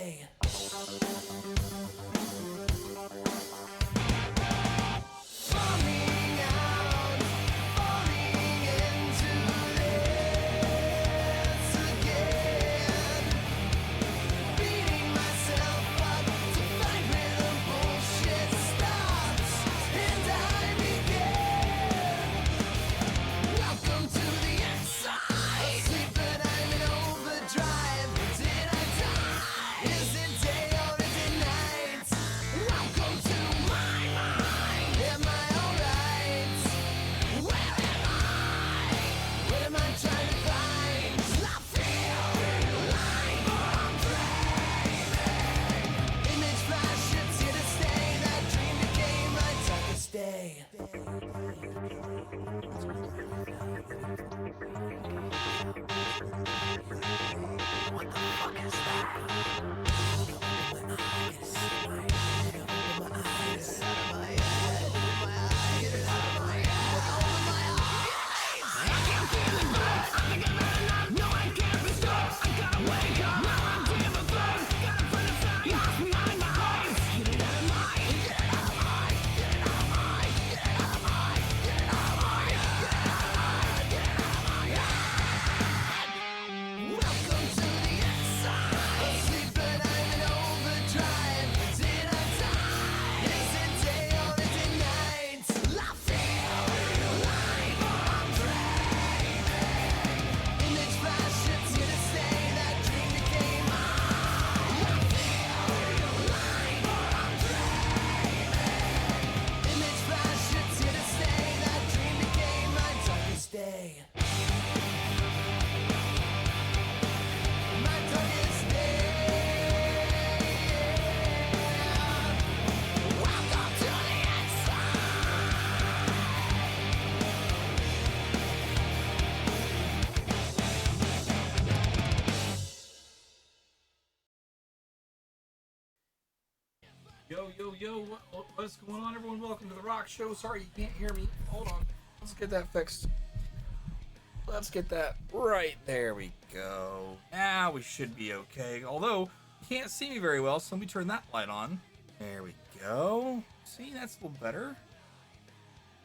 stay. Falling out, falling into this again. Beating myself up to find where the bullshit stops and I begin. Welcome to the inside. Asleep but I'm in overdrive. Did I die? Is it day or is it night? Welcome to my mind. Am I alright? Where am I? What am I trying to find? I feel alive or I'm dreaming. Image flash, it's here to stay. That dream became my darkest day. What the fuck is that? Open my eyes, open my eyes, out of my head, open my eyes, get it out of my head, open my eyes. I can't feel it burn, I think I'm had enough, no I can't be stopped, I gotta wake up, now I'm damn a burn, gotta put it down, lost behind my eyes, get it out of my, get it out of my, get it out of my, get it out of my, get it out of my, get it out of my, get it out of my head. Welcome to the inside. Asleep but I'm in overdrive. Did I die? Is it day or is it night? I feel alive or I'm dreaming. Image flash, it's here to stay. That dream became mine. I feel alive or I'm dreaming. Image flash, it's here to stay. That dream became my darkest day. My darkest day. Welcome to the inside. Yo, what's going on, everyone? Welcome to the Rock Show. Sorry you can't hear me. Hold on. Let's get that fixed. Let's get that right. There we go. Now we should be okay. Although, you can't see me very well, so let me turn that light on. There we go. See, that's a little better.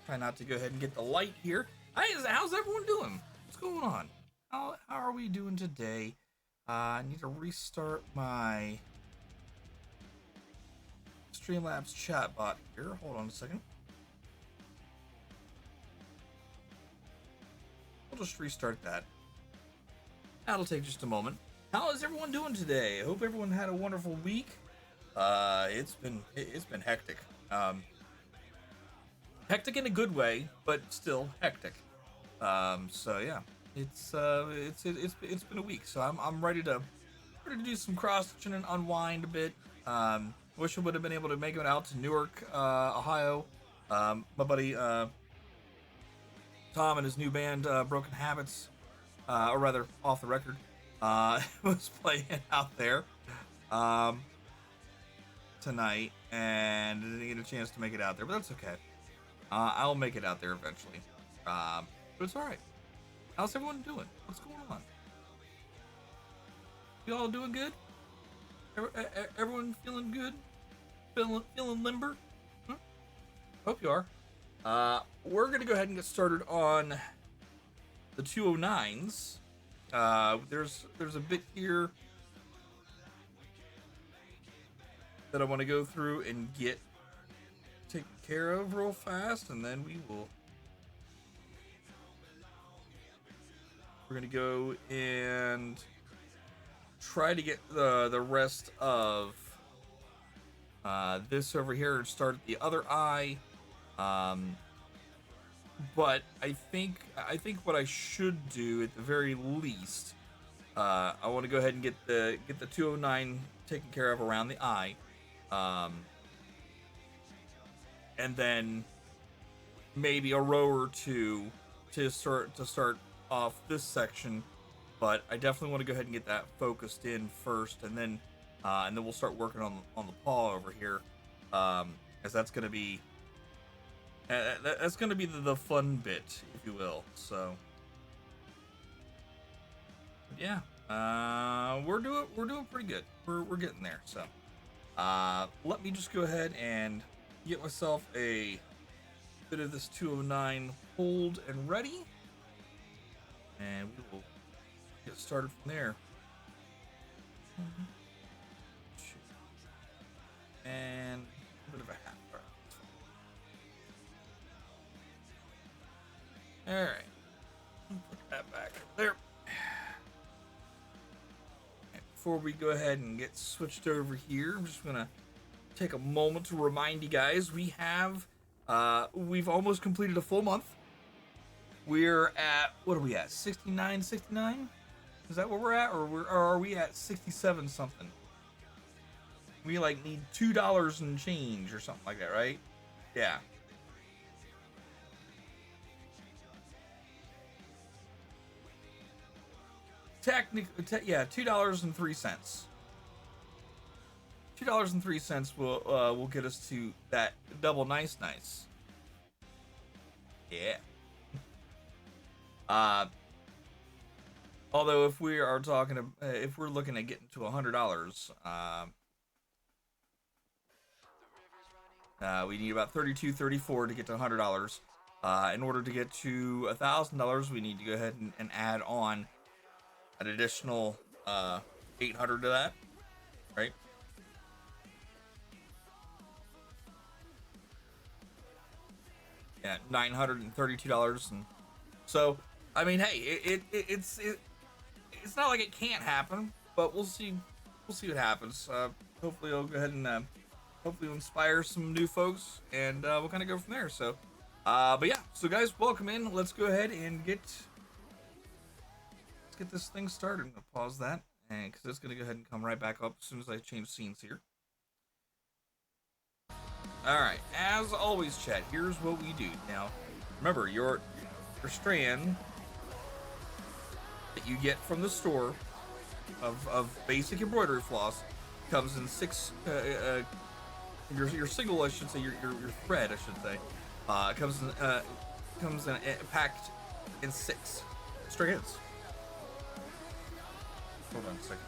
Try not to go ahead and get the light here. How's everyone doing? What's going on? How are we doing today? I need to restart my Streamlabs chatbot here. Hold on a second. We'll just restart that. That'll take just a moment. How is everyone doing today? I hope everyone had a wonderful week. It's been hectic. Hectic in a good way, but still hectic. So yeah, it's been a week. So I'm ready to do some cross-stitching and unwind a bit. Wish I would have been able to make it out to Newark, Ohio. My buddy Tom and his new band, Broken Habits, or rather, Off the Record, was playing out there tonight, and didn't get a chance to make it out there, but that's okay. I'll make it out there eventually. But it's alright. How's everyone doing? What's going on? You all doing good? Everyone feeling good? Feeling limber? Hope you are. We're gonna go ahead and get started on the 209s. There's a bit here that I want to go through and get taken care of real fast, and then we're gonna go and try to get the rest of this over here and start at the other eye. But I think what I should do at the very least, I want to go ahead and get the 209 taken care of around the eye, and then maybe a row or two to start off this section. But I definitely want to go ahead and get that focused in first, and then we'll start working on the paw over here, as that's gonna be the fun bit, if you will. So yeah, We're doing pretty good. We're getting there. So, let me just go ahead and get myself a bit of this 209 hold and ready, and we will get started from there. And a bit of a hat. All right. Put that back there. And before we go ahead and get switched over here, I'm just gonna take a moment to remind you guys we've almost completed a full month. We're at, what are we at? 69. Is that where we're at, or are we at 67 something? We like need $2 and change or something like that, right? Yeah. Yeah, $2.03. $2.03 will get us to that double nice. Yeah. Although if we are talking, if we're looking at getting to $100, we need about 34 to get to $100. In order to get to $1,000, we need to go ahead and add on an additional 800 to that, right? Yeah, $932, and so I mean, hey, it's not like it can't happen, but we'll see what happens. Hopefully, I'll go ahead and hopefully inspire some new folks, and we'll kind of go from there. So, but yeah, so guys, welcome in. Let's go ahead and get this thing started. I'm gonna pause that, and because it's gonna go ahead and come right back up as soon as I change scenes here. All right, as always, chat. Here's what we do. Now, remember your strand that you get from the store of basic embroidery floss comes in six. Your single, I should say, your thread, I should say, comes in packed in 6 strands. Hold on a second.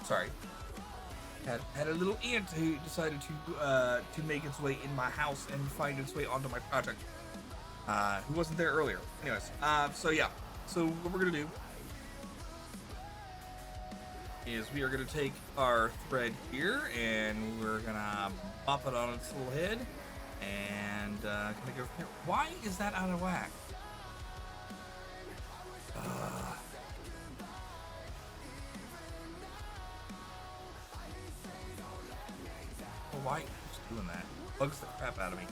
Sorry. Had a little ant who decided to make its way in my house and find its way onto my project. Who wasn't there earlier. Anyways, so yeah. So what we're gonna do is we are gonna take our thread here and we're gonna pop it on its little head and kind of go from here. Why is that out of whack? Why is doing that? Bugs the crap out of me.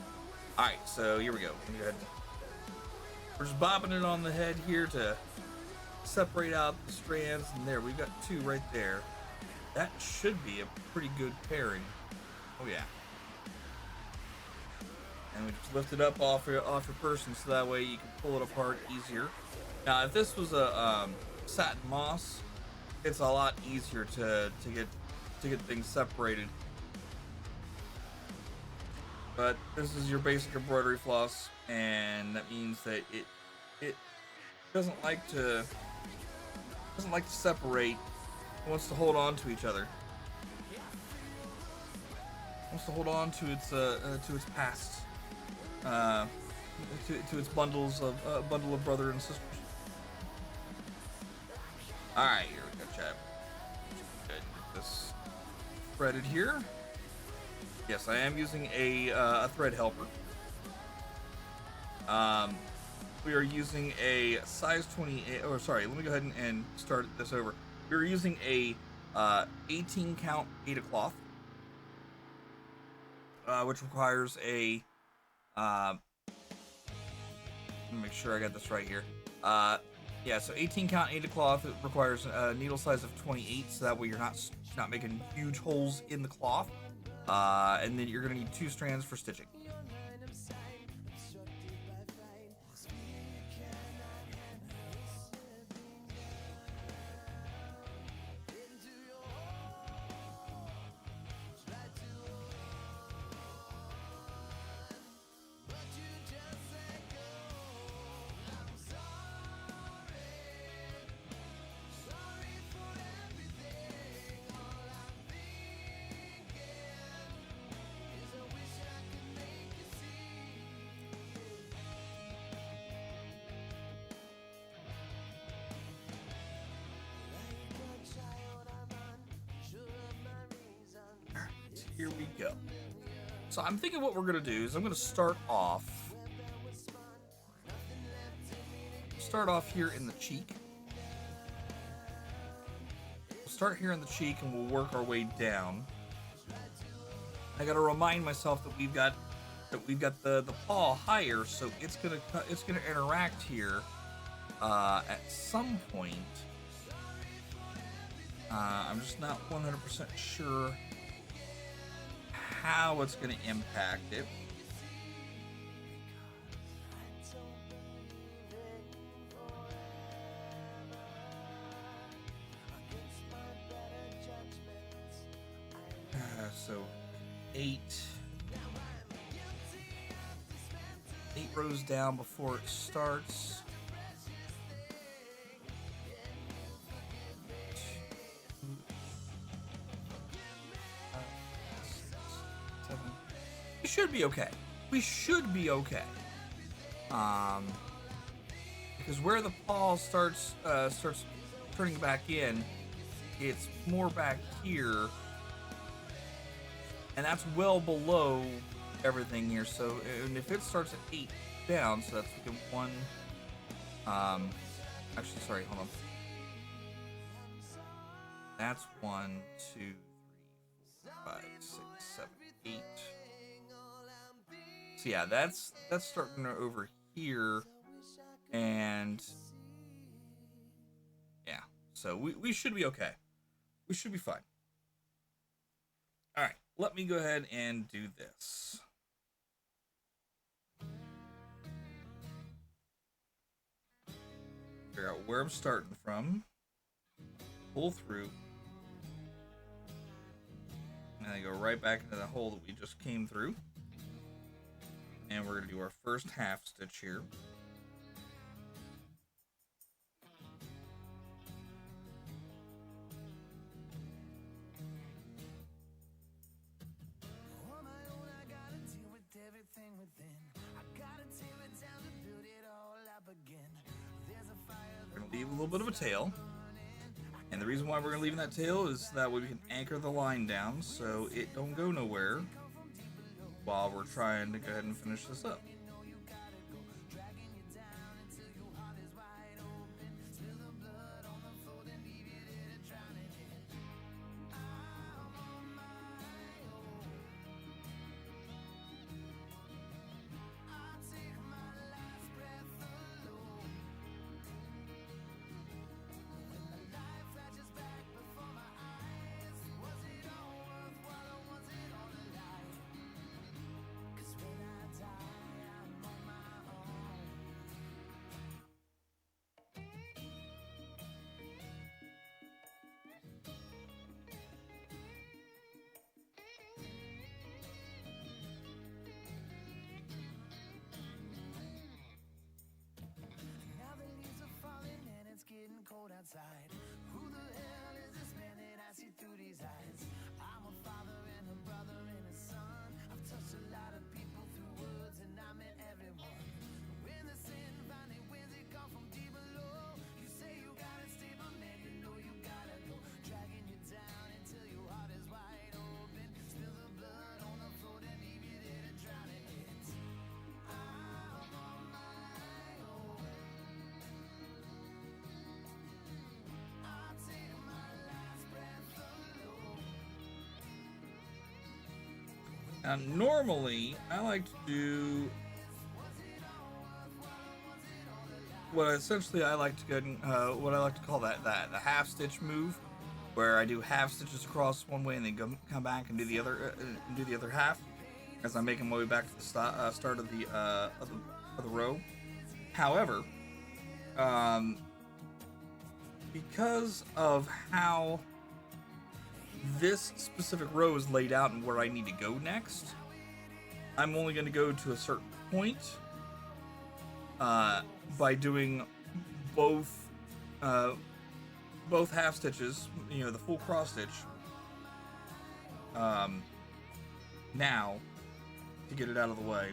Alright, so here we go. We're just bobbing it on the head here to separate out the strands, and there, we've got 2 right there. That should be a pretty good pairing. Oh yeah. And we just lift it up off your person so that way you can pull it apart easier. Now, if this was a satin moss, it's a lot easier to get things separated. But this is your basic embroidery floss, and that means that it doesn't like to separate. It wants to hold on to each other. It wants to hold on to its past, to its bundle of brother and sisters. All right, here we go, Chad. Good. Get this threaded here. Yes, I am using a thread helper. We are using a size 28. Or sorry, let me go ahead and start this over. We're using a 18 count 8 cloth, which requires a. Let me make sure I got this right here. Yeah, so 18 count 8 cloth requires a needle size of 28, so that way you're not making huge holes in the cloth. And then you're gonna need 2 strands for stitching. here we go. So I'm thinking what we're gonna do is I'm gonna start off here in the cheek. We'll start here in the cheek and we'll work our way down. I gotta remind myself that we've got the paw higher, so it's gonna interact here at some point. I'm just not 100% sure how it's gonna impact it. So 8 rows down before it starts. We should be okay. We should be okay. Because where the paw starts turning back in, it's more back here. And that's well below everything here. So, and if it starts at 8 down, so that's like a 1. Actually, sorry, hold on. That's 1, 2, 3, 4, 5, 6, 7, 8. So yeah, that's starting over here, and yeah. So we should be okay. We should be fine. All right. Let me go ahead and do this. Figure out where I'm starting from. Pull through. And then I go right back into the hole that we just came through. And we're going to do our first half stitch here. We're going to leave a little bit of a tail. And the reason why we're going to leave that tail is that way we can anchor the line down so it don't go nowhere while we're trying to go ahead and finish this up. Outside. Who the hell is this man that I see through these eyes? I'm a father and a brother and a son. I've touched a lot of people through words and I met everyone. When the sin finally wins, it comes from deep below. You say you gotta stay, but man, you know you gotta go. Dragging you down until your heart is wide open. Spill the blood on the floor, then leave you there to drown in it. I'm on my own. Now, normally, I like to do what essentially I like to go, what I like to call the half stitch move, where I do half stitches across one way and then come back and do the other half as I'm making my way back to the start of the row. However, because of how this specific row is laid out and where I need to go next, I'm only going to go to a certain point by doing both half stitches, you know, the full cross stitch now to get it out of the way.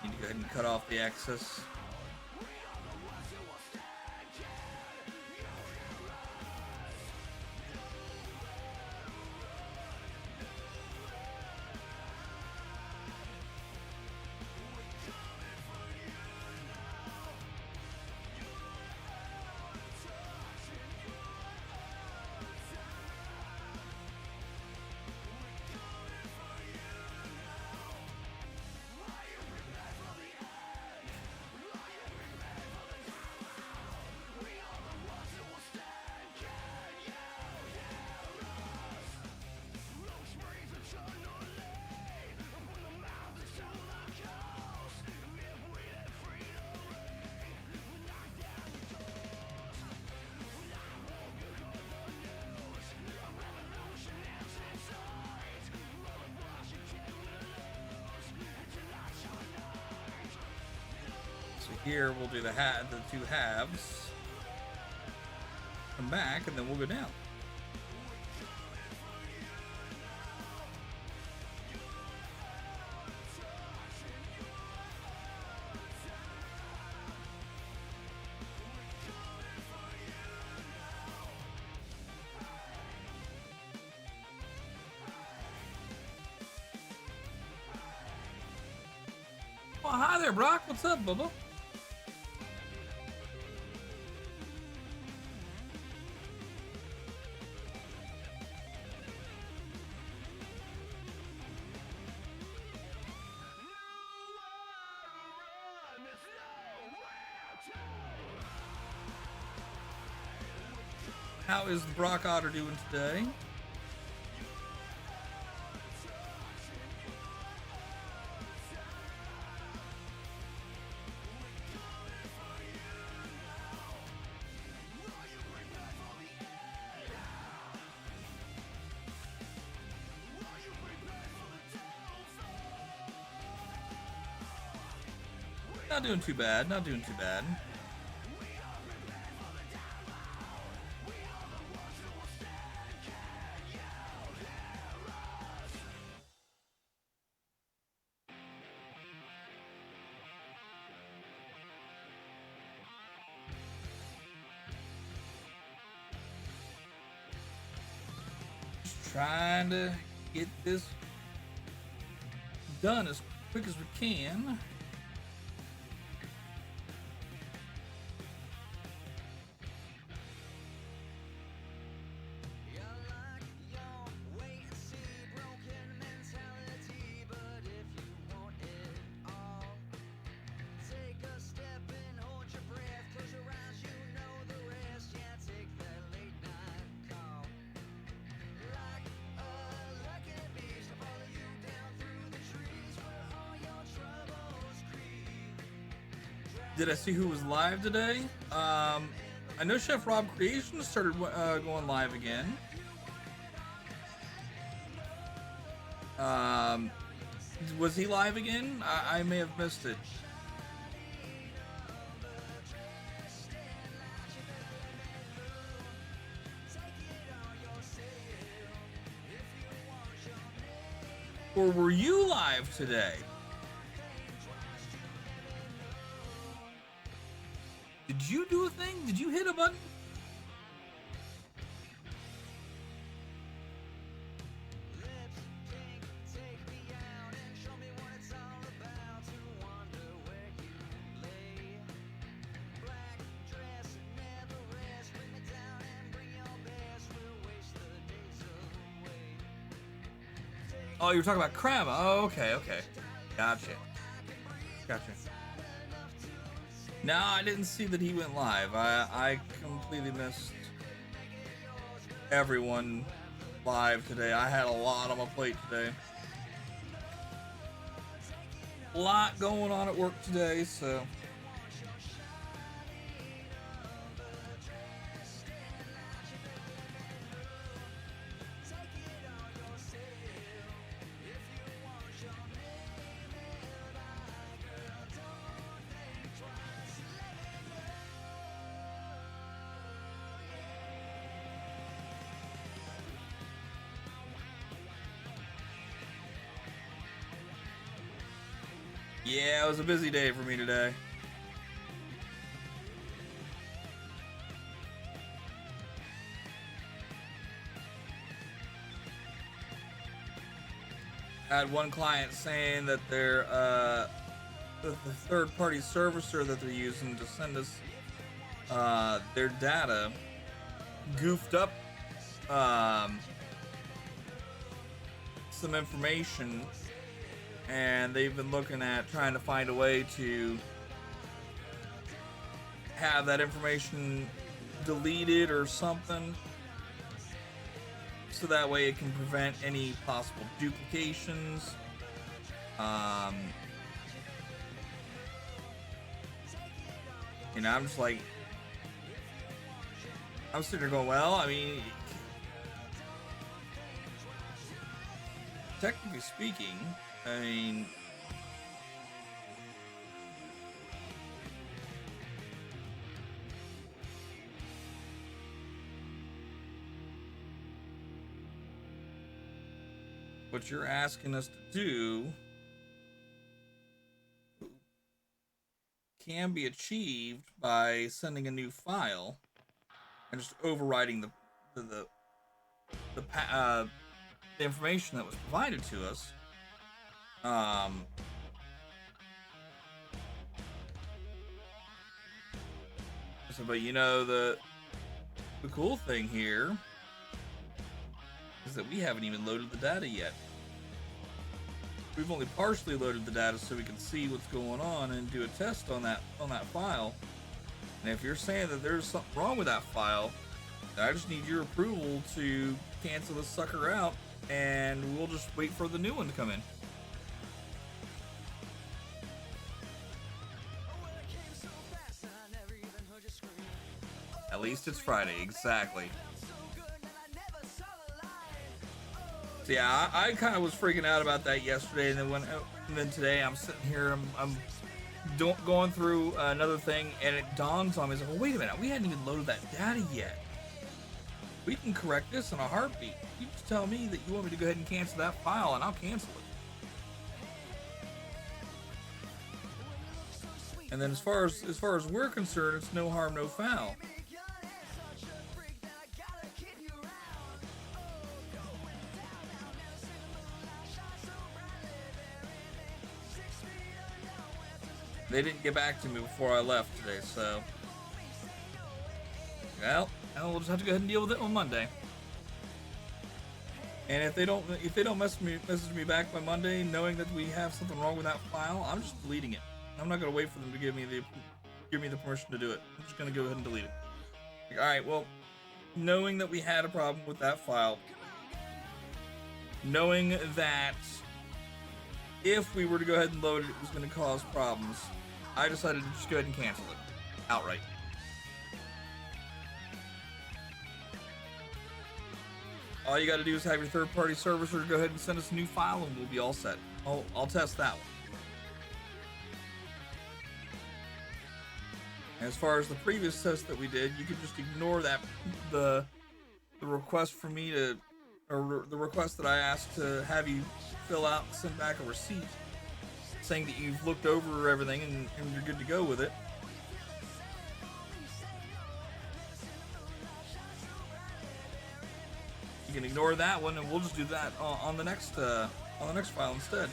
Need to go ahead and cut off the excess. Here we'll do the two halves. Come back and then we'll go down. Well, hi there, Brock. What's up, Bubba? How is the Brock Otter doing today? Not doing too bad, not doing too bad. Just trying to get this done as quick as we can. Did I see who was live today? I know Chef Rob Creations started going live again. Was he live again? I may have missed it. Or were you live today? Did you do a thing? Did you hit a button? Oh, you were talking about Crab. Oh, okay, okay. Gotcha. Gotcha. No, I didn't see that he went live. I completely missed everyone live today. I had a lot on my plate today. A lot going on at work today, so... Yeah, it was a busy day for me today. I had one client saying that the third-party servicer that they're using to send us their data goofed up some information, and they've been looking at trying to find a way to have that information deleted or something, so that way it can prevent any possible duplications. I'm just like, I'm sitting there going, well, I mean, technically speaking, I mean, what you're asking us to do can be achieved by sending a new file and just overriding the the, uh, the information that was provided to us. But the cool thing here is that we haven't even loaded the data yet. We've only partially loaded the data so we can see what's going on and do a test on that file. And if you're saying that there's something wrong with that file, then I just need your approval to cancel this sucker out, and we'll just wait for the new one to come in. At least it's Friday, exactly. So yeah, I kind of was freaking out about that yesterday, and then today I'm sitting here, I'm going through another thing, and it dawns on me, it's like, well, wait a minute, we hadn't even loaded that data yet. We can correct this in a heartbeat. You just tell me that you want me to go ahead and cancel that file, and I'll cancel it. And then as far as we're concerned, it's no harm, no foul. They didn't get back to me before I left today, so well, we'll just have to go ahead and deal with it on Monday. And if they don't message me back by Monday, knowing that we have something wrong with that file, I'm just deleting it. I'm not gonna wait for them to give me the permission to do it. I'm just gonna go ahead and delete it. Like, all right, well, knowing that we had a problem with that file, knowing that if we were to go ahead and load it, it was going to cause problems, I decided to just go ahead and cancel it outright. All you got to do is have your third-party servicer go ahead and send us a new file, and we'll be all set. I'll test that one. As far as the previous test that we did, you could just ignore that the request for me to, or the request that I asked to have you fill out and send back a receipt saying that you've looked over everything and you're good to go with it. You can ignore that one, and we'll just do that on the next file instead.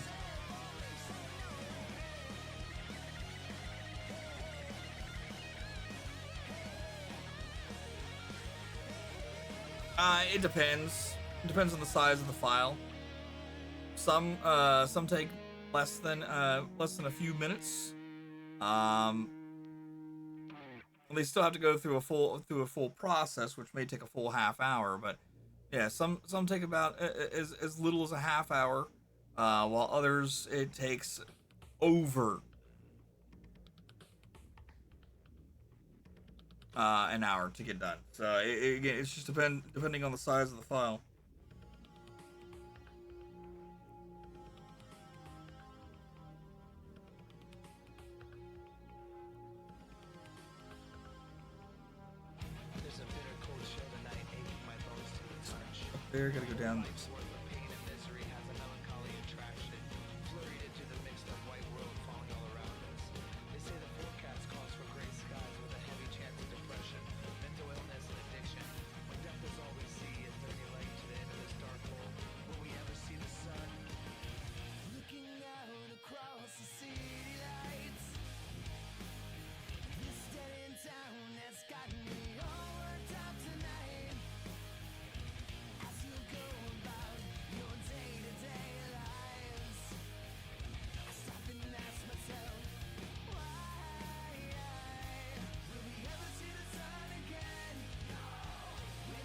It depends. It depends on the size of the file. Some take less than a few minutes. They still have to go through a full process, which may take a full half hour. But yeah, some take about as little as a half hour, while others it takes over an hour to get done. So again, it's just depending on the size of the file. There, gotta go down.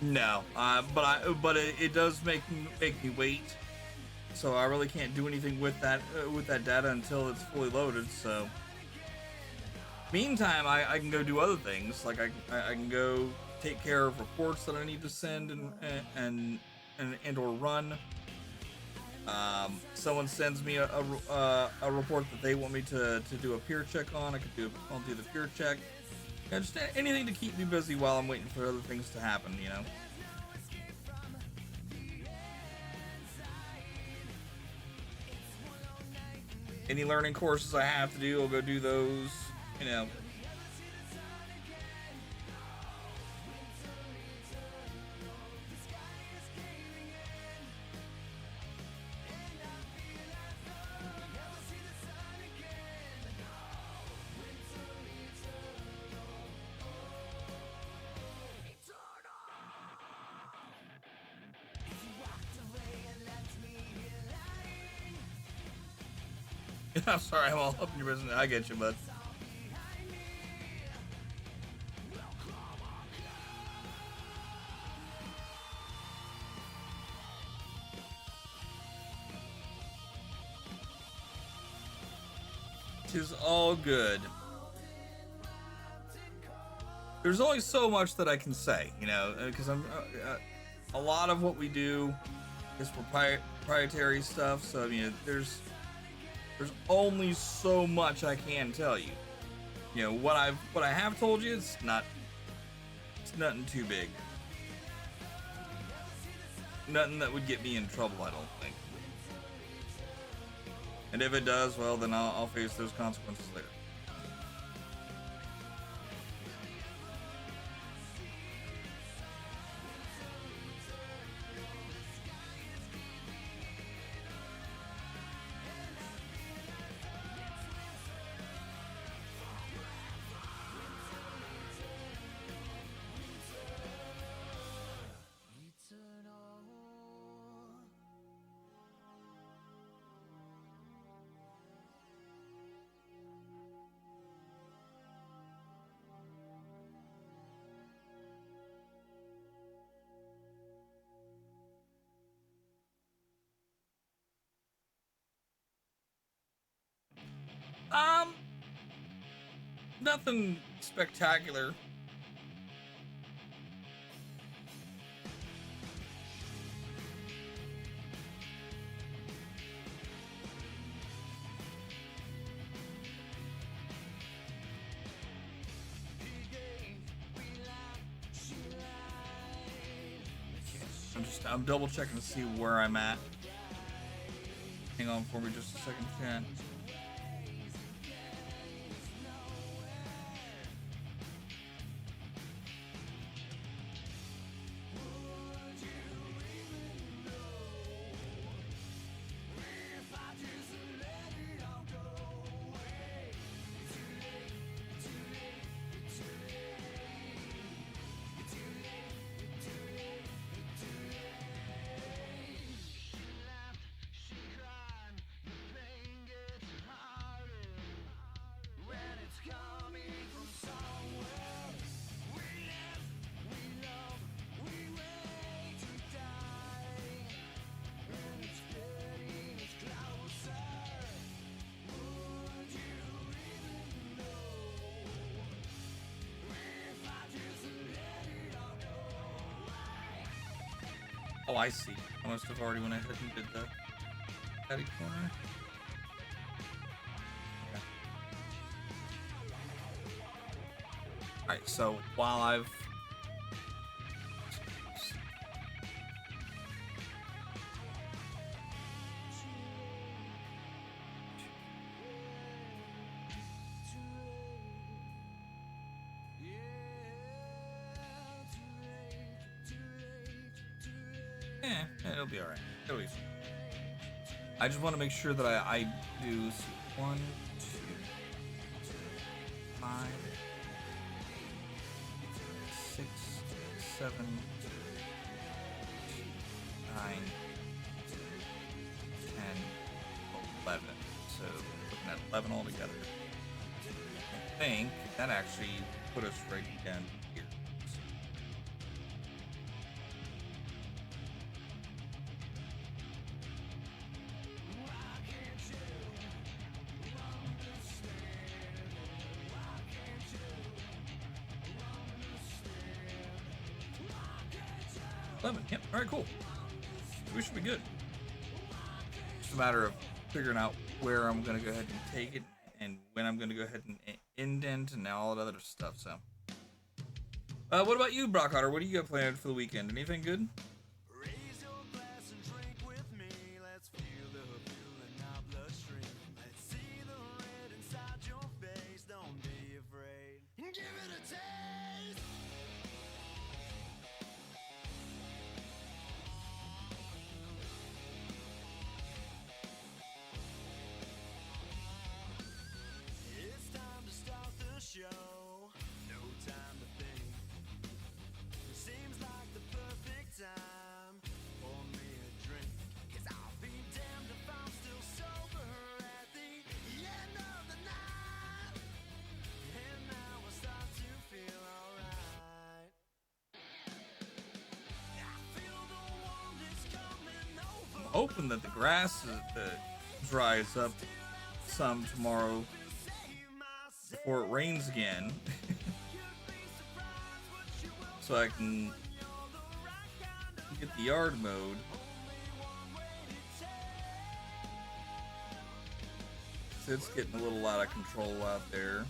No, but it does make me wait. So I really can't do anything with that data until it's fully loaded. So meantime, I can go do other things. Like I can go take care of reports that I need to send and or run. Someone sends me a report that they want me to do a peer check on. I'll do the peer check. Yeah, just anything to keep me busy while I'm waiting for other things to happen, you know. Any learning courses I have to do, I'll go do those, you know. I'm sorry, I'm all up in your business. I get you, bud. Tis all good. There's only so much that I can say, you know, because a lot of what we do is proprietary stuff. So I mean, there's only so much I can tell you. You know what I have told you. It's nothing too big. Nothing that would get me in trouble, I don't think. And if it does, well, then I'll face those consequences later. Um, Nothing spectacular. I'm double checking to see where I'm at. Hang on for me just a second, Chan. Oh, I see. I must have already went ahead and did the patty corner. Okay. Alright, so while I've... it'll be alright. It'll be fine. I just want to make sure that I do 1, 2, 5, 6, 7, 9, 10, 11. So looking at 11 altogether. I think that actually put us right down here. 11. Yep. All right, cool. We should be good. Just a matter of figuring out where I'm going to go ahead and take it and when I'm going to go ahead and indent and all that other stuff. So, what about you, Brock Otter? What do you got planned for the weekend? Anything good? Raise your glass and drink with me. Let's feel the fuel in our bloodstream. Let's see the red inside your face. Don't be afraid. Give it a taste. It's time to start the show. No time to think. Seems like the perfect time for me a drink. Cause I'll be damned if I'm still sober at the end of the night. And now I start to feel alright. I feel the world is coming over. I'm hoping that the grass dries up some tomorrow before it rains again. So I can get the yard mowed. So it's getting a little out of control out there.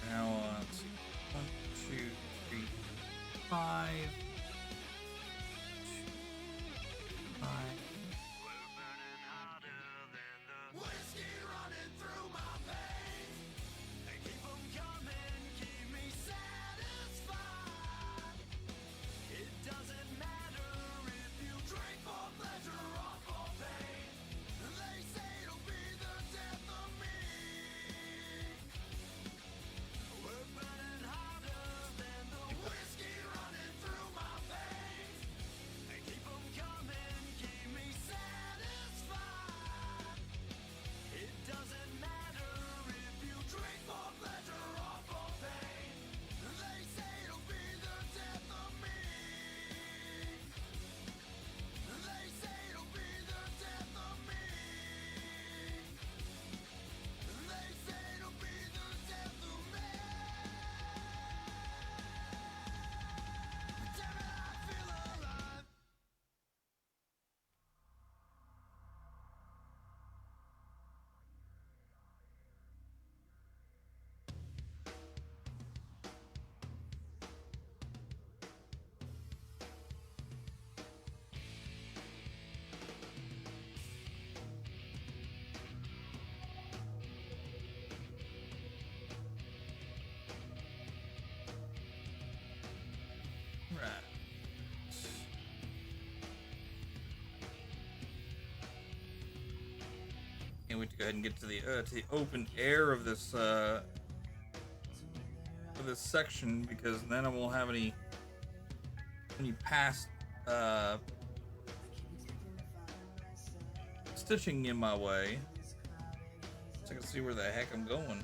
Now, let's see. 1, 2, 3, 5. 5. Whiskey running through my veins. They keep 'em coming, keep me satisfied. It doesn't matter if you drink for pleasure or for pain. They say it'll be the death of me. We're burning harder than the whiskey running through my veins. They keep 'em coming, keep me satisfied. It doesn't matter if you drink for pleasure or for pain. They say it'll be the death of me. They say it'll be the death of me. They say it'll be the death of me. Damn it, I feel alive. Right. Can't wait to go ahead and get to the open air of this this section because then I won't have any past stitching in my way, so I can see where the heck I'm going.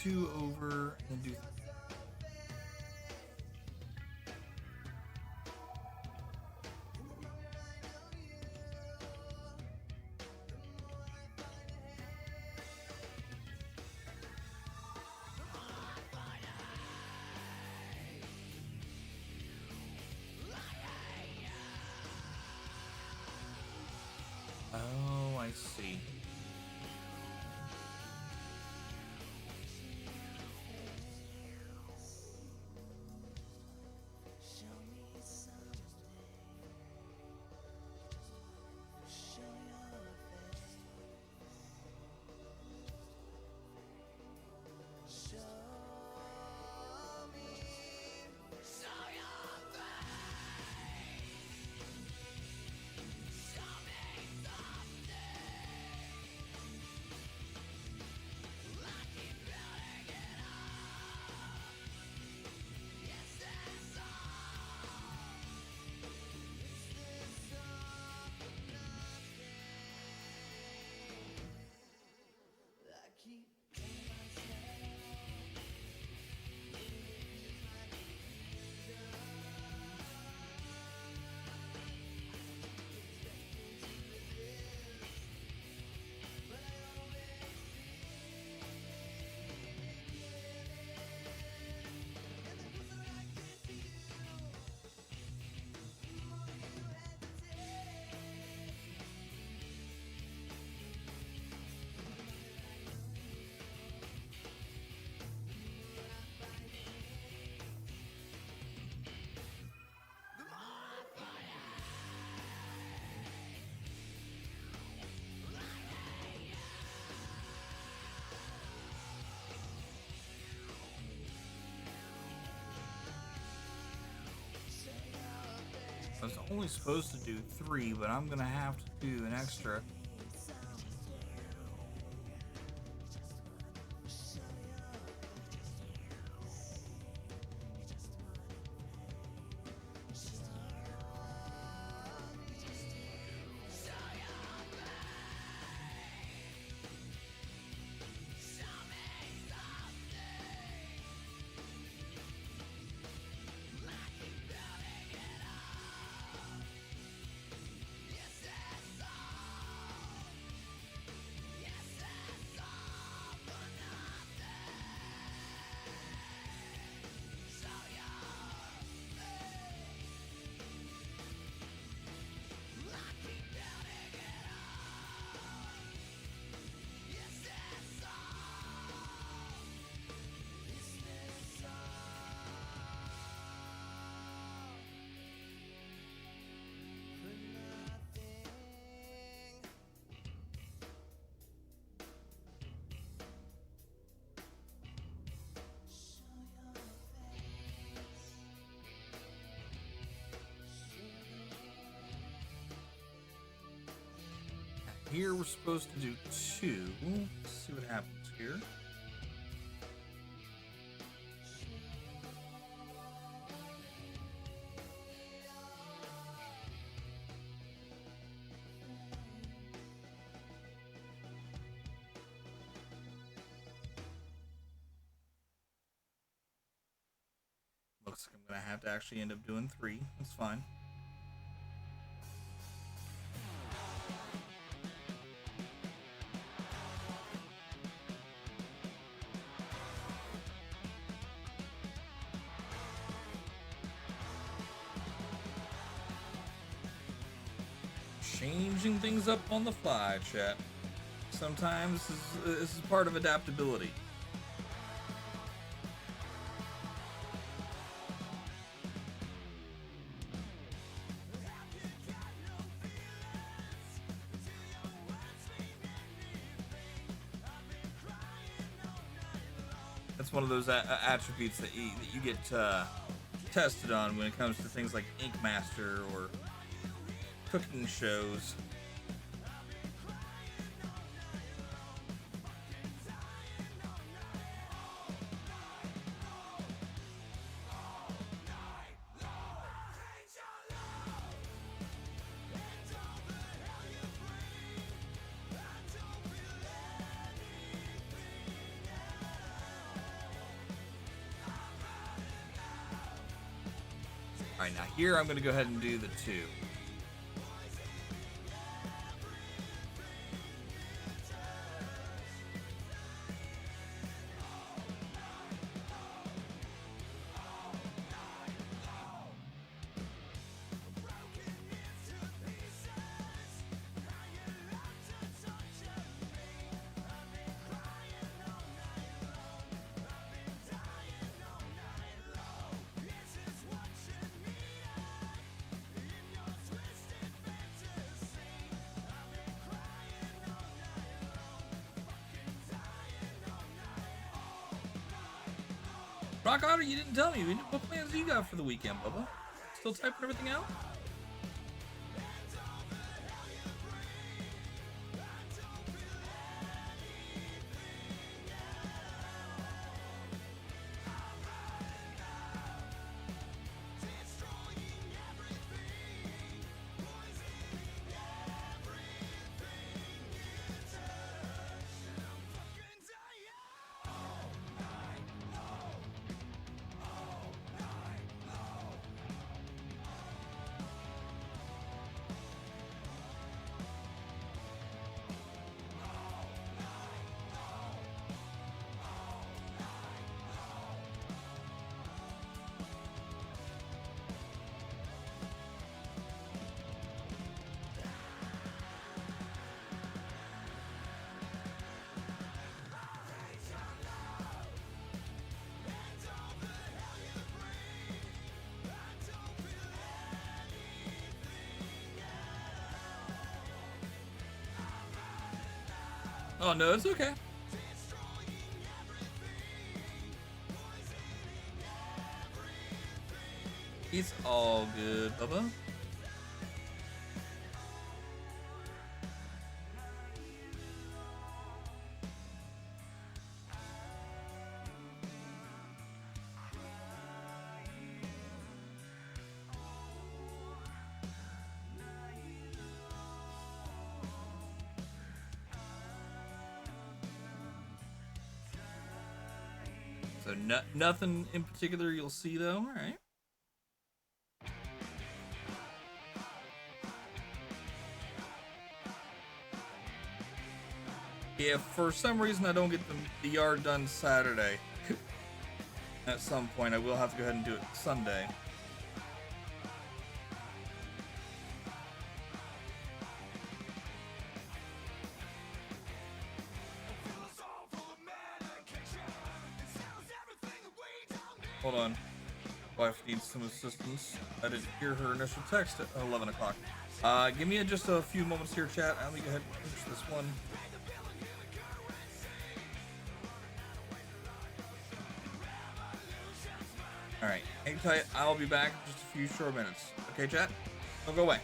Two over and do. Oh, I see. I was only supposed to do 3, but I'm gonna have to do an extra. Here we're supposed to do 2. Let's see what happens here. Looks like I'm gonna have to actually end up doing 3. That's fine. changing things up on the fly, chat. Sometimes this is part of adaptability. That's one of those attributes that you get tested on when it comes to things like Ink Master or cooking shows. Alright, now here I'm going to go ahead and do the 2. Rock Otter, you didn't tell me. What plans do you got for the weekend, Bubba? Still typing everything out? Oh no, it's okay. It's all good, Bubba. So nothing in particular you'll see though. All right. Yeah, if for some reason I don't get the yard done Saturday, at some point I will have to go ahead and do it Sunday. Hold on. Wife needs some assistance. I didn't hear her initial text at 11 o'clock. Give me just a few moments here, chat. Let me go ahead and finish this one. Alright, hang tight. I'll be back in just a few short minutes. Okay, chat? Don't go away.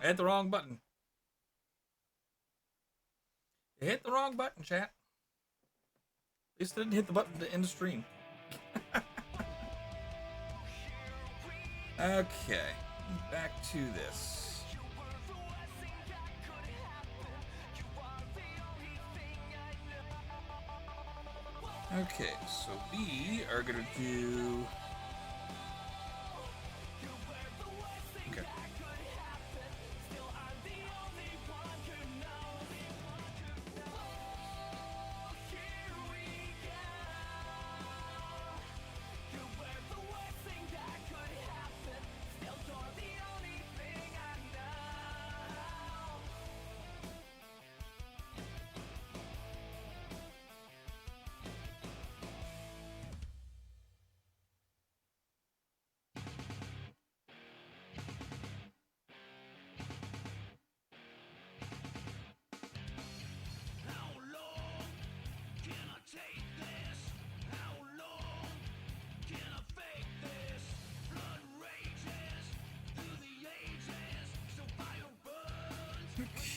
I hit the wrong button. You hit the wrong button, chat. At least I didn't hit the button to end the stream. Okay, back to this. Okay, so we are gonna do. Okay.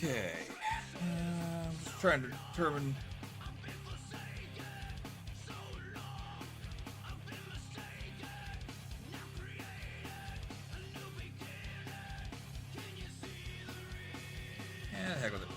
Okay. I'm just trying to determine. Yeah, the heck with it.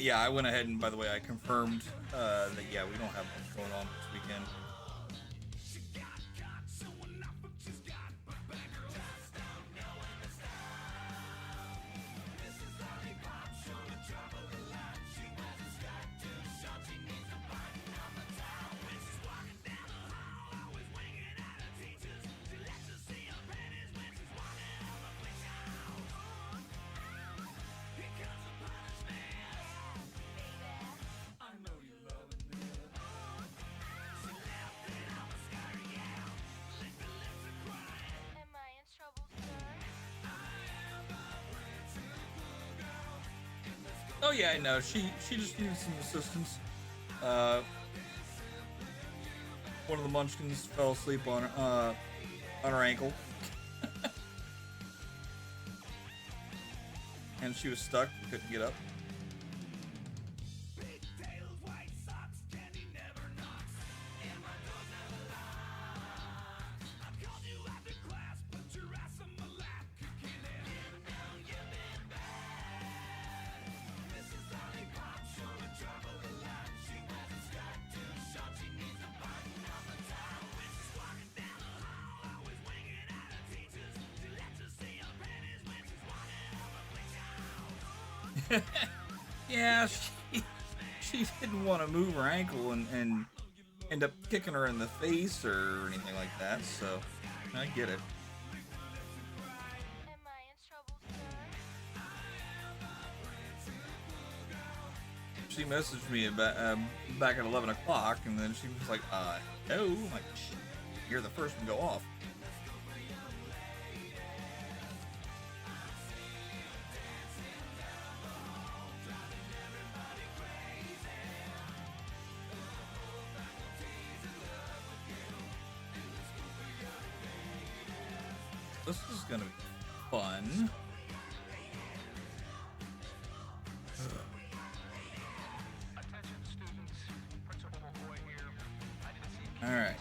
Yeah, I went ahead and, by the way, I confirmed that, yeah, we don't have much going on this weekend. Oh yeah, no, she just needs some assistance. Uh, one of the munchkins fell asleep on her ankle, and she was stuck, couldn't get up. Yeah, she didn't want to move her ankle and end up kicking her in the face or anything like that, so I get it. She messaged me about, back at 11 o'clock, and then she was like, no. I'm like, you're the first one to go off. This is gonna be fun. All right.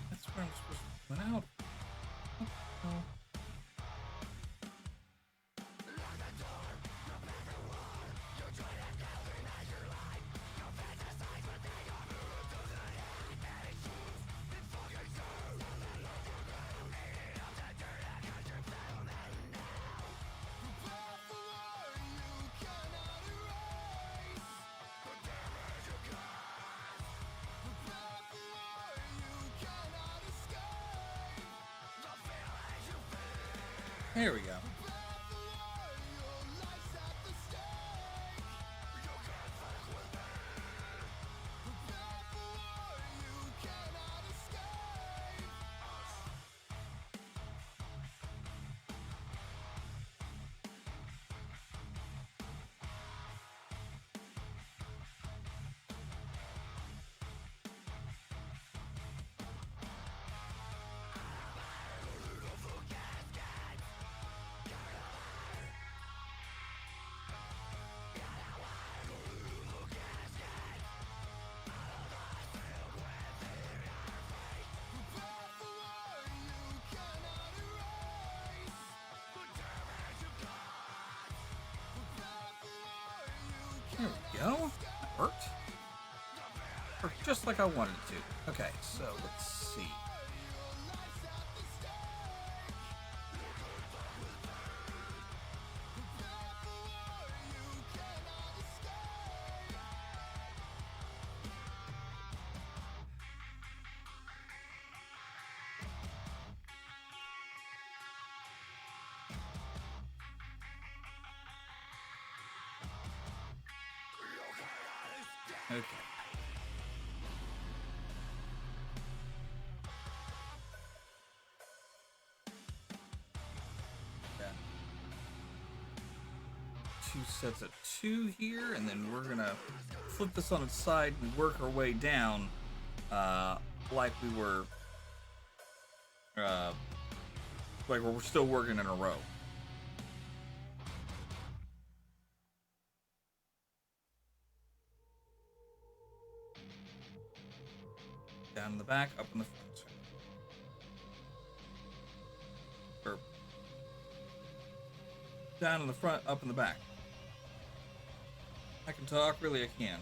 That's where I'm supposed to went out. Oh. Here we go. There we go. That worked. Worked just like I wanted it to. Okay, so let's see. Okay. Got 2 sets of 2 here, and then we're gonna flip this on its side and work our way down, like we were, like we're still working in a row. Down in the back, up in the front. Or down in the front, up in the back. I can talk, really I can.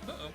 Uh-oh.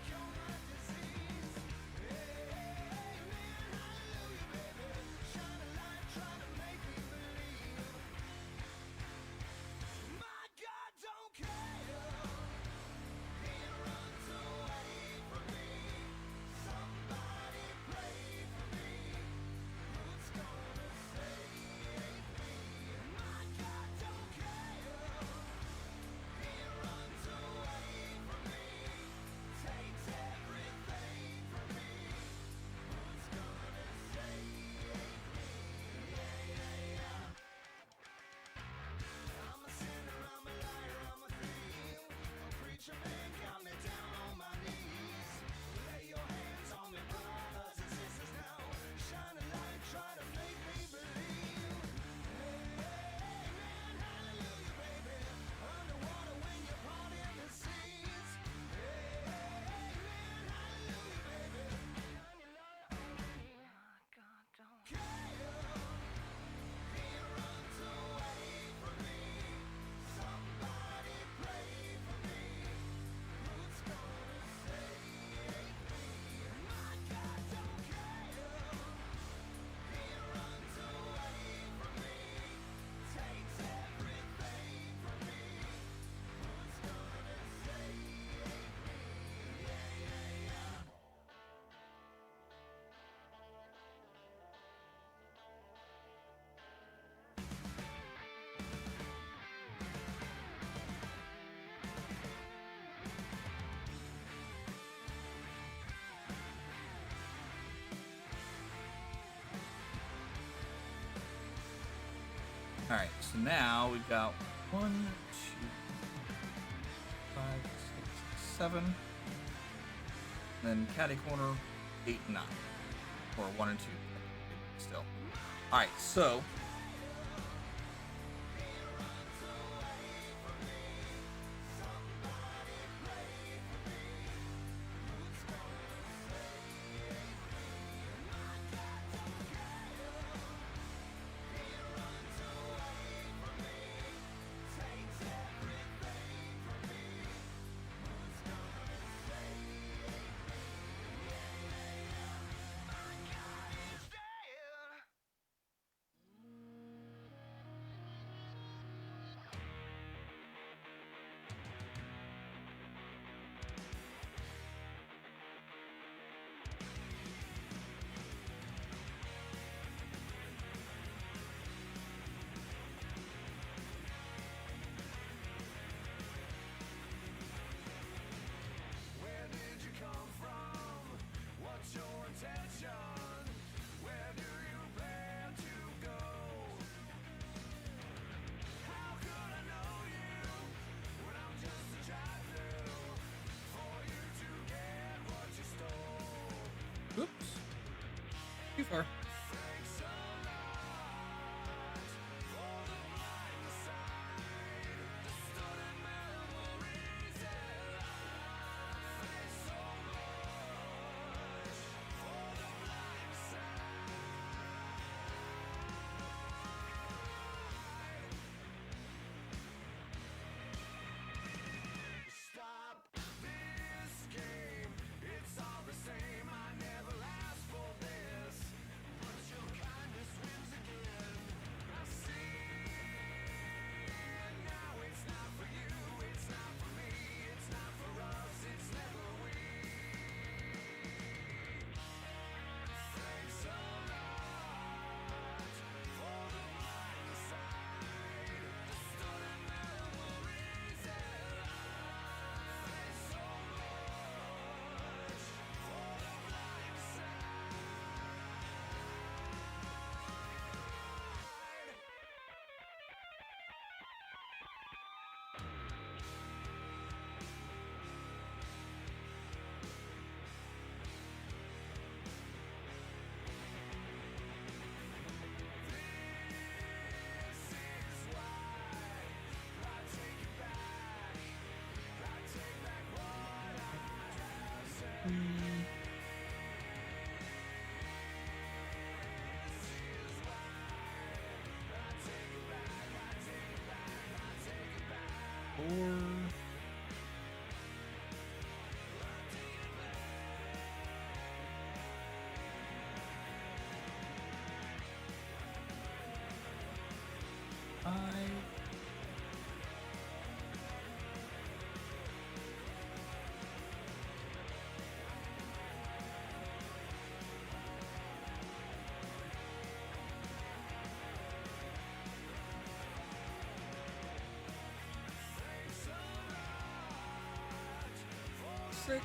Alright, so now we've got 1, 2, 5, 6, 7. And then catty corner 8 and 9. Or 1 and 2. Still. Alright, so far. Four. Five. Six.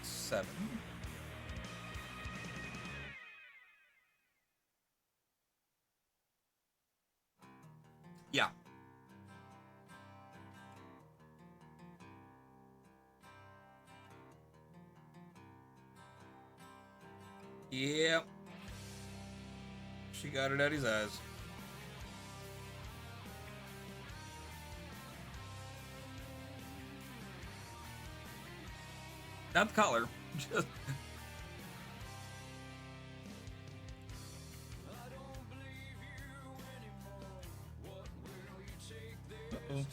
Seven. Yeah. Yep. She got it out his eyes. Not the collar. Just. Uh-oh.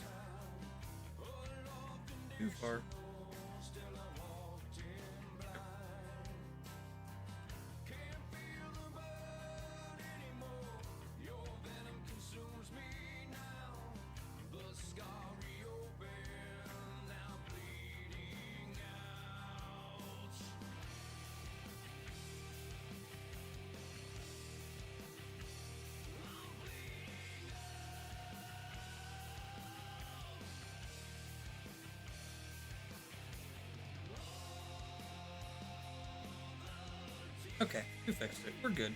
Too far. Okay, we fixed it. We're good.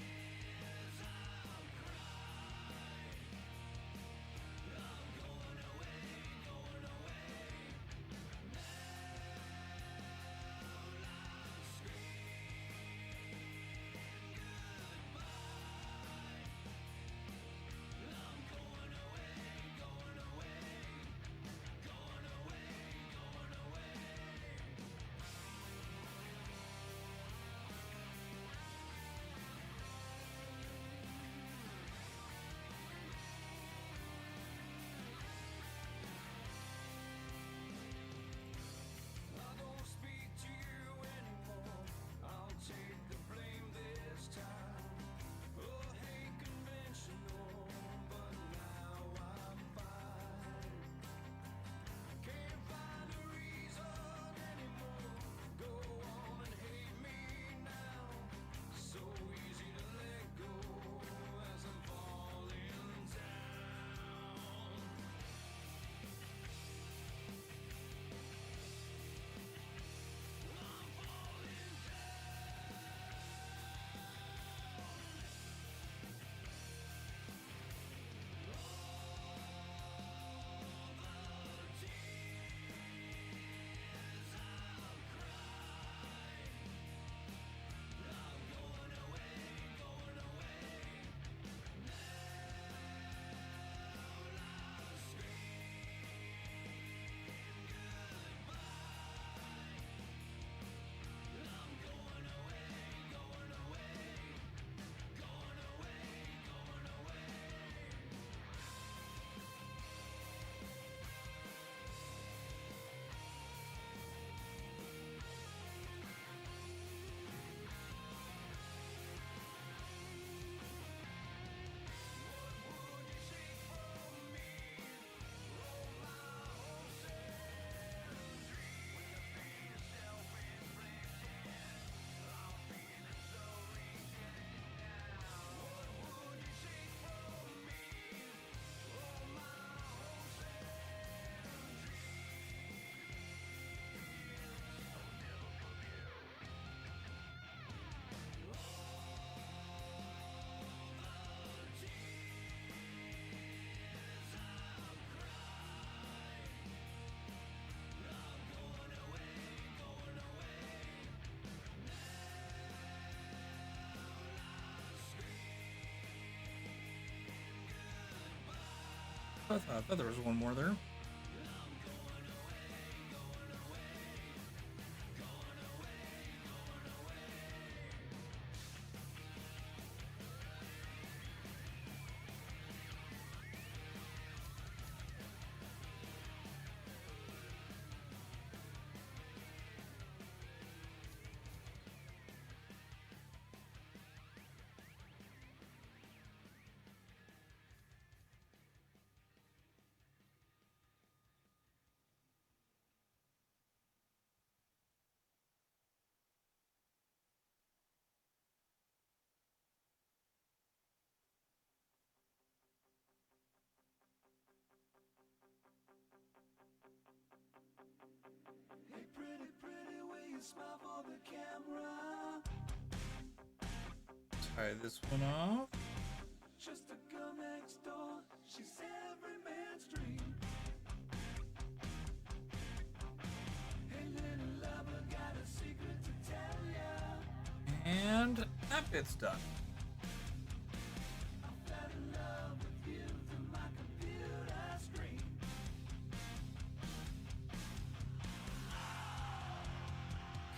I thought there was one more there. Hey, pretty, pretty, will you smile for the camera? Tie this one off. Just a girl next door, she's every man's dream. Hey, little lover, got a secret to tell ya. And that bit's done. I fell in love with you through my computer screen.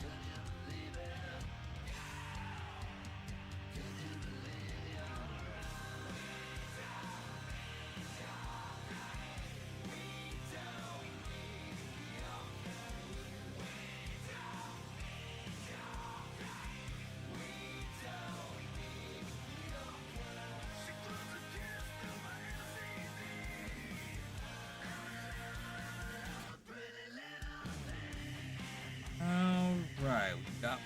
Could you believe it? Could you believe you're right? Alright, we got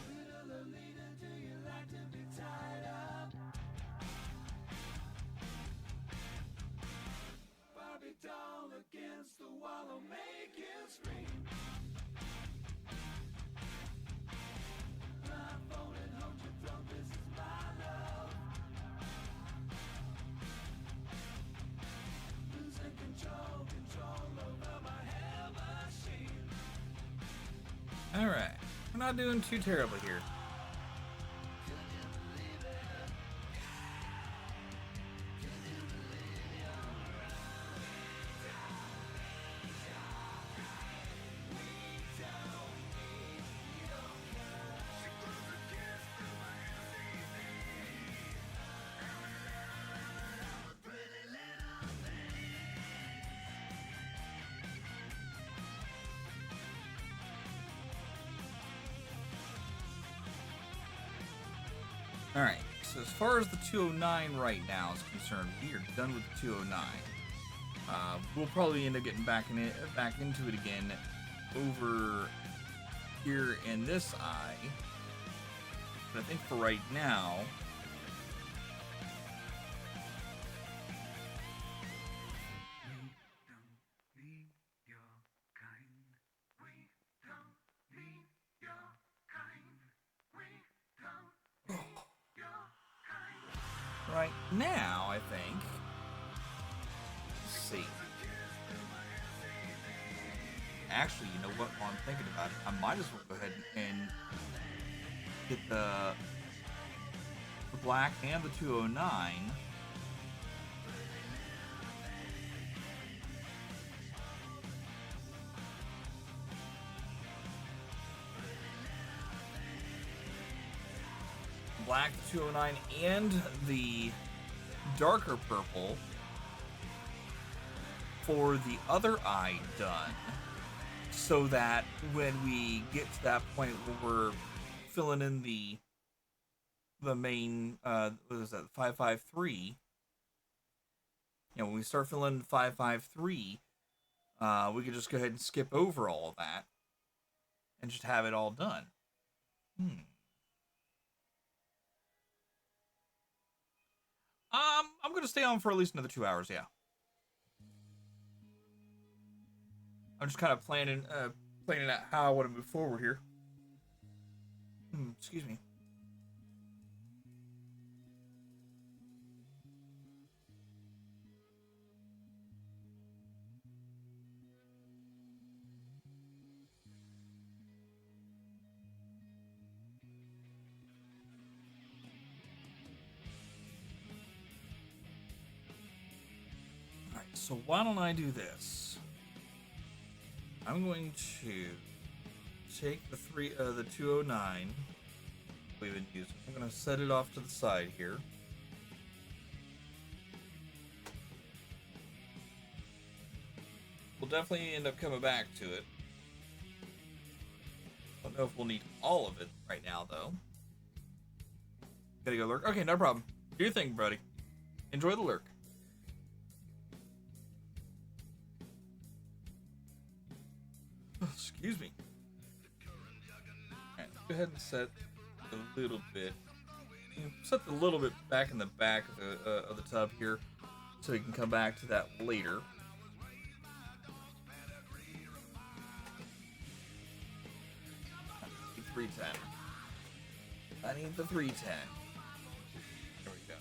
Little Lolita, do you like to be tied up? Barbie doll against the wall will make you scream. Blindfolded, hold your throat, this is my love. Losing control over my hair machine. alright. We're not doing too terribly here. Could you believe it? Could you believe you're right? We don't need your kind. She blows a kiss through my LCD. A pretty little thing. Alright, so as far as the 209 right now is concerned, we are done with the 209. We'll probably end up getting back into it again over here in this eye. But I think for right now, right now, I think. Let's see. Actually, you know what? While I'm thinking about it, I might as well go ahead and get the black and the 209. Black, the 209, and the darker purple for the other eye done, so that when we get to that point where we're filling in the main what is that, 553, when we start filling 553, we could just go ahead and skip over all of that and just have it all done. I'm gonna stay on for at least another 2 hours. Yeah, I'm just kind of planning out how I want to move forward here. Excuse me. So why don't I do this? I'm going to take the 209 we've been using. I'm going to set it off to the side here. We'll definitely end up coming back to it. Don't know if we'll need all of it right now, though. Gotta go lurk. Okay, no problem. Do your thing, buddy. Enjoy the lurk. Excuse me. Alright, go ahead and set a little bit. Set a little bit back in the back of the tub here, so we can come back to that later. I need 310. I need the 310. There we go.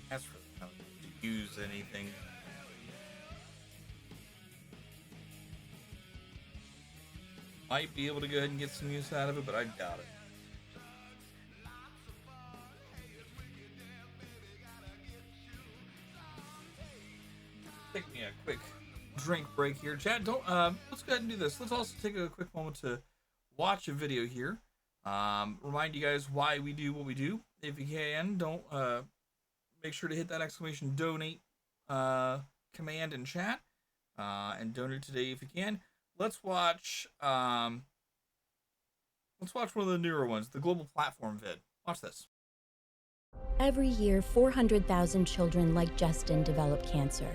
That's really not to use anything. Might be able to go ahead and get some use out of it, but I doubt it. Take me a quick drink break here. Chat, don't let's go ahead and do this. Let's also take a quick moment to watch a video here. Remind you guys why we do what we do. If you can, don't make sure to hit that exclamation donate command in chat and donate today if you can. Let's watch one of the newer ones, the global platform vid. Watch this. Every year, 400,000 children like Justin develop cancer.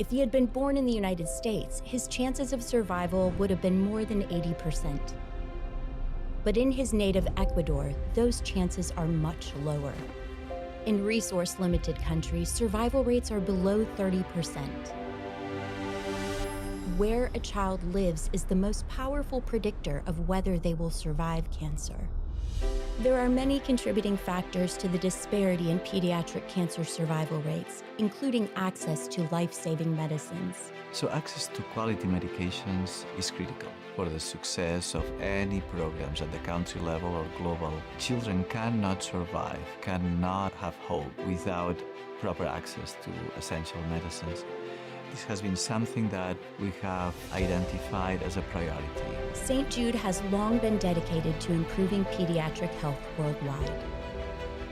If he had been born in the United States, his chances of survival would have been more than 80%. But in his native Ecuador, those chances are much lower. In resource-limited countries, survival rates are below 30%. Where a child lives is the most powerful predictor of whether they will survive cancer. There are many contributing factors to the disparity in pediatric cancer survival rates, including access to life-saving medicines. So access to quality medications is critical for the success of any programs at the country level or global. Children cannot survive, cannot have hope without proper access to essential medicines. This has been something that we have identified as a priority. St. Jude has long been dedicated to improving pediatric health worldwide.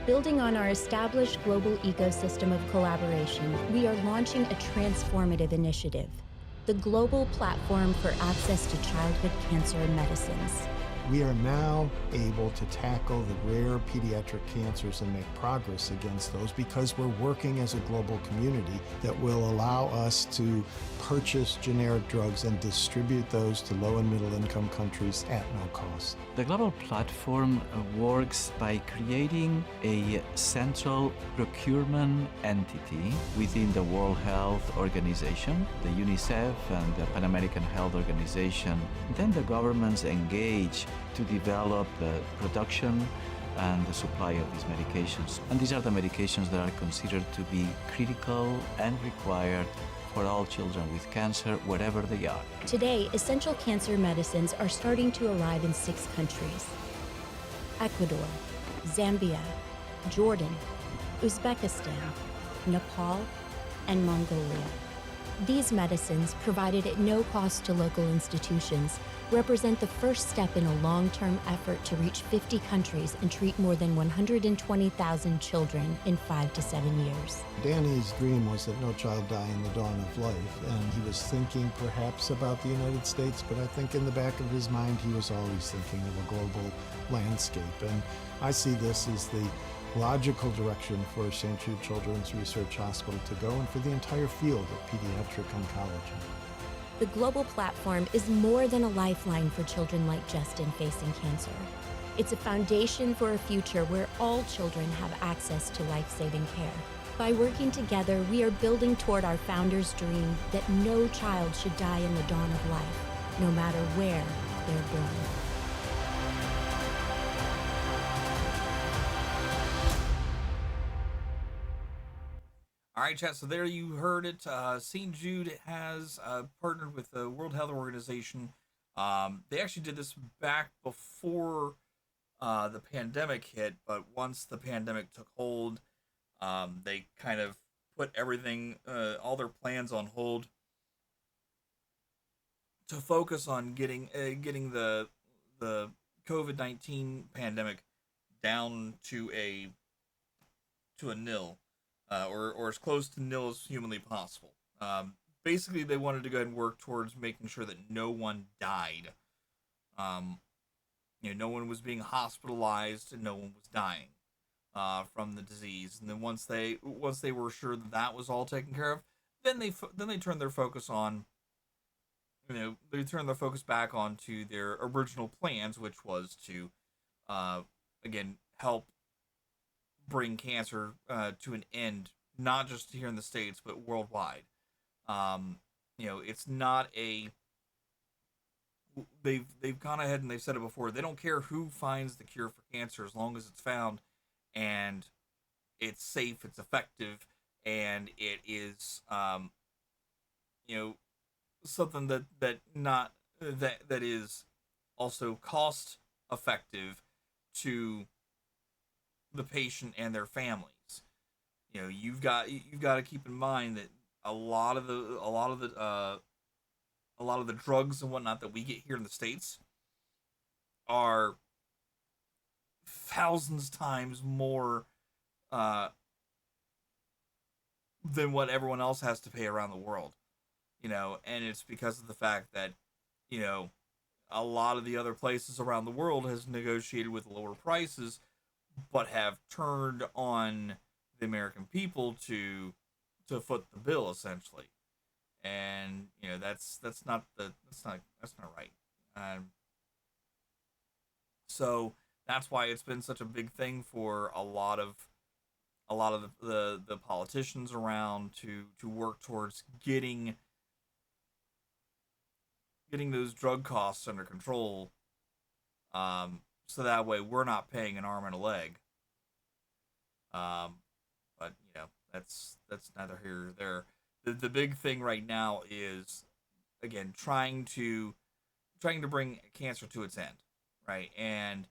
Building on our established global ecosystem of collaboration, we are launching a transformative initiative, the Global Platform for Access to Childhood Cancer Medicines. We are now able to tackle the rare pediatric cancers and make progress against those because we're working as a global community that will allow us to purchase generic drugs and distribute those to low and middle income countries at no cost. The global platform works by creating a central procurement entity within the World Health Organization, the UNICEF and the Pan American Health Organization. Then the governments engage to develop the production and the supply of these medications. And these are the medications that are considered to be critical and required for all children with cancer, wherever they are. Today, essential cancer medicines are starting to arrive in 6 countries: Ecuador, Zambia, Jordan, Uzbekistan, Nepal, and Mongolia. These medicines, provided at no cost to local institutions, represent the first step in a long-term effort to reach 50 countries and treat more than 120,000 children in 5 to 7 years. Danny's dream was that no child die in the dawn of life, and he was thinking perhaps about the United States, but I think in the back of his mind he was always thinking of a global landscape. And I see this as the logical direction for St. Jude Children's Research Hospital to go and for the entire field of pediatric oncology. The Global Platform is more than a lifeline for children like Justin facing cancer. It's a foundation for a future where all children have access to life-saving care. By working together, we are building toward our founder's dream that no child should die in the dawn of life, no matter where they're born. All right, chat. So there you heard it. St. Jude has partnered with the World Health Organization. They actually did this back before the pandemic hit, but once the pandemic took hold, they kind of put everything, all their plans on hold to focus on getting the COVID-19 pandemic down to a nil, or as close to nil as humanly possible. Basically, they wanted to go ahead and work towards making sure that no one died. No one was being hospitalized and no one was dying from the disease. And then once they were sure that that was all taken care of, then they turned their focus on, they turned their focus back onto their original plans, which was to again help bring cancer to an end, not just here in the States but worldwide. It's not a they've gone ahead and they've said it before. They don't care who finds the cure for cancer as long as it's found and it's safe, it's effective, and it is something that is also cost effective to the patient and their families. You've got to keep in mind that a lot of the drugs and whatnot that we get here in the States are thousands times more than what everyone else has to pay around the world. And it's because of the fact that, a lot of the other places around the world has negotiated with lower prices, but have turned on the American people to foot the bill essentially. And that's not right. So that's why it's been such a big thing for a lot of the politicians around to work towards getting those drug costs under control, so that way we're not paying an arm and a leg. But that's neither here nor there. The big thing right now is, again, trying to bring cancer to its end, right? And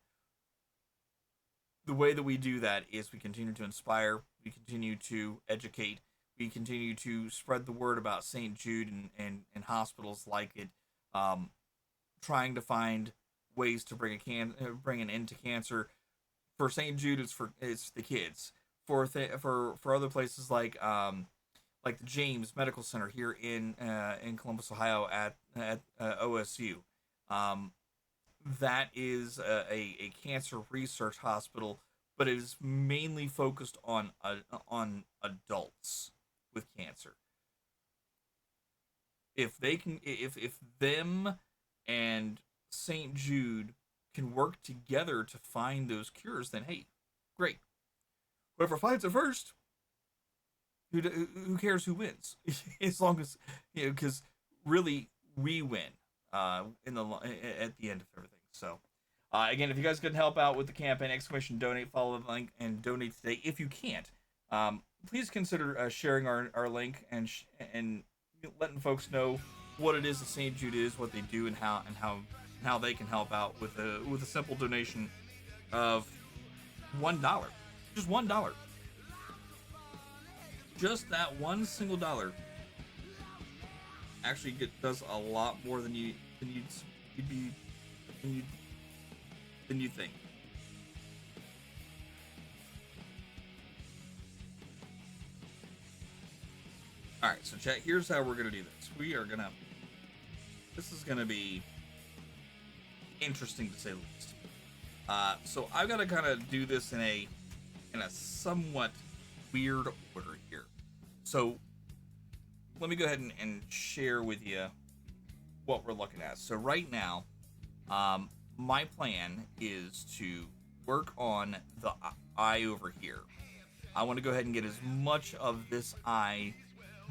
the way that we do that is we continue to inspire, we continue to educate, we continue to spread the word about St. Jude and hospitals like it, trying to find ways to bring an end to cancer. For St. Jude, it's the kids. For other places like the James Medical Center here in Columbus, Ohio at OSU, that is a cancer research hospital, but it is mainly focused on adults with cancer. If them and St. Jude can work together to find those cures, then hey, great. Whoever finds it first, who cares who wins? As long as because really we win at the end of everything. So again, if you guys can help out with the campaign, !donate, follow the link, and donate today. If you can't, please consider sharing our link and letting folks know what it is that St. Jude is, what they do, and how they can help out with a simple donation of $1. Just $1. Just that one single dollar actually does a lot more than you think. All right, so chat. Here's how we're gonna do this. This is gonna be interesting to say the least. So I've got to kind of do this in a somewhat weird order here. So let me go ahead and share with you what we're looking at. So right now, my plan is to work on the eye over here. I want to go ahead and get as much of this eye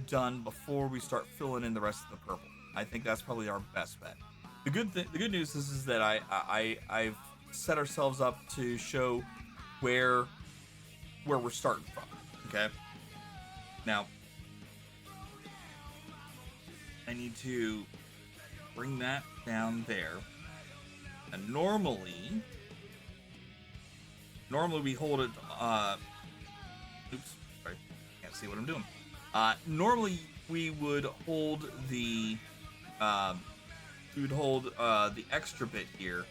done before we start filling in the rest of the purple. I think that's probably our best bet. The good news is that I've set ourselves up to show where we're starting from. Okay. Now I need to bring that down there. And normally we hold it. Oops, sorry, can't see what I'm doing. Normally we would hold the extra bit here,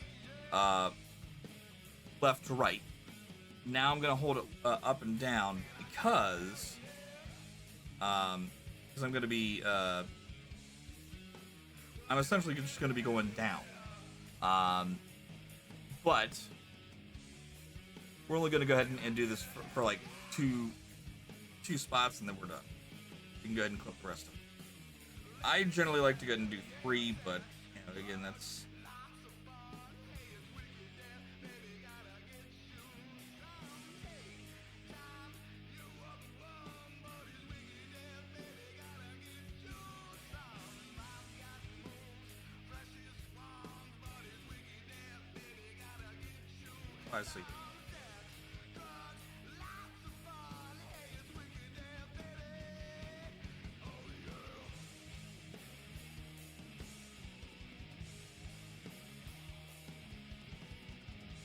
left to right. Now I'm gonna hold it up and down because I'm gonna be I'm essentially just gonna be going down. But we're only gonna go ahead and do this for like two spots, and then we're done. You can go ahead and clip the rest of it. I generally like to go ahead and do 3, but again, that's I see.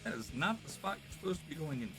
That is not the spot you're supposed to be going in.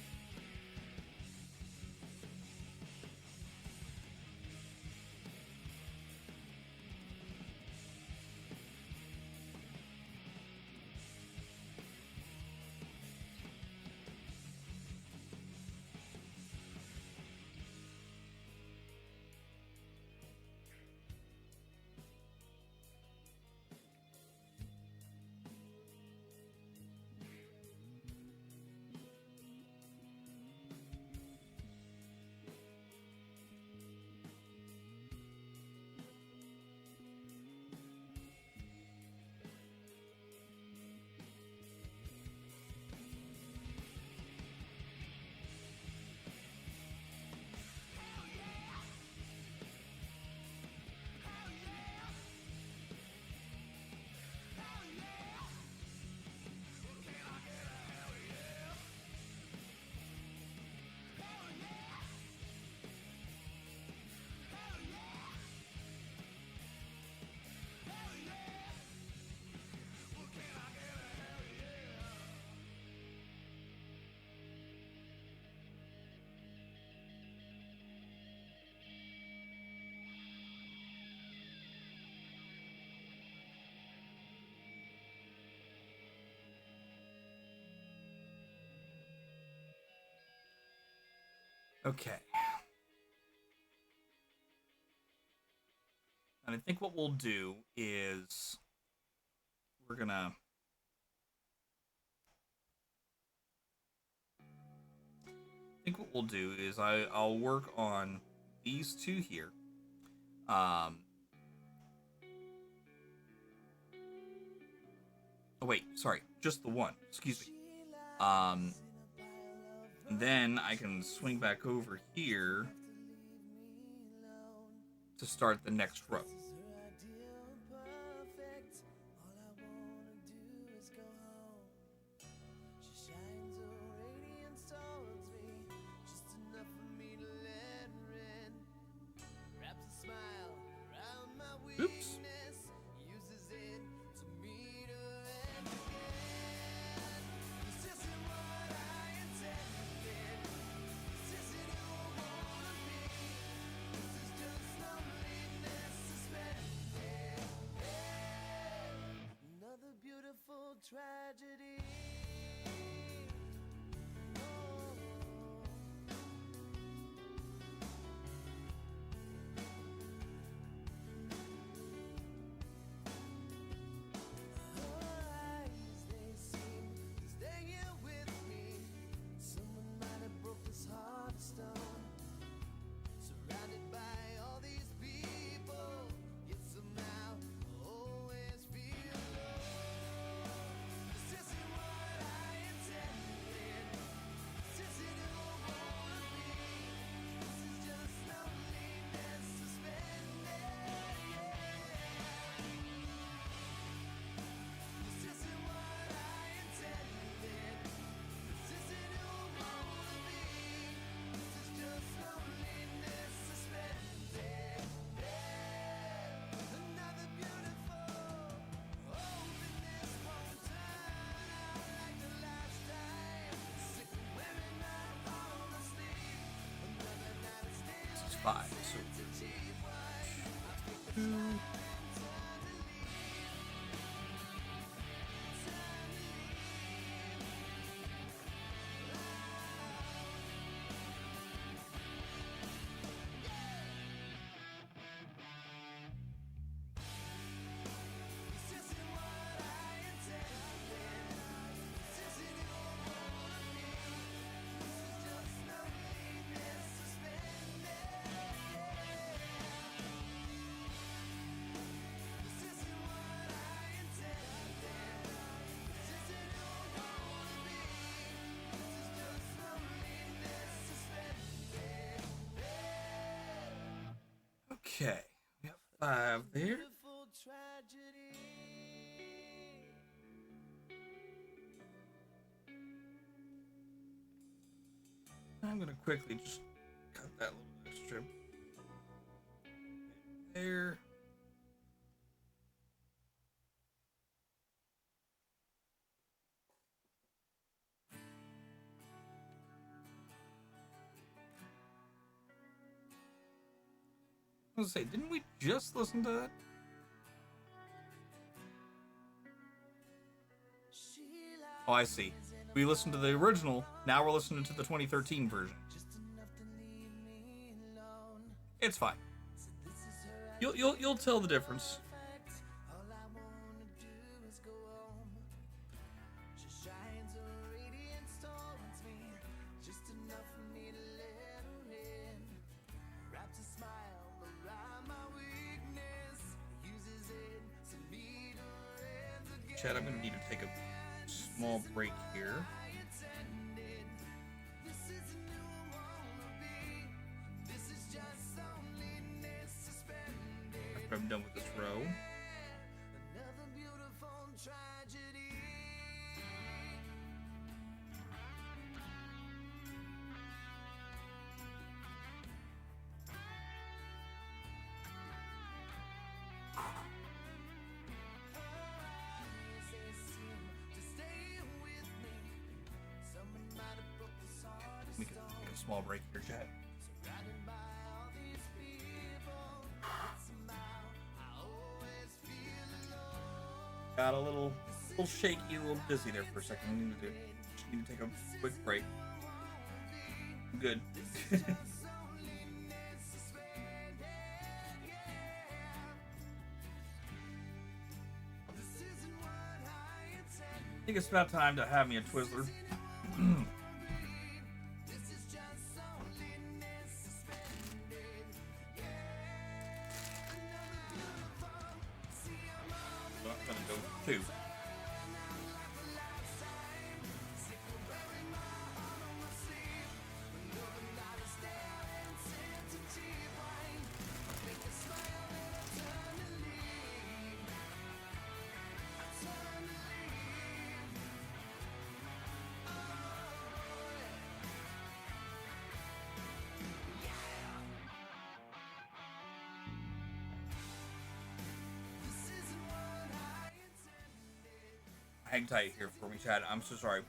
Okay. And I think what we'll do is we're gonna I'll work on these two here. Oh wait, sorry, just the one. Excuse me. And then I can swing back over here to start the next row. Oops. Tragedy. This is 5. So 2. Okay, we got 5 there. I'm gonna quickly just cut that little extra there. I was gonna say, didn't we just listen to that? Oh, I see. We listened to the original. Now we're listening to the 2013 version. It's fine. You'll tell the difference. Chad, I'm gonna need to take a small break here. After I'm done with this row. We can take a small break here, Chad. Got a little shaky, a little dizzy there for a second. Just need to take a quick break. I'm good. I think it's about time to have me a Twizzler. So I'm gonna go 2. Hang tight here for me, Chad. I'm so sorry.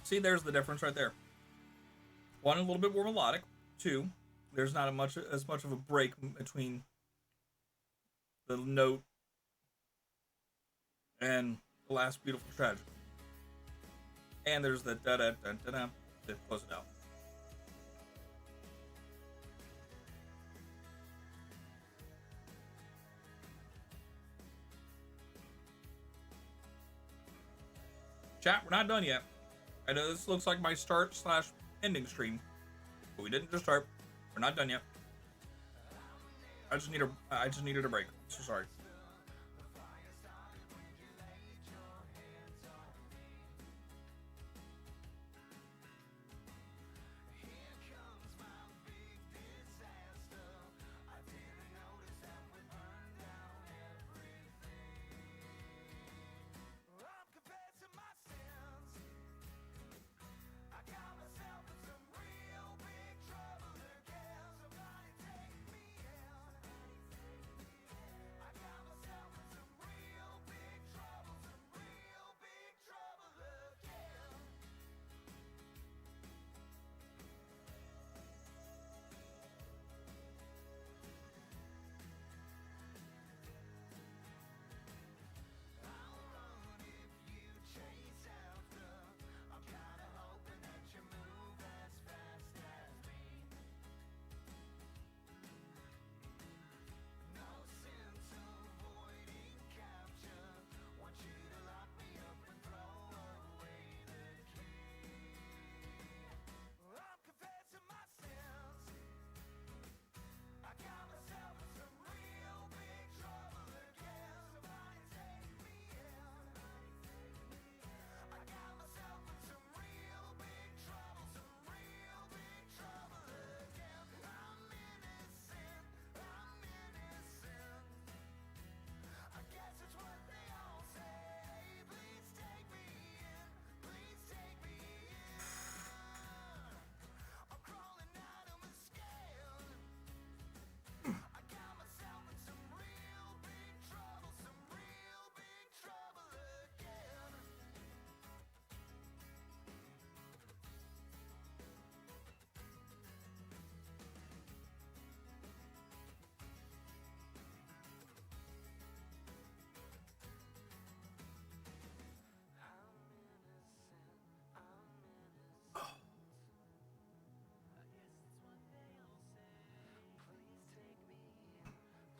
See, there's the difference right there. 1, a little bit more melodic. 2, there's not as much of a break between the note and the last beautiful tragedy. And there's the da da da da da to close it out. Chat, we're not done yet. I know this looks like my start/ending stream, but we didn't just start. We're not done yet. I just needed a break. So sorry.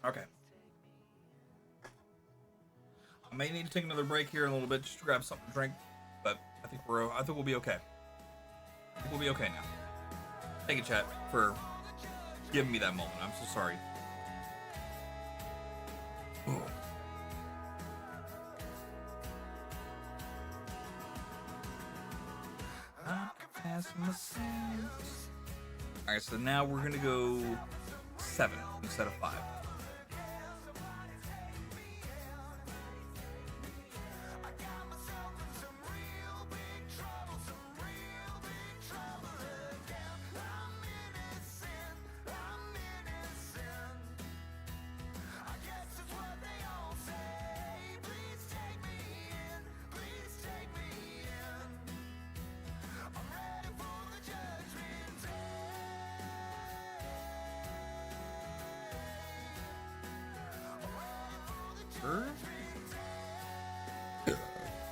Okay. I may need to take another break here in a little bit just to grab something to drink, but I think we'll be okay. I think we'll be okay now. Thank you, chat, for giving me that moment. I'm so sorry. Ooh. Alright, so now we're gonna go 7 instead of 5.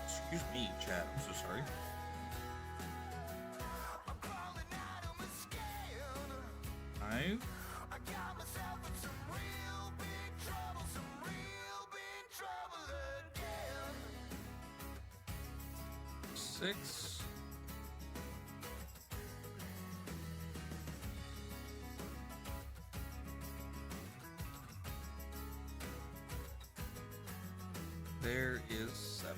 Excuse me, chat. I'm so sorry. Five. 6. There is 7.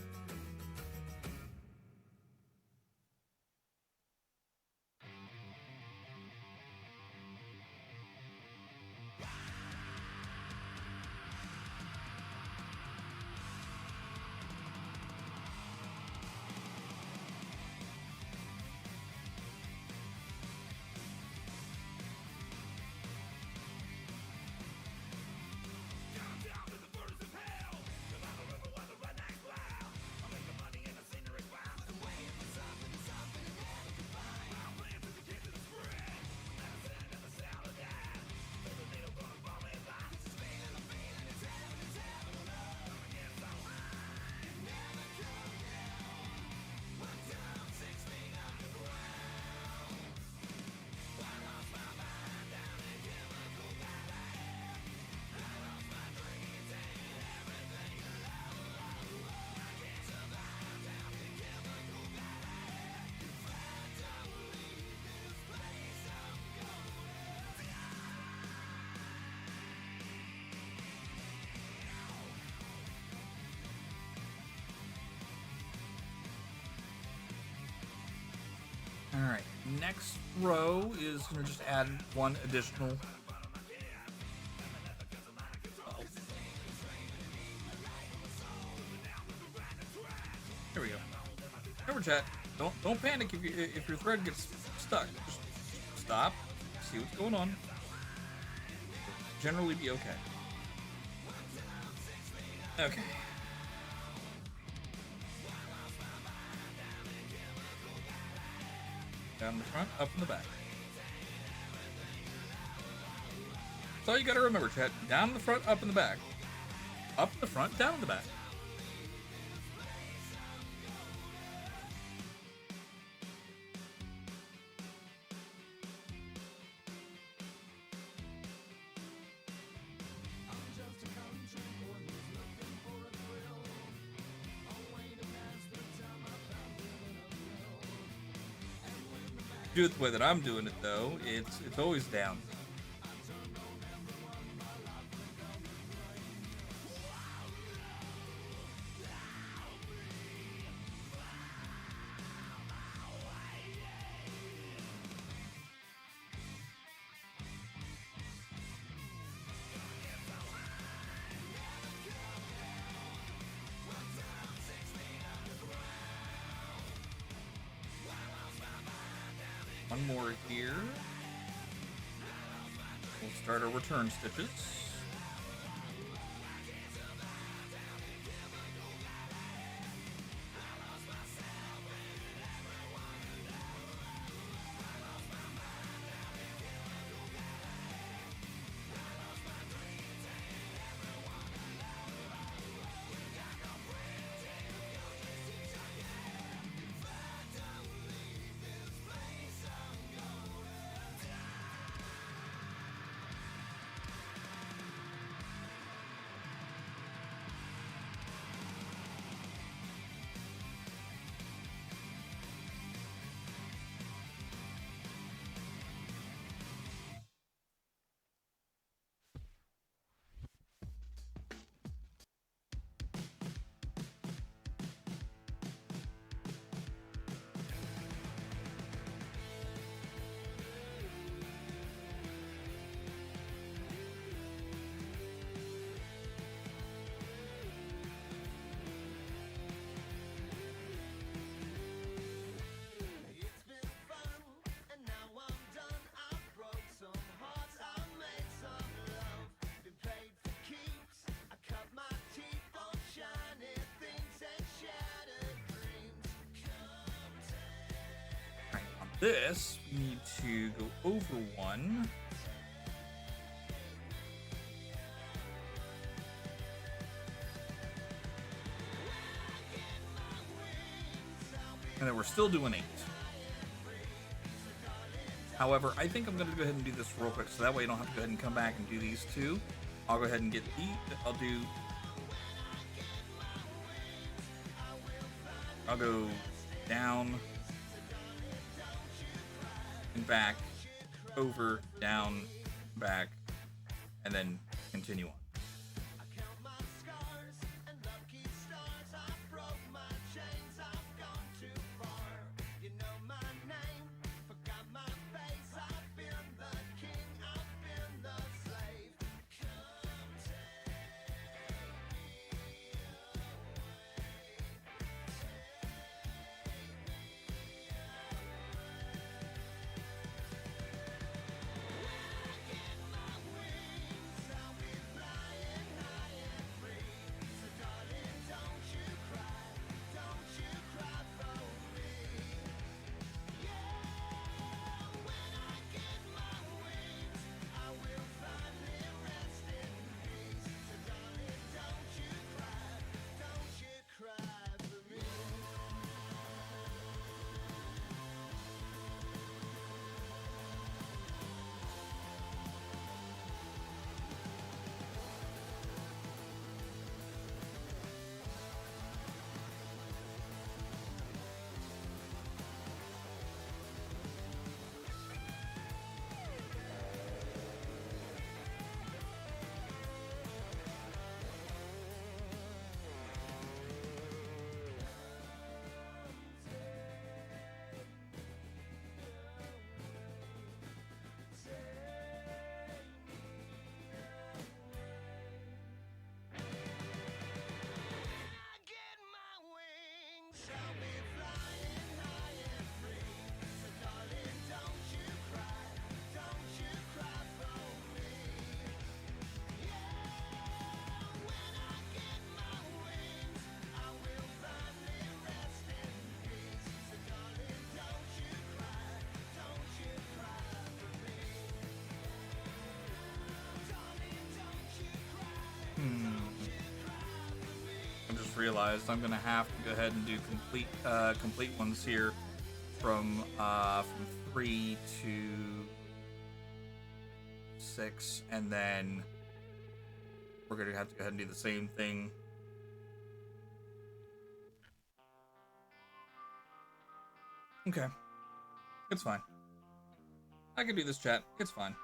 Alright, next row is going to just add one additional. Here we go. Remember, chat, don't panic if your thread gets stuck. Just stop, see what's going on. Generally be okay. Okay. Down in the front, up in the back. That's all you gotta remember, chat. Down in the front, up in the back. Up in the front, down in the back. Do it the way that I'm doing it, though. It's always down. One more here. We'll start our return stitches. this, we need to go over one. And then we're still doing 8. However, I think I'm going to go ahead and do this real quick, so that way I don't have to go ahead and come back and do these 2. I'll go ahead and get I'll go down and back, over, down, back, and then continue on. I just realized I'm gonna have to go ahead and do complete ones here from 3 to 6, and then we're gonna have to go ahead and do the same thing. Okay, it's fine. I can do this, chat. It's fine.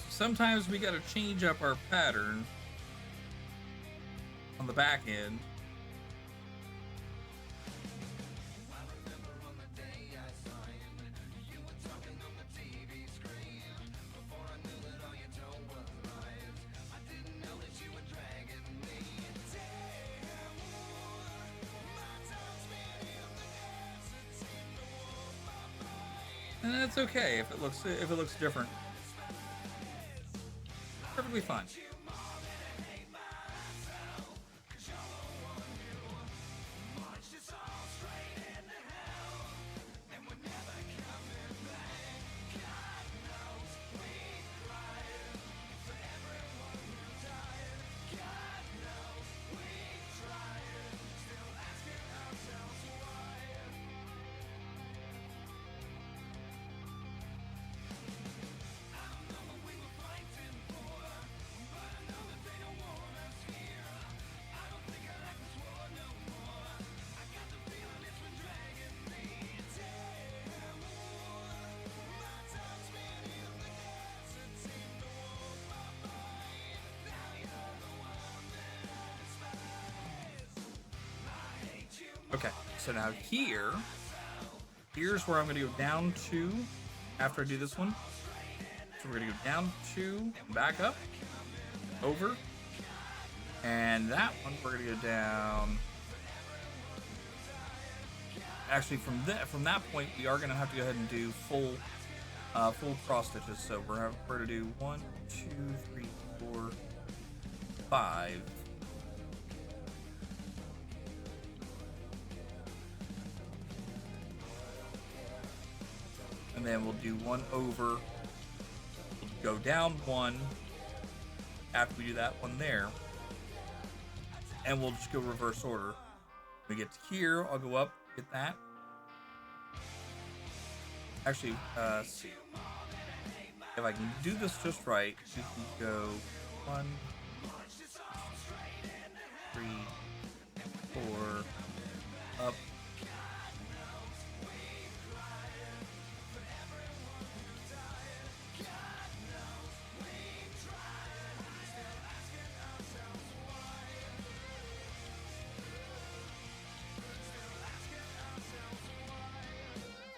Sometimes we gotta change up our pattern on the back end. And that's okay if it looks different. Perfectly fine. Okay, so now here's where I'm going to go down 2 after I do this one. So we're going to go down 2, back up, over, and that one we're going to go down. Actually, from that point, we are going to have to go ahead and do full full cross stitches. So we're going to do 1, 2, 3, 4, 5. And then we'll do 1 over. We'll go down 1 after we do that one there. And we'll just go reverse order. When we get to here, I'll go up, get that. Actually, see. If I can do this just right, we can go 1, 3, 4, up.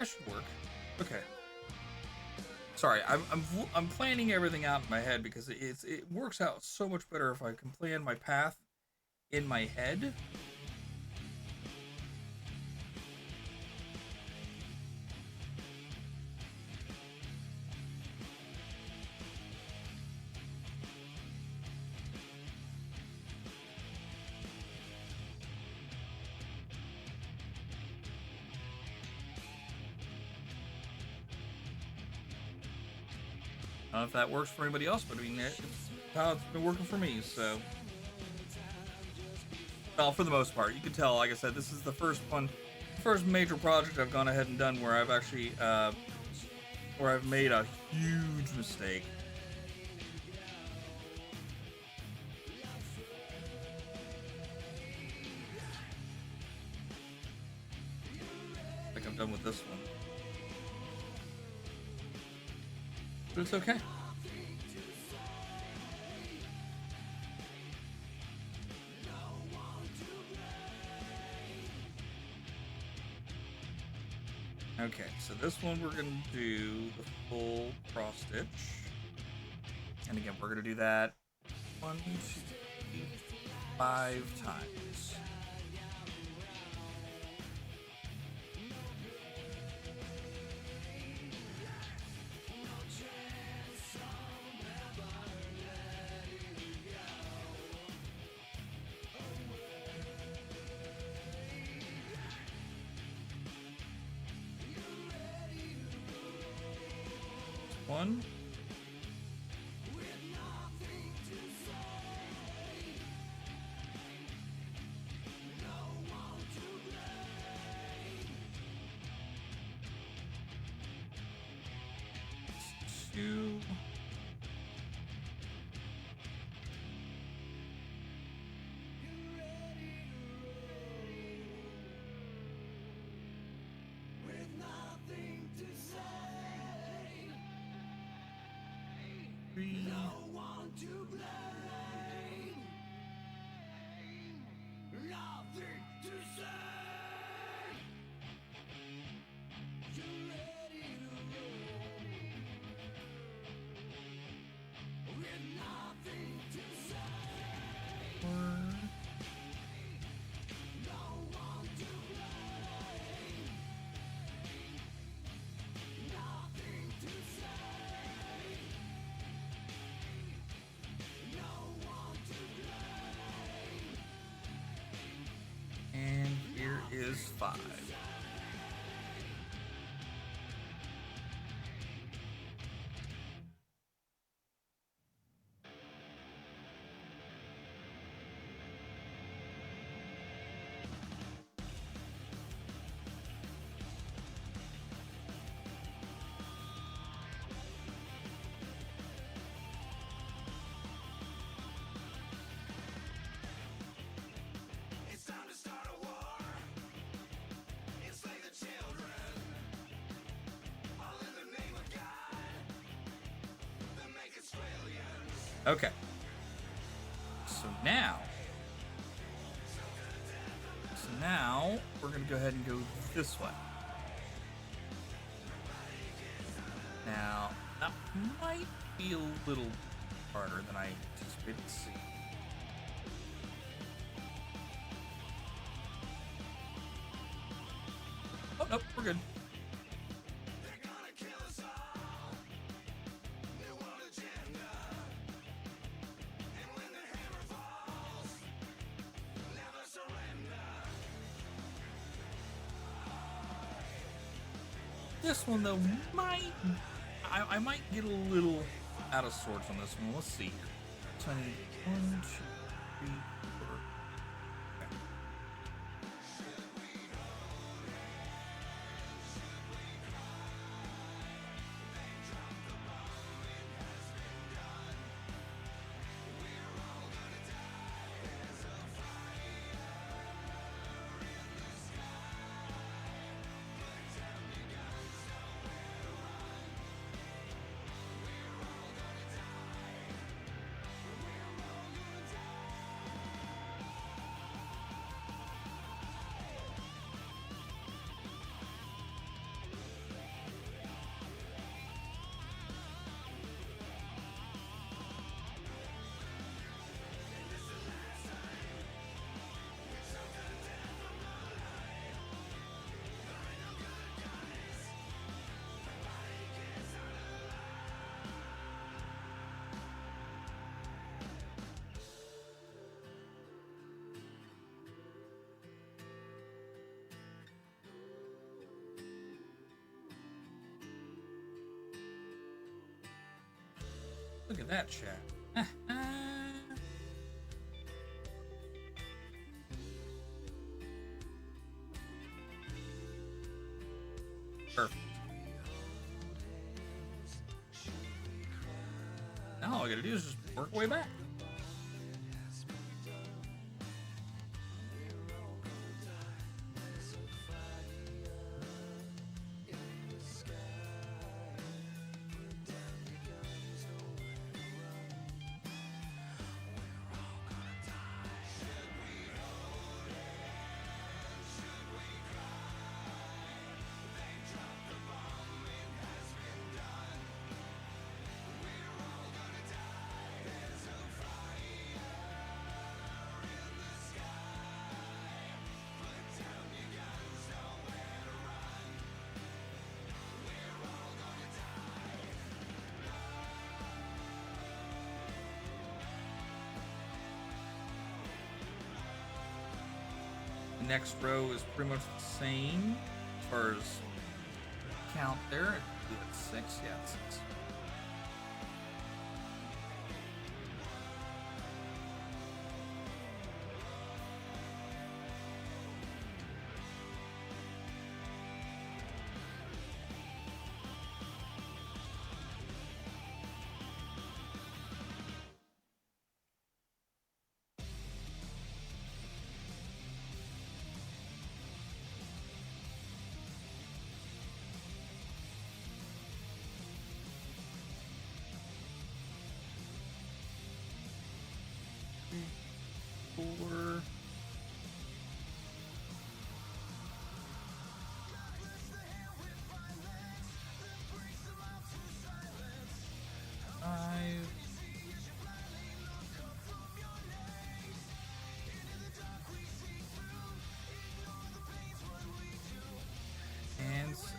That should work. Okay. Sorry, I'm planning everything out in my head because it works out so much better if I can plan my path in my head. I don't know if that works for anybody else, but I mean, it's how it's been working for me, so. Well, for the most part, you can tell, like I said, this is the first major project I've gone ahead and done where I've actually, where I've made a huge mistake. Like I'm done with this one. But it's okay. Okay, so this one we're going to do the full cross stitch. And again, we're going to do that 1, 2, 3, 5 times. One. Two. Three. And here is 5. Okay. So now we're going to go ahead and go this way. Now, that might be a little harder than I anticipated to see. Oh, nope, we're good. This one though I might get a little out of sorts on this one. Let's see. So I need 1, 2, 3, 4. Okay. Look at that chat. Perfect. Now all I gotta do is just work way back. Next row is pretty much the same as far as count there. I believe it's 6. Yeah, it's 6. Four. Five. And 6.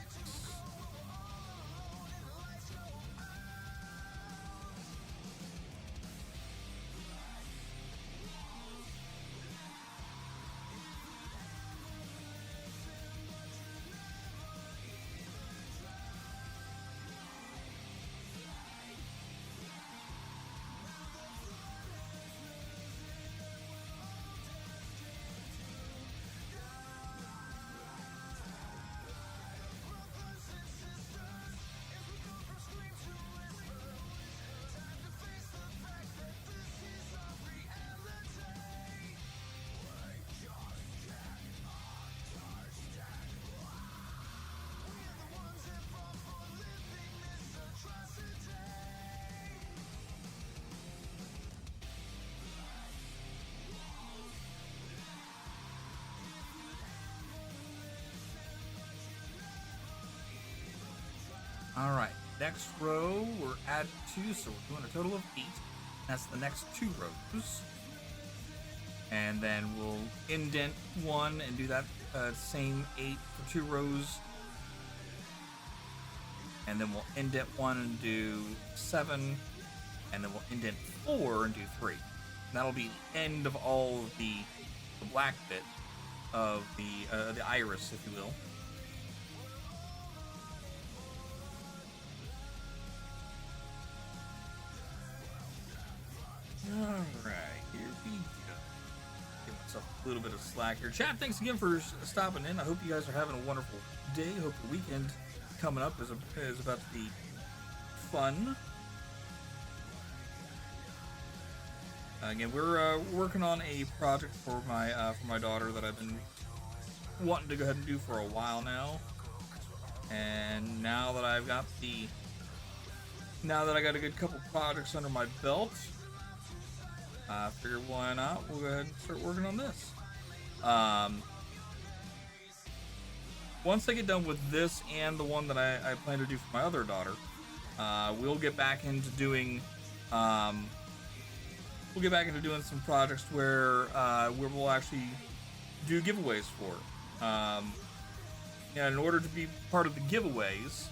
All right, next row we're at 2, so we're doing a total of 8. That's the next 2 rows. And then we'll indent 1 and do that same 8 for 2 rows. And then we'll indent 1 and do 7. And then we'll indent 4 and do 3. And that'll be the end of all of the black bit of the iris, if you will. right, here we go. Give myself a little bit of slack here. Chat, thanks again for stopping in. I hope you guys are having a wonderful day. Hope the weekend coming up is about to be fun. Again, we're working on a project for my daughter that I've been wanting to go ahead and do for a while now. And now that I got a good couple projects under my belt, I figured why not? We'll go ahead and start working on this. Once I get done with this and the one that I plan to do for my other daughter, we'll get back into doing some projects where we'll actually do giveaways for. And in order to be part of the giveaways,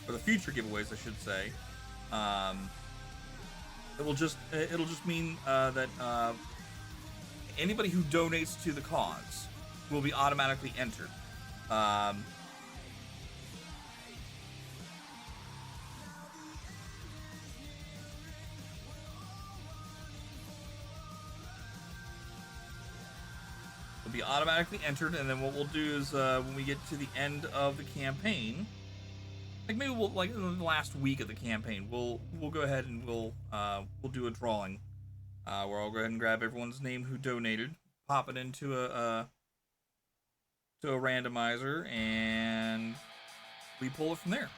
or the future giveaways, I should say, it'll just mean that anybody who donates to the cause will be automatically entered. Will be automatically entered, and then what we'll do is when we get to the end of the campaign, like maybe we'll in the last week of the campaign, we'll go ahead and we'll do a drawing where I'll go ahead and grab everyone's name who donated, pop it into a randomizer, and we pull it from there.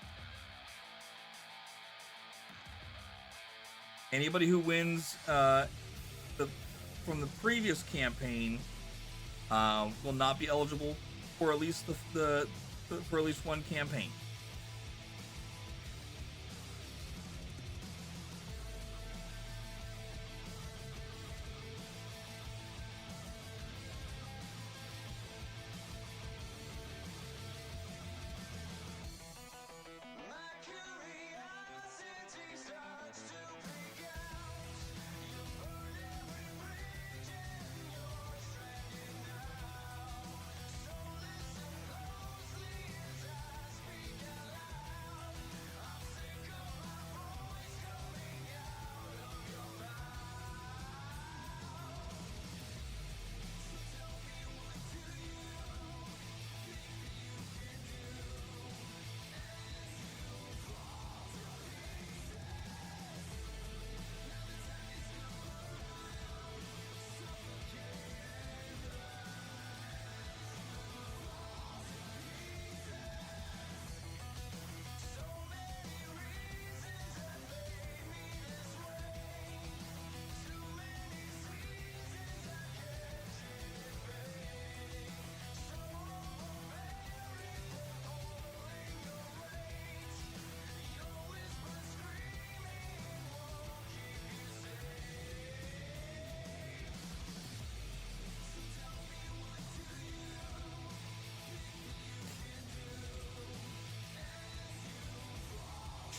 Anybody who wins from the previous campaign will not be eligible for at least for at least one campaign.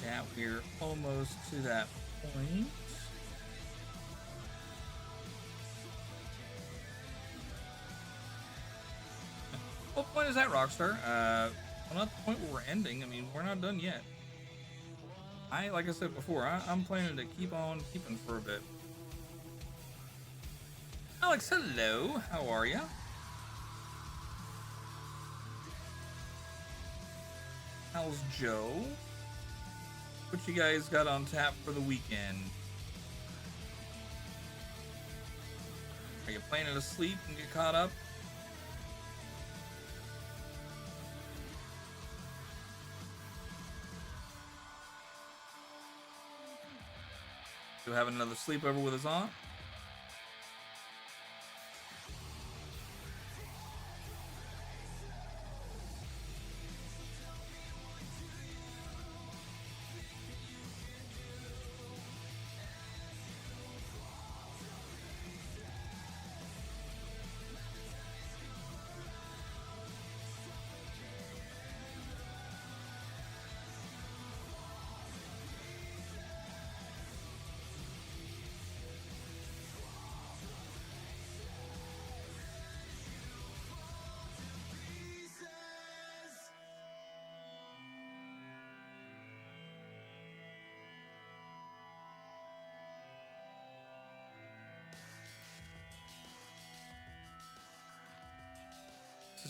Chat, we're almost to that point. What point is that, Rockstar? Well, not the point where we're ending. I mean, we're not done yet. Like I said before, I'm planning to keep on keeping for a bit. Alex, hello. How are ya? How's Joe? What you guys got on tap for the weekend? Are you planning to sleep and get caught up? You having another sleepover with his aunt?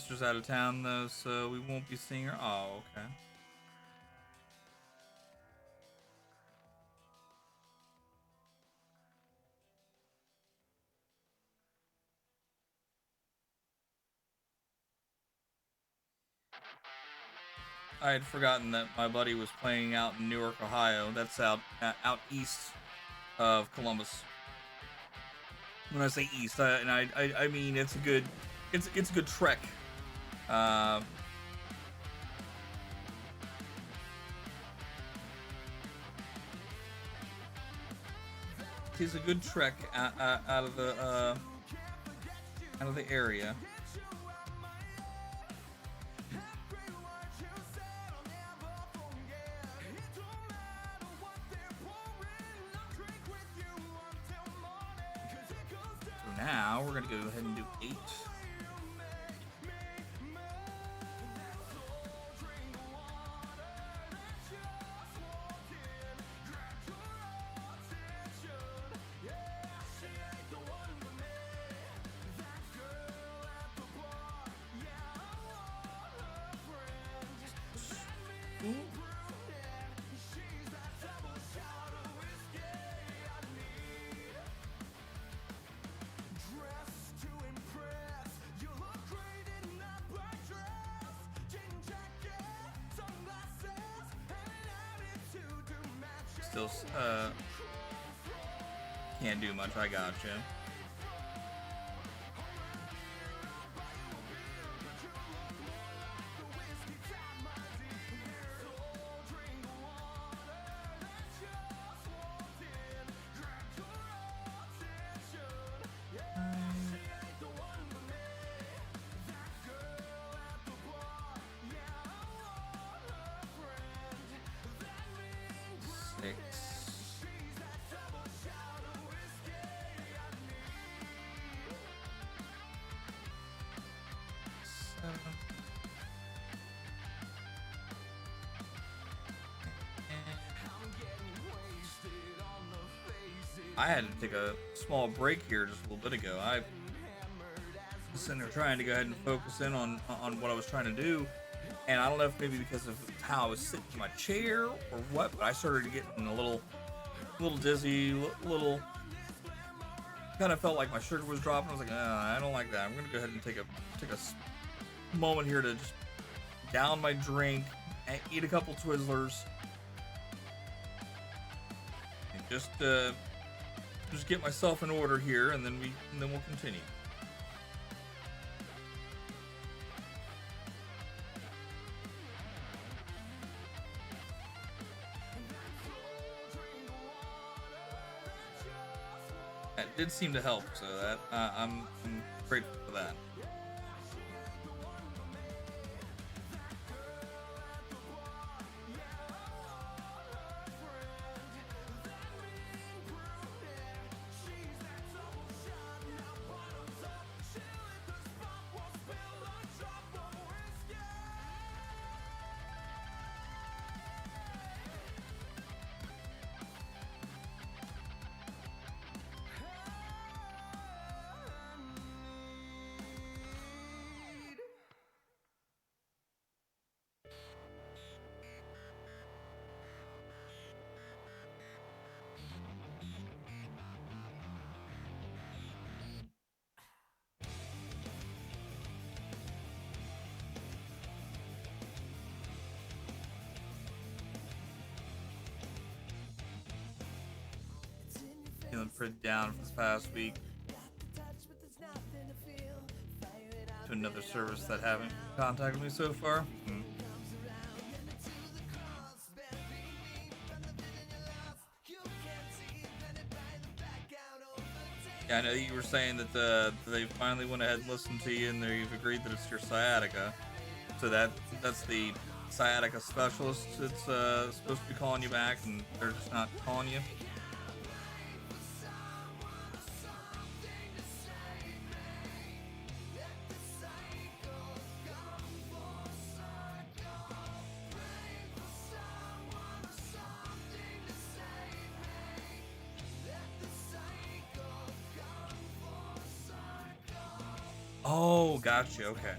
sister's out of town though, so we won't be seeing her. Oh, okay. I had forgotten that my buddy was playing out in Newark, Ohio. That's out east of Columbus. When I say east, I mean it's a good trek. It's a good trek out of the area. Now we're gonna go ahead and do 8. Still, can't do much. I gotcha. I had to take a small break here just a little bit ago. I was sitting there trying to go ahead and focus in on what I was trying to do, and I don't know if maybe because of how I was sitting in my chair or what, but I started getting a little dizzy, little kind of felt like my sugar was dropping. I was like, I don't like that. I'm gonna go ahead and take a moment here to just down my drink and eat a couple Twizzlers and just get myself in order here, and then we'll continue. That did seem to help, so that I'm grateful for that. Feeling pretty down for the past week. To another service that haven't contacted me so far. Yeah, I know you were saying that they finally went ahead and listened to you, and they've agreed that it's your sciatica. So that's the sciatica specialist that's supposed to be calling you back, and they're just not calling you. Oh, gotcha. Okay.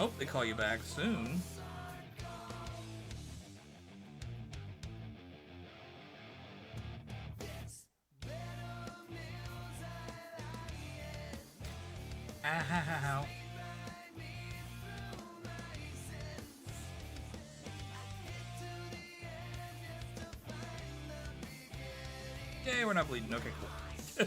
Hope they call you back soon. Ow. Yay, we're not bleeding. Okay, cool.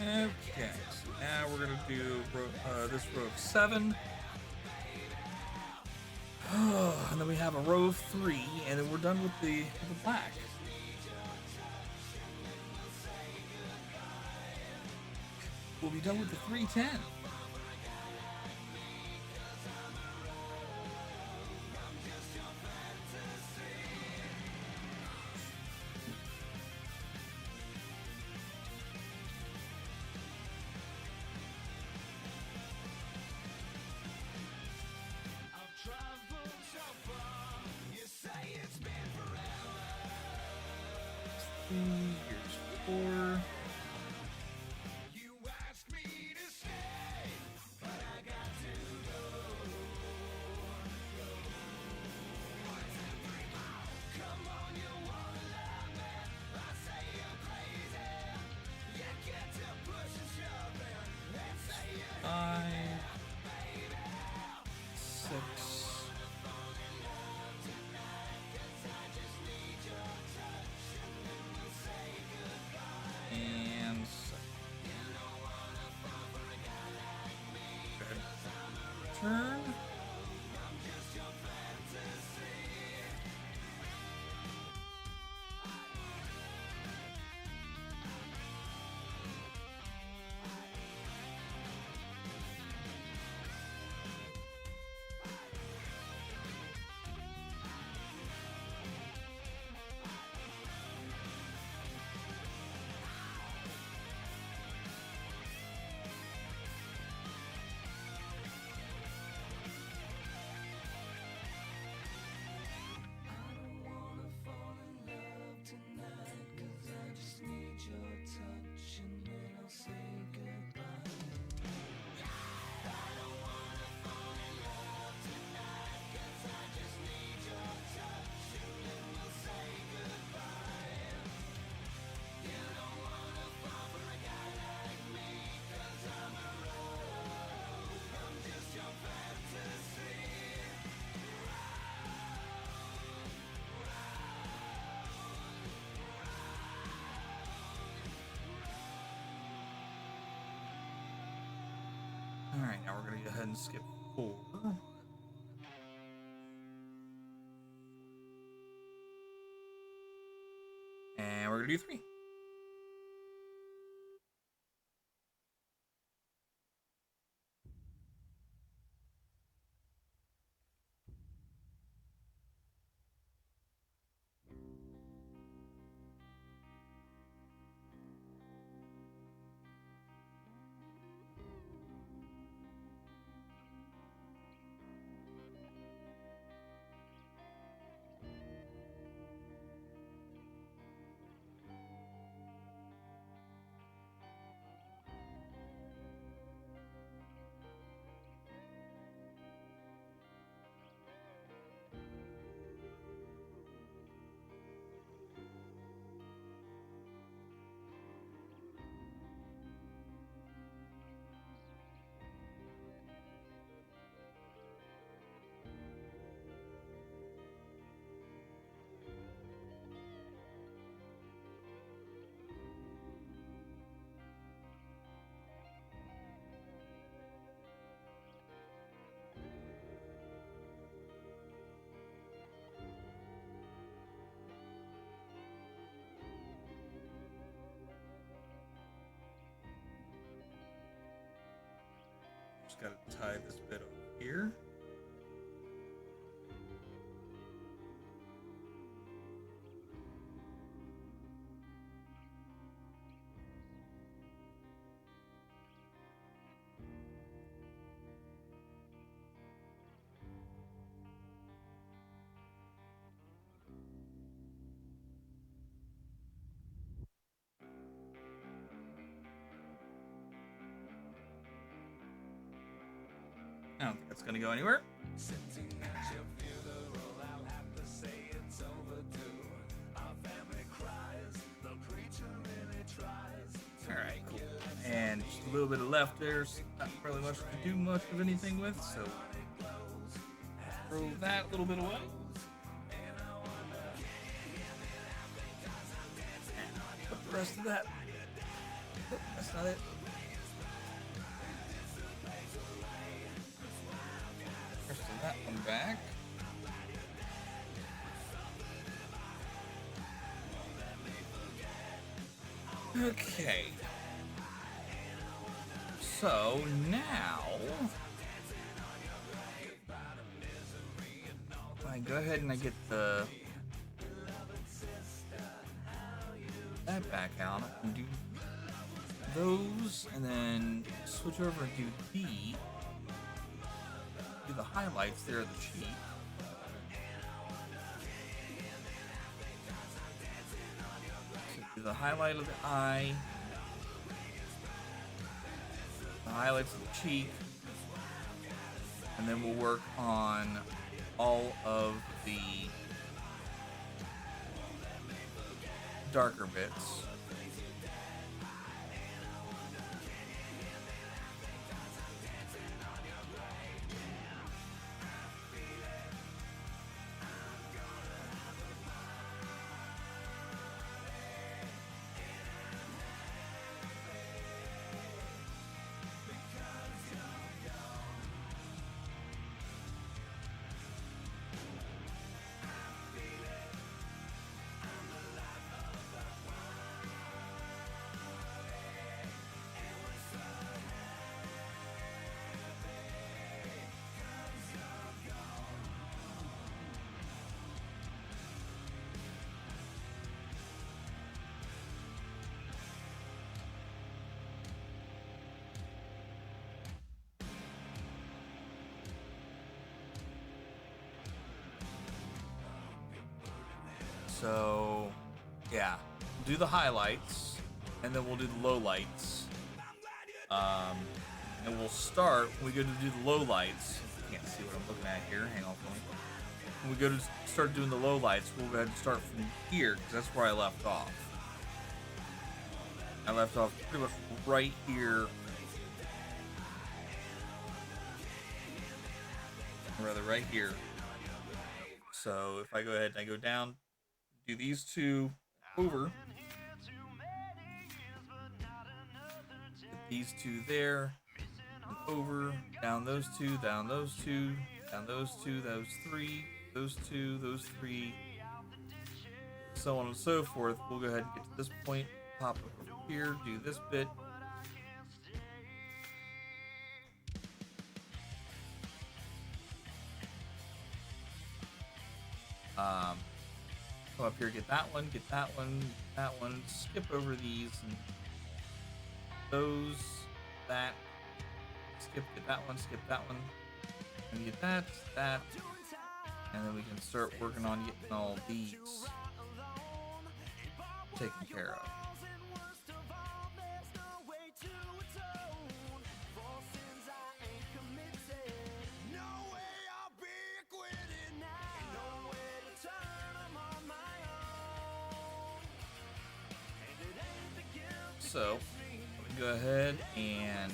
Okay, so now we're gonna do this row of 7. And then we have a row of 3, and then we're done with the black. We'll be done with the 310. Here's 4. Turn. Alright, now we're going to go ahead and skip 4. gonna do 3. Just gotta tie this bit over here. I don't think that's gonna go anywhere. Alright, cool. And just a little bit of left there, so not really much to do much of anything with, so throw that little bit away. And put the rest of that. Oh, that's not it. Rest of that one back. Okay. So now I go ahead and I get that back out and do those, and then switch over and do the highlights there of the cheek. So do the highlight of the eye, the highlights of the cheek, and then we'll work on all of the darker bits. So, yeah, do the highlights, and then we'll do the lowlights. And we'll start, when we go to do the lowlights, can't see what I'm looking at here, hang on for me. When we go to start doing the lowlights, we'll go ahead and start from here, because that's where I left off. I left off pretty much right here. Or rather, right here. So if I go ahead and I go down, do these two over, put these two there, and over, down those two, down those two, down those two, those three, those two, those three, so on and so forth. We'll go ahead and get to this point, pop over here, do this bit. Come up here, get that one, get that one, get that one. Skip over these and those, that. Get that one, skip that one, and get that, and then we can start working on getting all these taken care of. So, let me go ahead and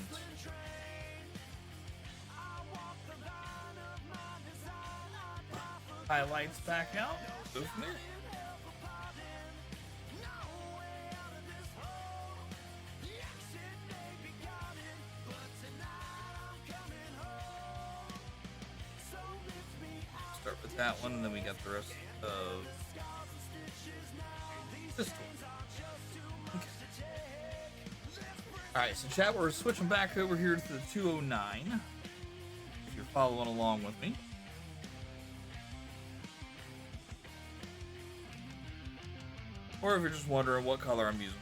highlights back out. Go from there. Start with that one, and then we got the rest of this one. Okay. Alright, so chat, we're switching back over here to the 209. If you're following along with me. Or if you're just wondering what color I'm using.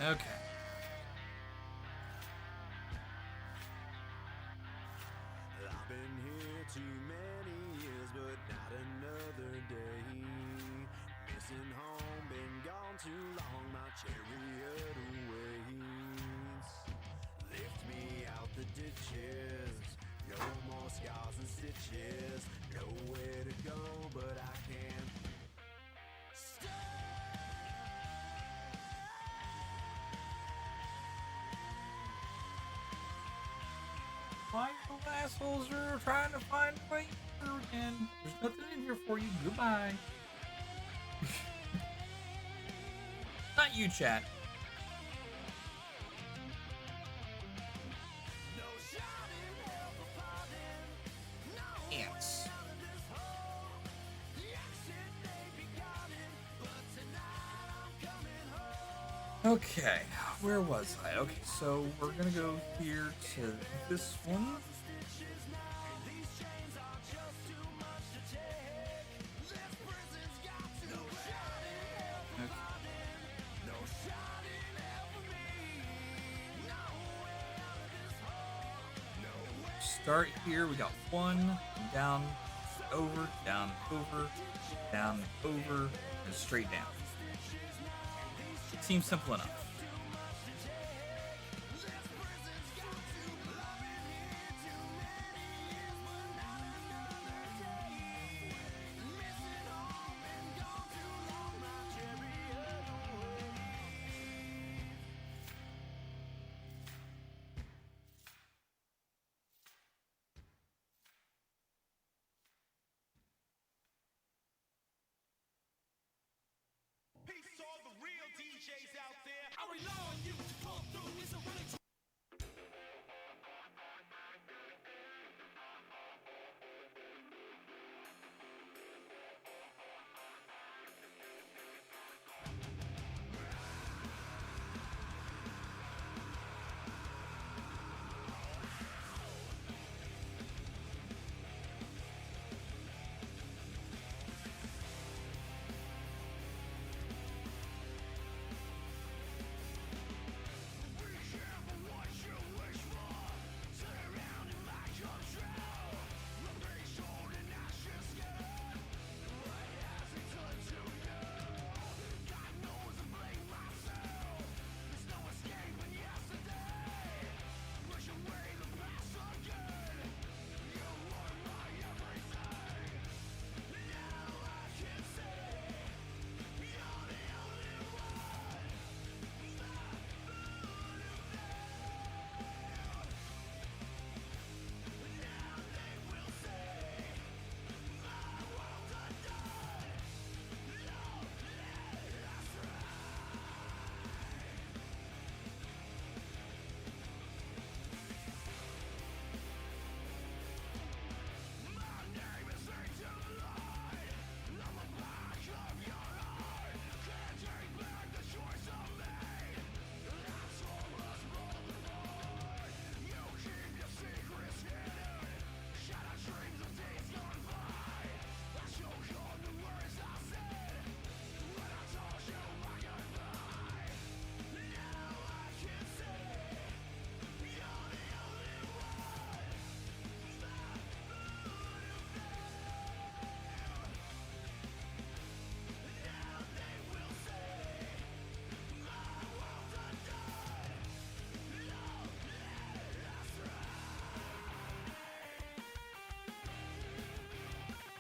Okay. I've been here too many years, but not another day. Missing home, been gone too long, my chariot awaits. Lift me out the ditches, no more scars and stitches. Nowhere to go, but I can't stay. Why you assholes are trying to find a way through again? There's nothing in here for you. Goodbye. Not you, chat. Ants. Okay, where was I? Okay, so we're gonna go here to this one. Start here, we got one, down, over, down, over, down, over, and straight down. Seems simple enough. Peace to all the real DJs out there. I rely on you to pull through. It's a really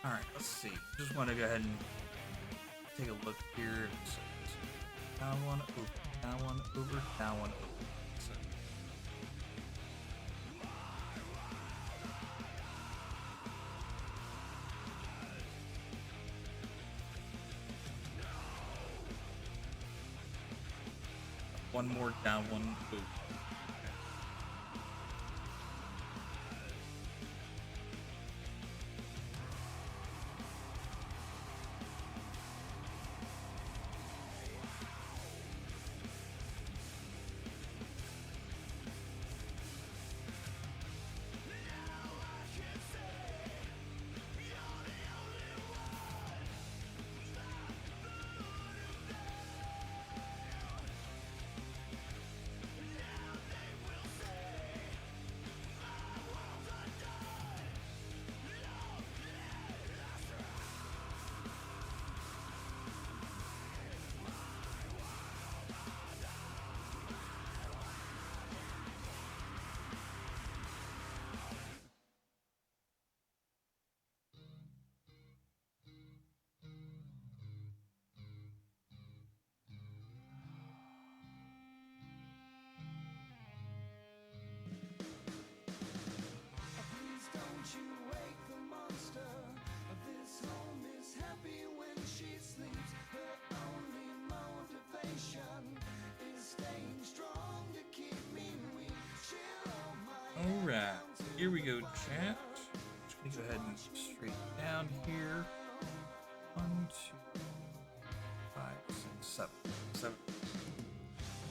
All right, let's see. Just want to go ahead and take a look here. Down one, over, down one, over, down one, over. So, one more down one, over. Please don't you wake the monster. This home is happy when she sleeps. Her only motivation is staying strong to keep me weak. Chill my All right, here we go, chat. Just gonna go ahead and straight down here. 1, 2, 5, 6, 7, 7.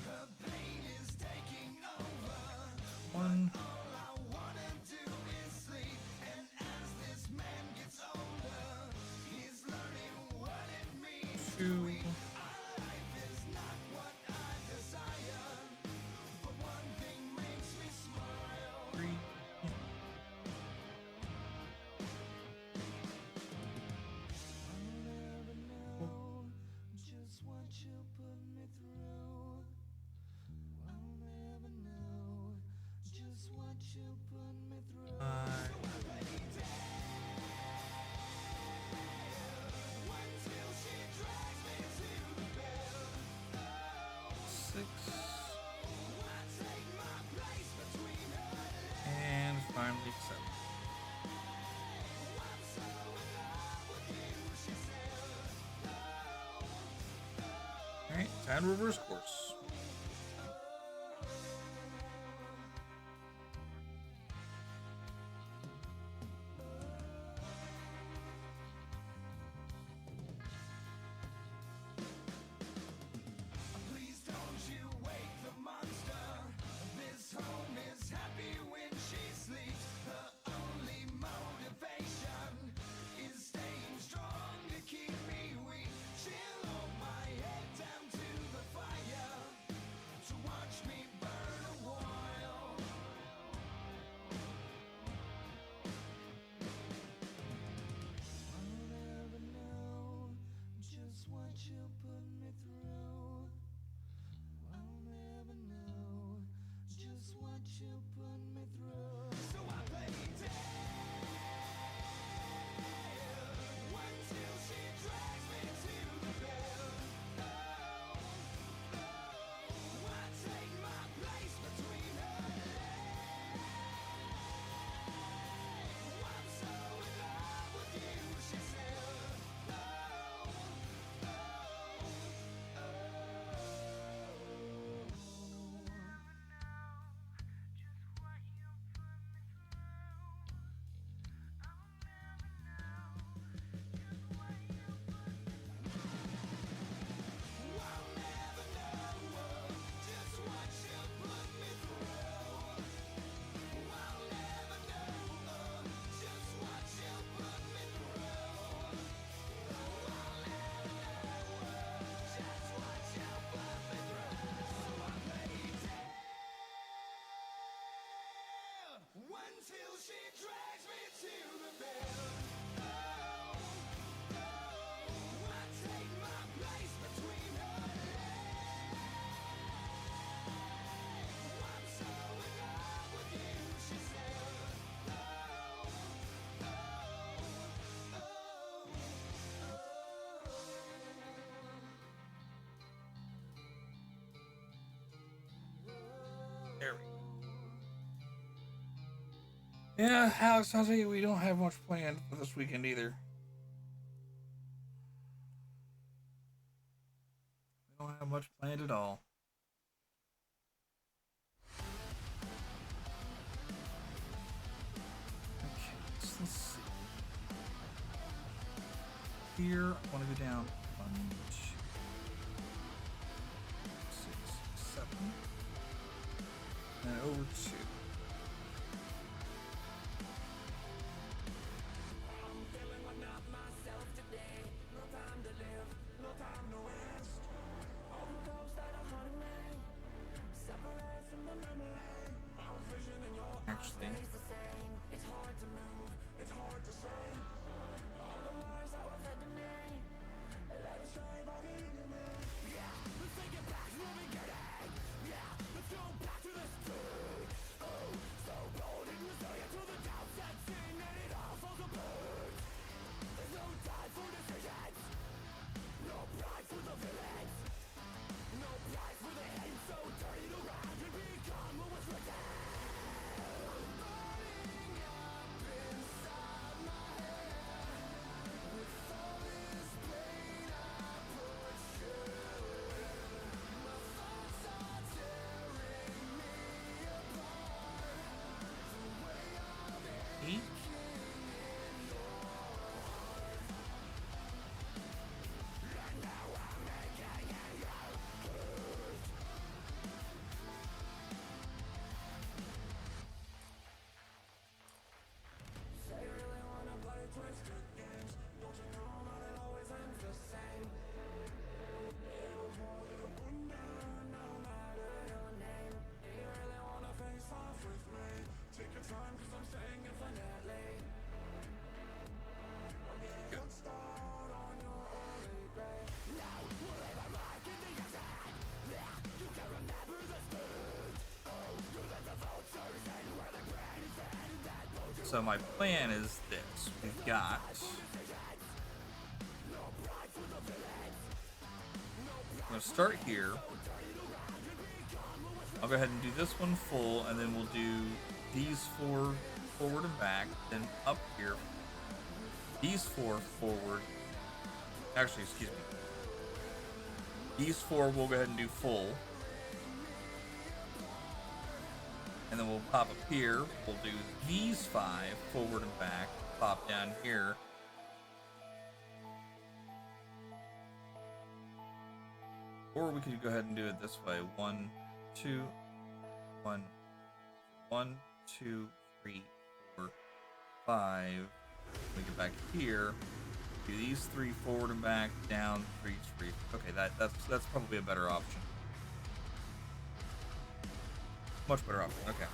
the pain is taking over. 1. All I wanna do is sleep. And as this man gets older, he's learning what it means. 2. Life is not what I desire, but one thing makes me smile. 3. I'll never know just what you put me through. I'll never know just what you put me through. 5. Until she drags me to the bed. 6. I take my place between her legs. And finally 7. I'm so in love with you, she said. Alright, time to reverse course. Please don't you wake the monster. This home is happy when she sleeps. Her only motivation is staying strong to keep me weak. She'll hold my head down to the fire. There we go. Yeah, Alex, I'll tell you, we don't have much planned for this weekend either. We don't have much planned at all. Okay, so let's see. Here, I want to go down 1, 2, 6, 7, and over 2. Actually, eight. So my plan is this. We've got I'm going to start here. I'll go ahead and do this one full, and then we'll do these 4 forward and back, then up here. These 4 forward. Actually, excuse me. These 4 we'll go ahead and do full. And then we'll pop up here. We'll do these 5 forward and back. Pop down here. Or we could go ahead and do it this way. 1, 2, 1, 1, 2, 3, 4, 5. We get back here. Do these 3 forward and back, down 3, 3. Okay, that's probably a better option. Much better option. Okay.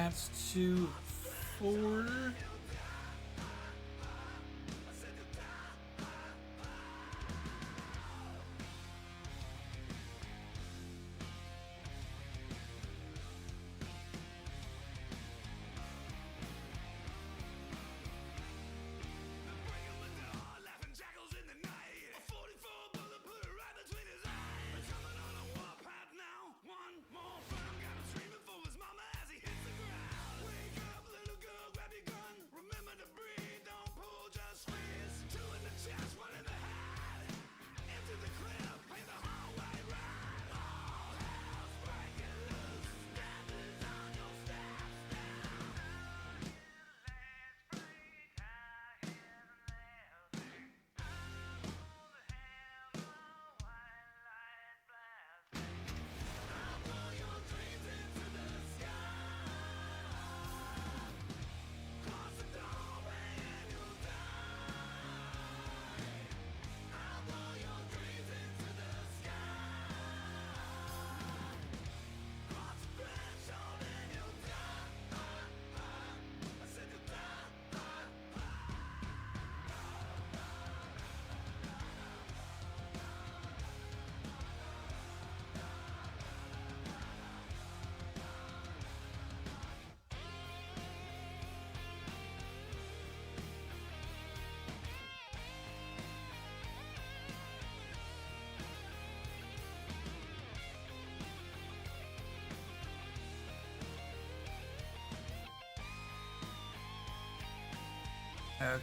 that's 2, 4. Okay.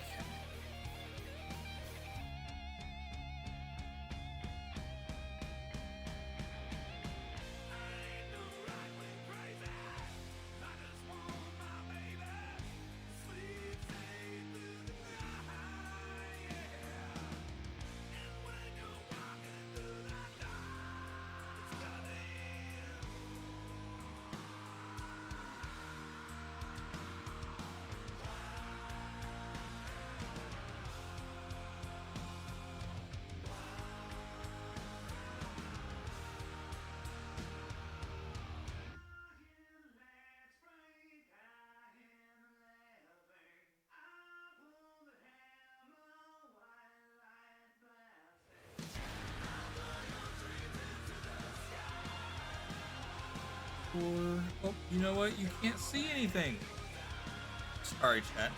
Or, oh, you know what? You can't see anything. Sorry, chat.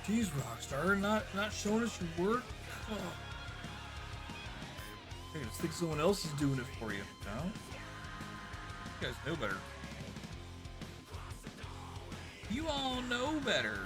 Jeez, Rockstar, not showing us your work. Oh. I just think someone else is doing it for you. No, you guys know better. You all know better.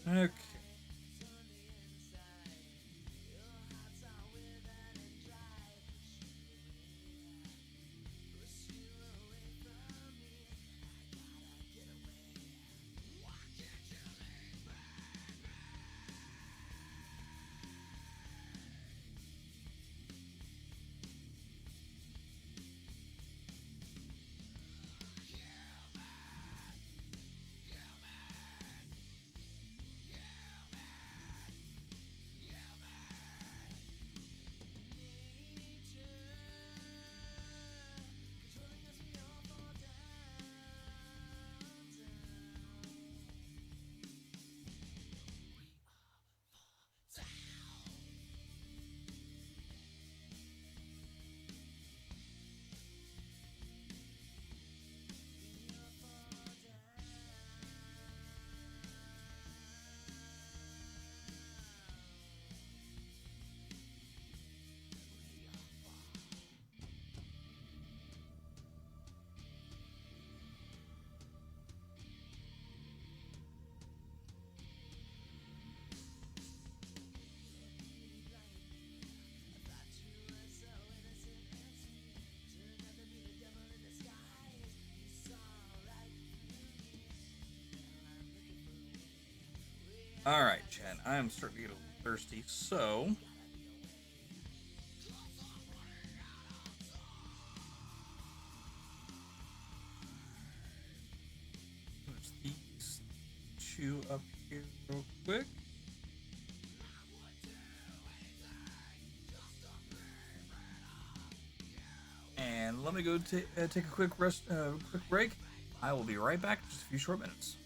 Okay. All right, Chen. I am starting to get a little thirsty, so there's these two up here real quick. And let me go take a quick quick break. I will be right back in just a few short minutes.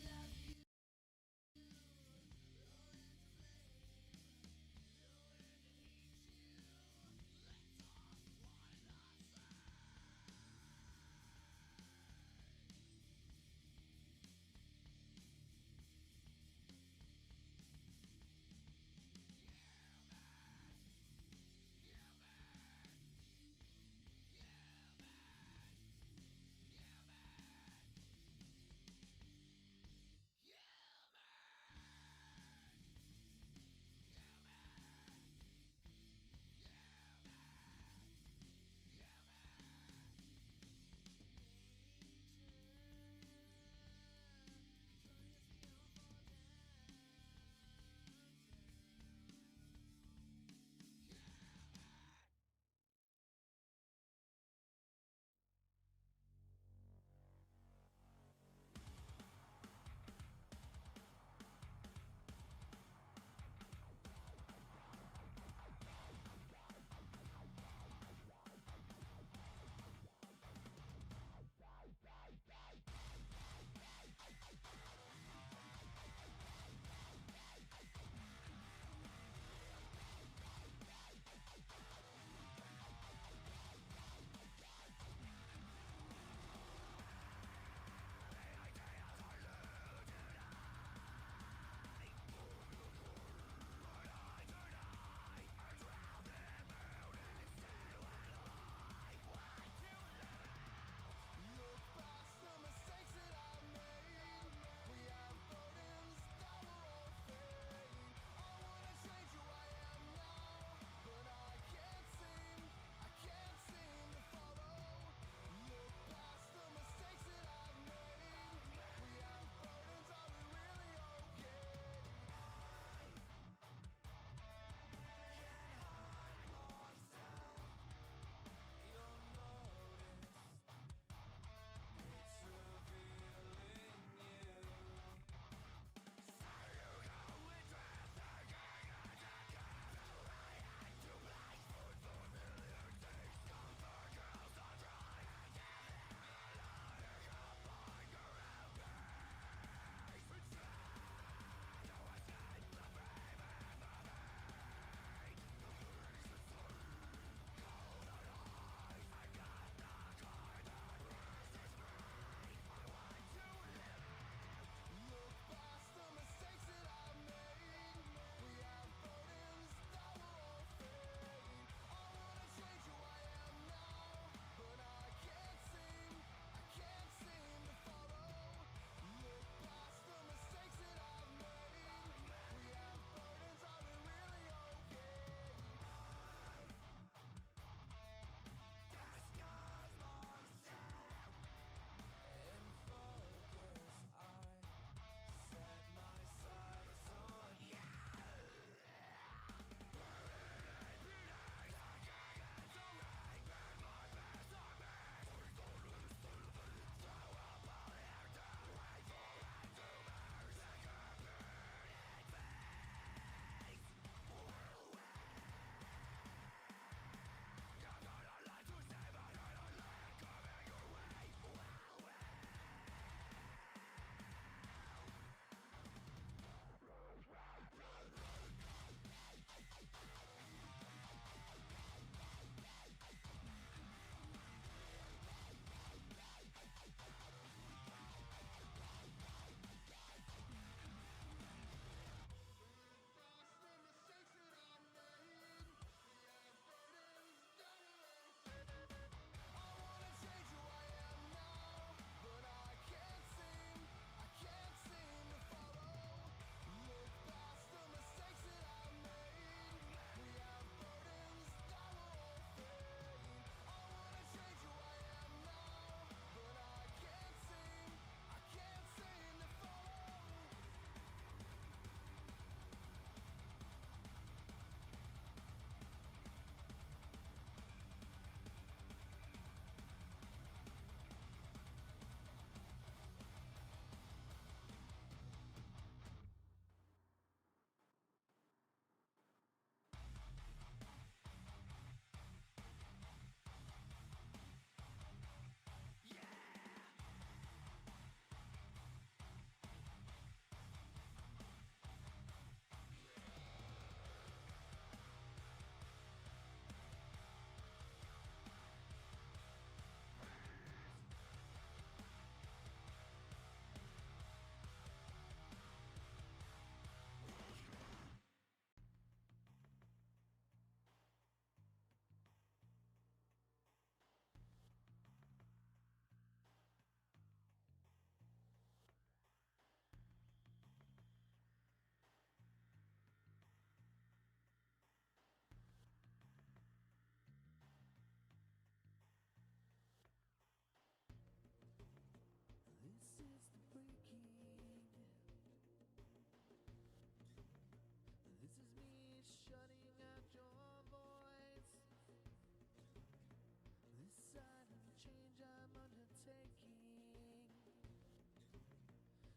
taking.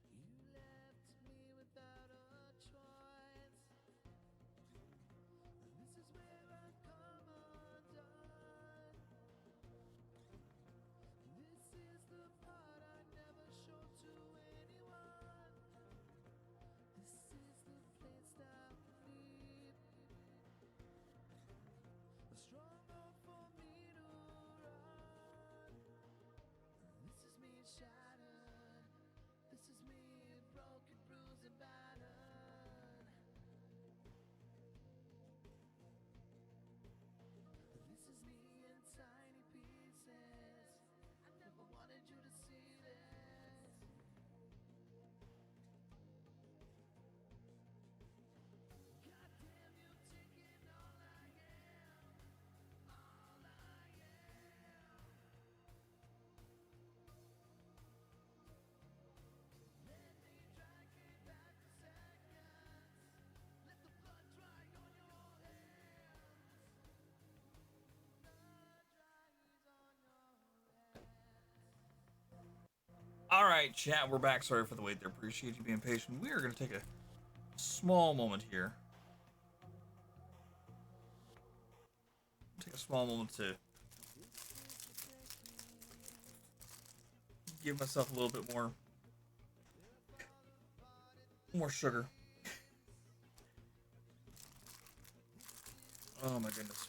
You left me without a choice. This is where I come undone. This is the part I never showed to anyone. This is the place that we leave. A stronghold for me to run. This is me shattered. This is me broken, bruised, and battered. This is me in tiny pieces. I never wanted you to see this. Goddamn, you've taken all I am, all I am. Let me drag it back for seconds. Let the blood dry on your hands. Blood dries on your hands. All right, chat, we're back. Sorry for the wait there. Appreciate you being patient. We are going to take a small moment here. Take a small moment to give myself a little bit more sugar. Oh my goodness.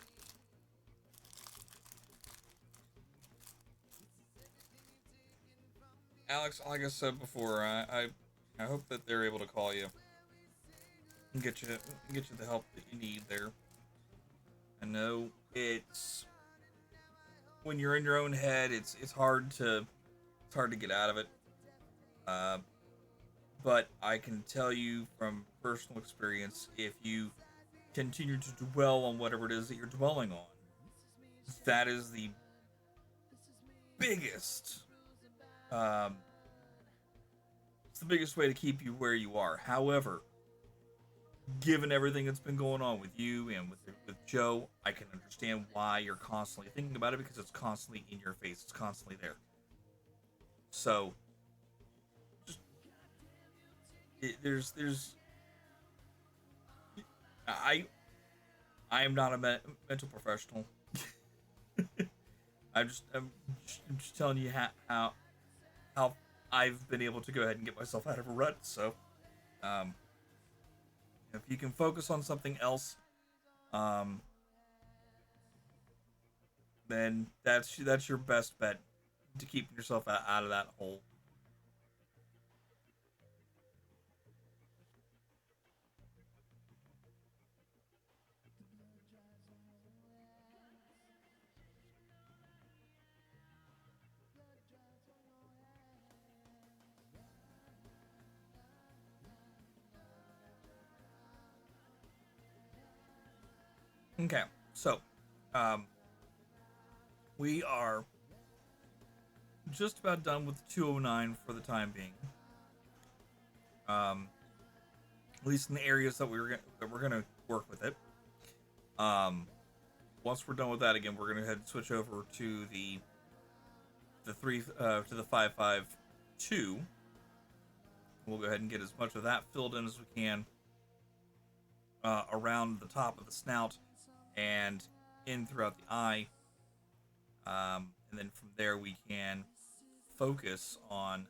Alex, like I said before, I hope that they're able to call you and get you the help that you need there. I know it's when you're in your own head, it's hard to get out of it. But I can tell you from personal experience, if you continue to dwell on whatever it is that you're dwelling on, that is the biggest it's the biggest way to keep you where you are. However, given everything that's been going on with you and with Joe, I can understand why you're constantly thinking about it, because it's constantly in your face. It's constantly there. So, just there's I am not a mental professional. I'm just telling you how I've been able to go ahead and get myself out of a rut. So, if you can focus on something else, then that's your best bet to keep yourself out of that hole. Okay, so we are just about done with 209 for the time being. At least in the areas that we're gonna work with it. Once we're done with that, again, we're gonna head and switch over to the 552. We'll go ahead and get as much of that filled in as we can around the top of the snout and in throughout the eye, and then from there we can focus on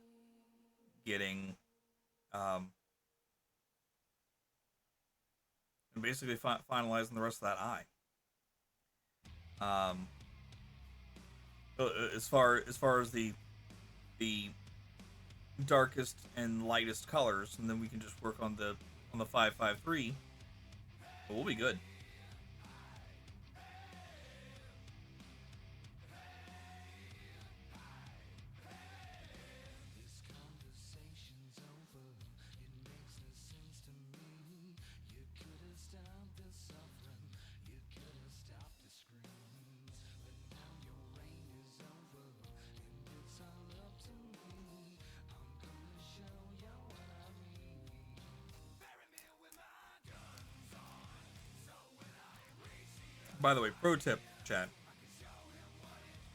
getting and basically finalizing the rest of that eye. As far as the darkest and lightest colors, and then we can just work on the 553. But we'll be good. By the way, pro tip, chat.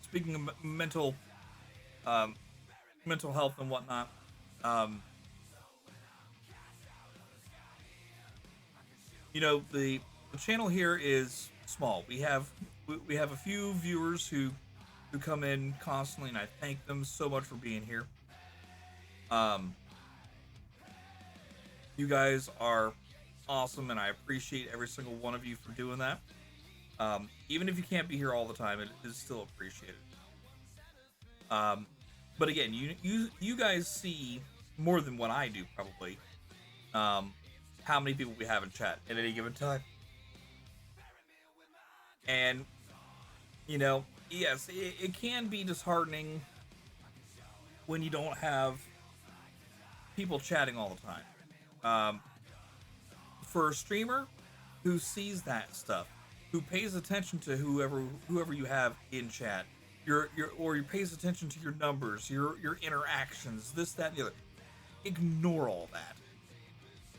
Speaking of mental mental health and whatnot. Um, the channel here is small. We have a few viewers who come in constantly, and I thank them so much for being here. You guys are awesome, and I appreciate every single one of you for doing that. Even if you can't be here all the time, it is still appreciated. But again, you guys see more than what I do probably. How many people we have in chat at any given time, and yes, it can be disheartening when you don't have people chatting all the time. For a streamer who sees that stuff, who pays attention to whoever you have in chat, your pays attention to your numbers, your interactions, this, that, and the other. Ignore all that.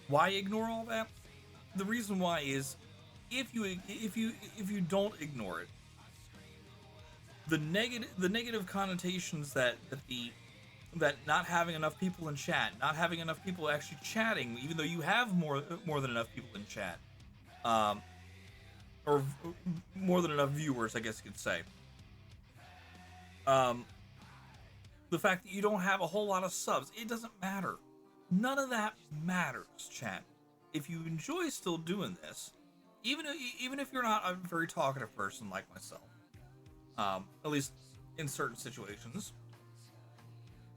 Why ignore all that? The reason why is if you don't ignore it, the negative connotations that not having enough people in chat, not having enough people actually chatting, even though you have more than enough people in chat, or more than enough viewers, I guess you could say. The fact that you don't have a whole lot of subs, it doesn't matter. None of that matters, chat. If you enjoy still doing this, even if you're not a very talkative person like myself, at least in certain situations,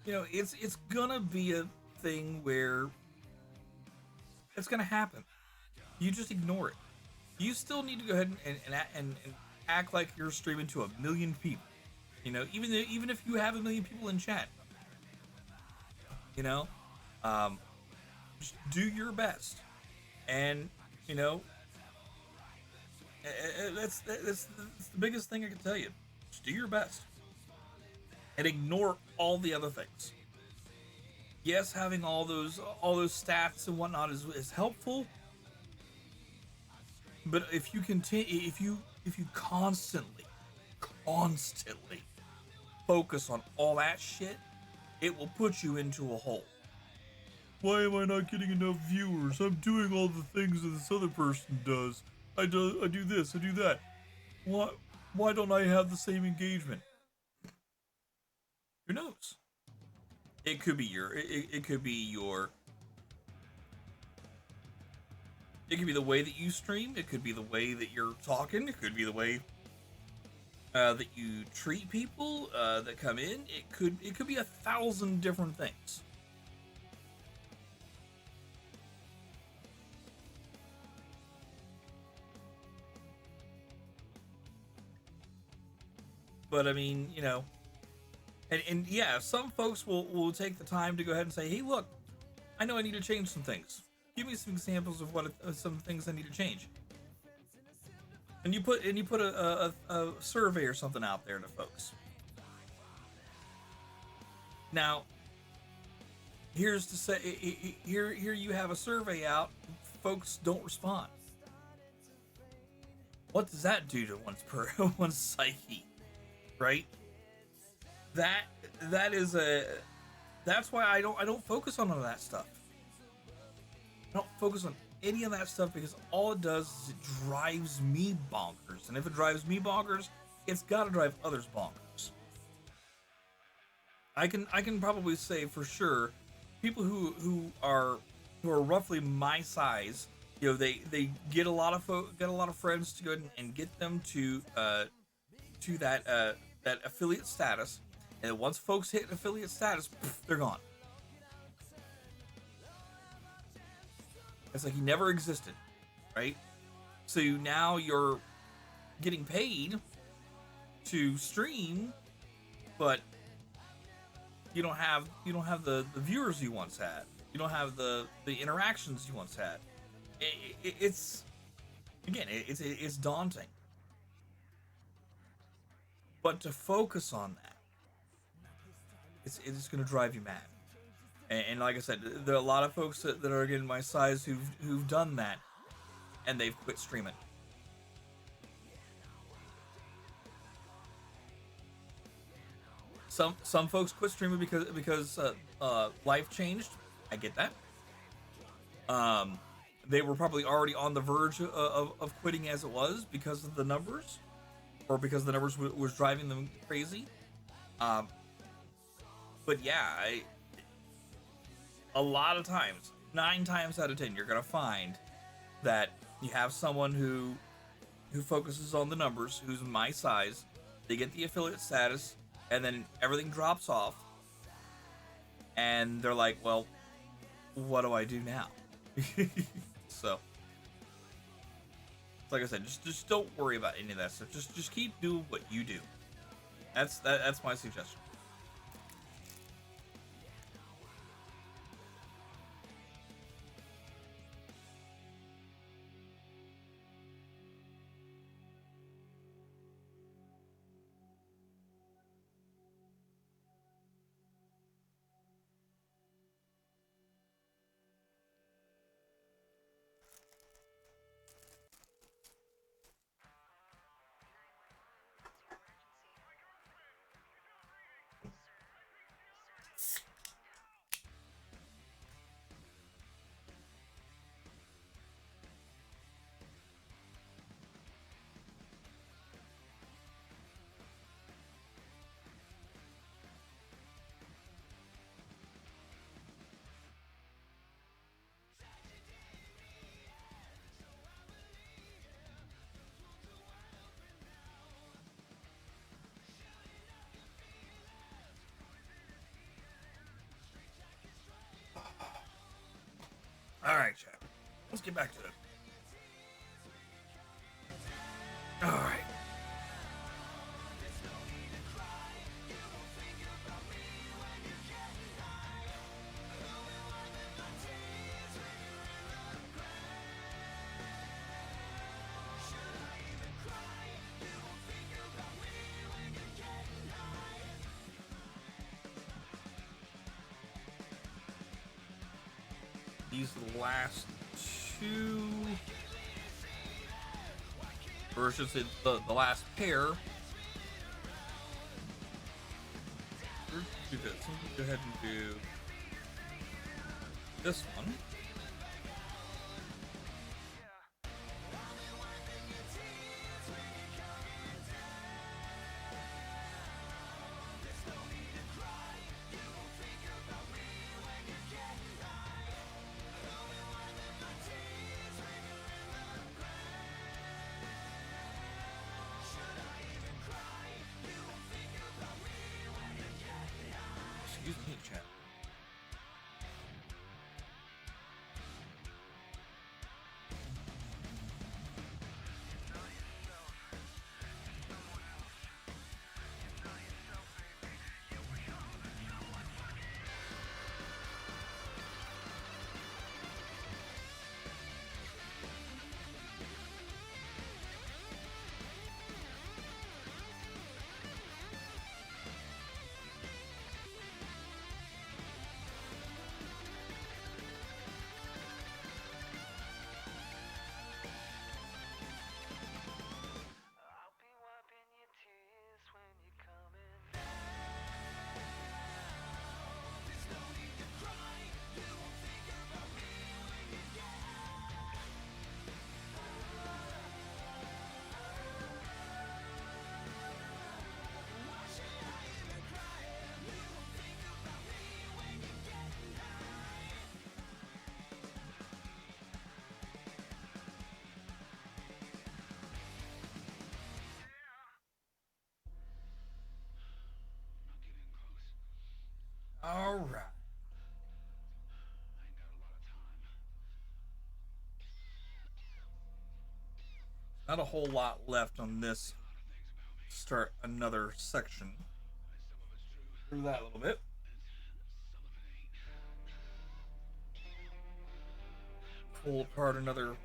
it's gonna be a thing where it's gonna happen. You just ignore it. You still need to go ahead and act like you're streaming to 1 million people. Even if you have 1 million people in chat, just do your best, and that's the biggest thing I can tell you. Just do your best, and ignore all the other things. Yes, having all those stats and whatnot is helpful, but if you continue, if you constantly focus on all that shit, it will put you into a hole. Why am I not getting enough viewers? I'm doing all the things that this other person does. I do this, I do that. Why don't I have the same engagement? Who knows? It could be it could be the way that you stream. It could be the way that you're talking. It could be the way that you treat people that come in. It could be 1,000 different things. But I mean, and yeah, some folks will take the time to go ahead and say, hey, look, I know I need to change some things. Give me some examples of what some things I need to change. And you put a survey or something out there to folks. Now, here's to say, here you have a survey out, folks don't respond. What does that do to one's psyche? Right? That's why I don't focus on none of that stuff. I don't focus on any of that stuff because all it does is it drives me bonkers. And if it drives me bonkers, it's gotta drive others bonkers. I can probably say for sure, people who are roughly my size, they get a lot of friends to go ahead and get them to that affiliate status, and once folks hit affiliate status, they're gone. It's like he never existed, right? So now you're getting paid to stream, but you don't have the viewers you once had. You don't have the interactions you once had. It's daunting. But to focus on that, it's going to drive you mad. And like I said, there are a lot of folks that are getting my size who've done that, and they've quit streaming. some folks quit streaming because life changed. I get that. They were probably already on the verge of quitting as it was because of the numbers, or because the numbers was driving them crazy. But yeah, a lot of times, 9 times out of 10, you're gonna find that you have someone who focuses on the numbers, who's my size. They get the affiliate status, and then everything drops off, and they're like, well, what do I do now? So, like I said, just don't worry about any of that stuff. Just keep doing what you do. That's my suggestion. All right, chat. Let's get back to it. All right. These last 2, or I should say the last pair. We're gonna do this. I'm gonna go ahead and do this one. Excuse me, chat. All right. Not a whole lot left on this. Start another section. Through that a little bit. Pull apart another.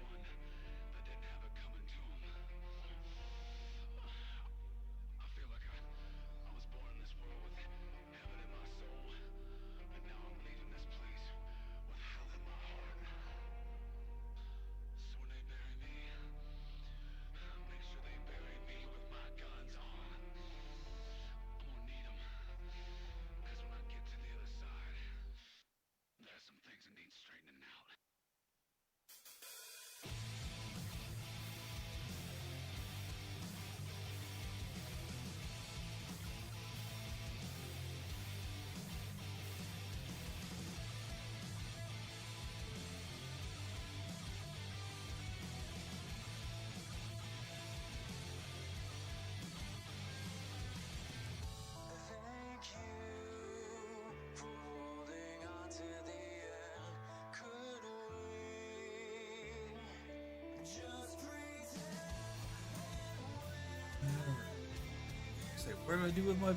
What did I do with my...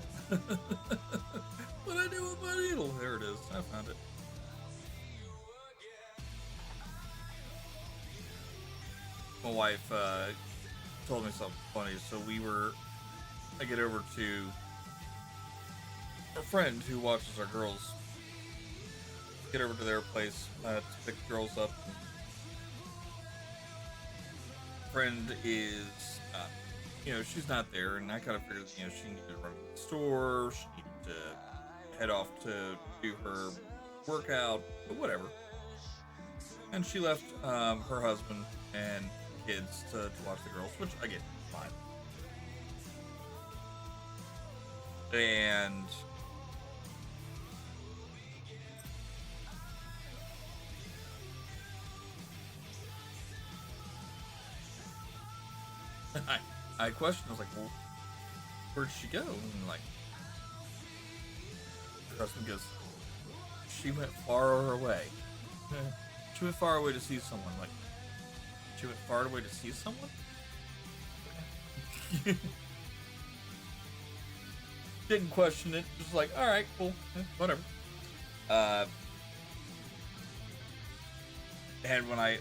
what did I do with my needle? There it is. I found it. My wife told me something funny. So I get over to a friend who watches our girls. Get over to their place to pick the girls up. Friend is, she's not there, and I kind of figured, she needed to run to the store, she needed to head off to do her workout, but whatever. And she left her husband and kids to watch the girls, which I get fine. And I questioned, I was like, well, where'd she go? And like, her husband goes, she went far away. She went far away to see someone. Like, she went far away to see someone? Didn't question it. Just like, all right, cool, whatever. And when my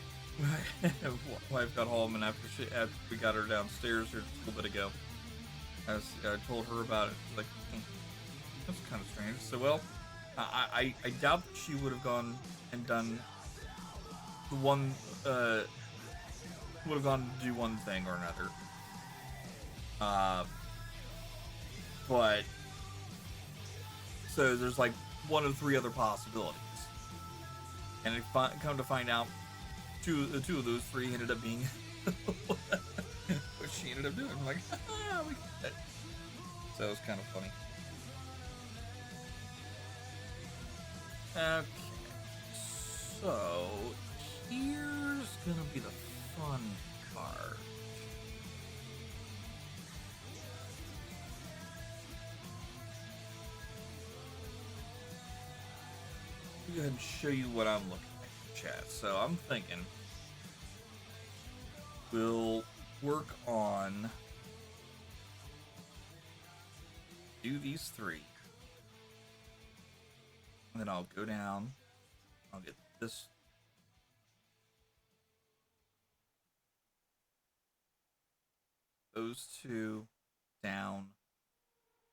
wife got home, and after we got her downstairs here a little bit ago, I told her about it. Like, that's kind of strange. So, well, I doubt that she would have gone and done the one, would have gone to do one thing or another. But, so there's like one of three other possibilities. And come to find out, two of those three ended up being what she ended up doing. I'm like, we got it. So it was kind of funny. Okay, so here's gonna be the fun part. Go ahead and show you what I'm looking at in chat. So I'm thinking we'll work on do these three, and then I'll go down. I'll get this. Those two down.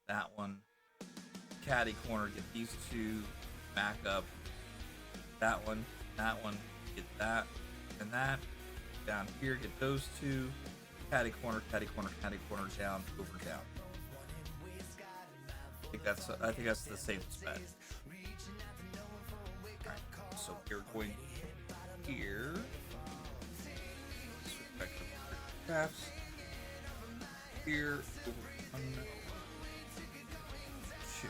That one. Caddy corner. Get these two back up. That one, get that, and that. Down here, get those two. Caddy corner, down, over, down. I think that's the safest bet. Alright, so we're going here. Back to the crafts. Here, over, 1, 2.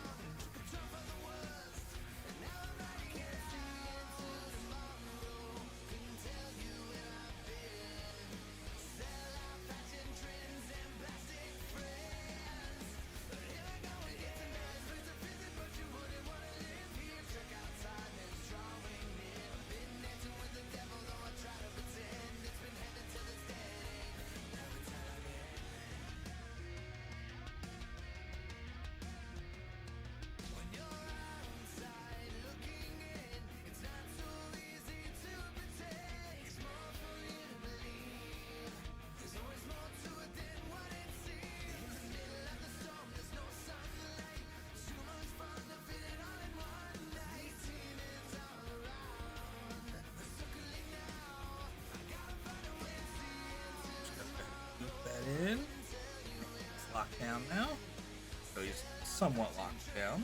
In. It's locked down now. So he's somewhat locked down.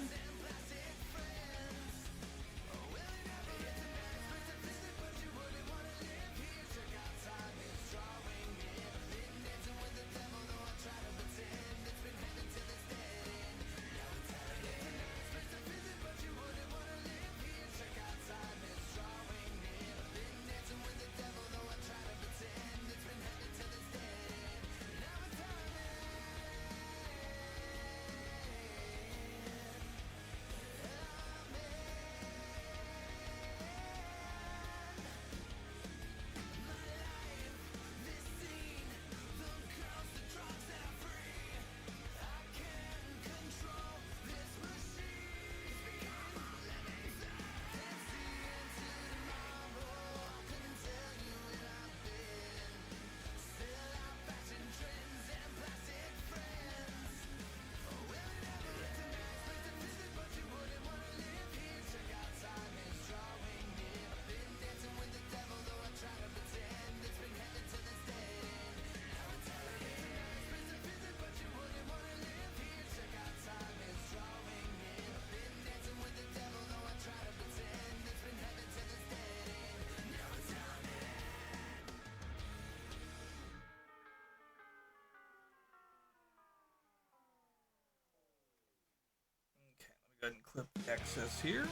ahead and clip the excess here.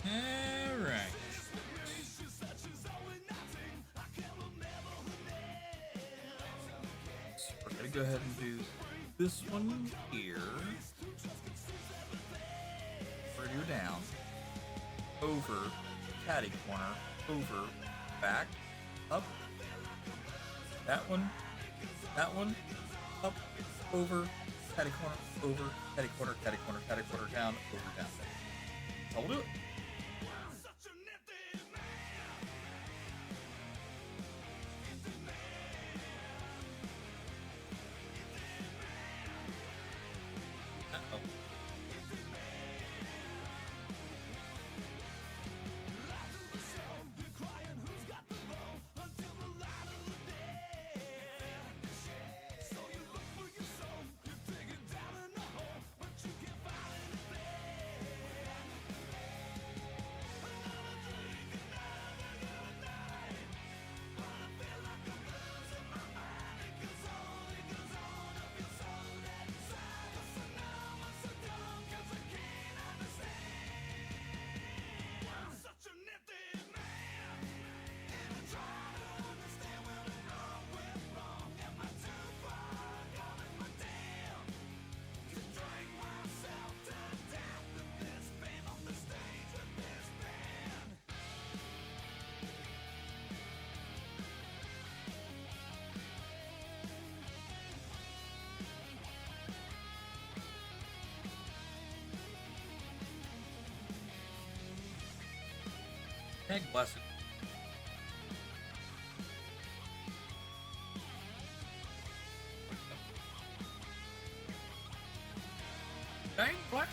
Alright. So we're going to go ahead and do this one here. We're going to go down, over, catty corner, over, back, up. That one, up, over, catty corner, over, catty corner, catty corner, catty corner, down, over, down. That's how we'll do it. Uh-oh. Heck bless it. Dang blast.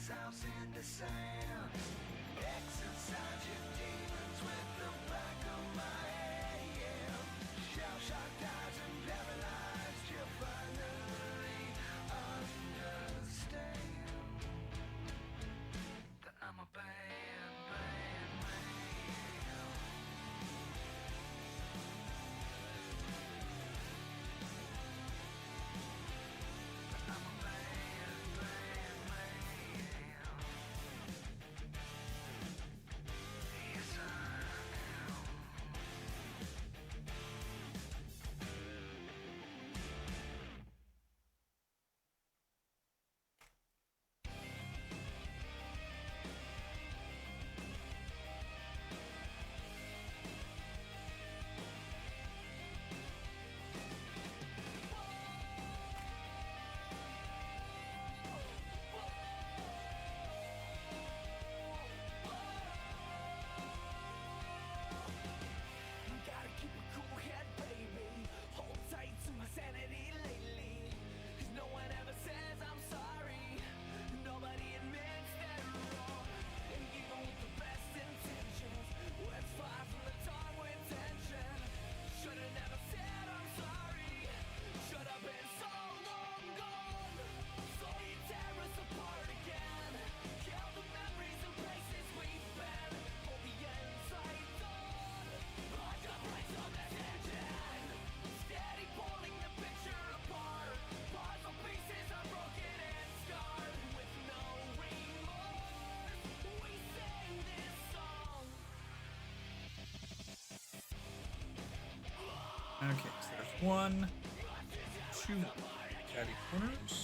house in the sand. Exercise your demons with the back of my hand. Shell-shocked eyes and paralyzed, you finally understand that I'm a bad, bad man. I'm a bad, bad man. Yes, I am. Gotta keep a cool head, baby. Hold tight to my sanity lately. 'Cause no one ever says I'm sorry. Nobody admits they're wrong. And even with the best intentions, we're far from the tongue with tension. Should've never said I'm sorry. Should have been so long gone. So you tear us apart again. Kill the memories and places we've been. Hold the insides on. Like a place on the engine. Steady pulling the picture apart. Puzzle pieces are broken and scarred. With no remorse, we sing this song. Okay, so there's 1, 2 catty corners.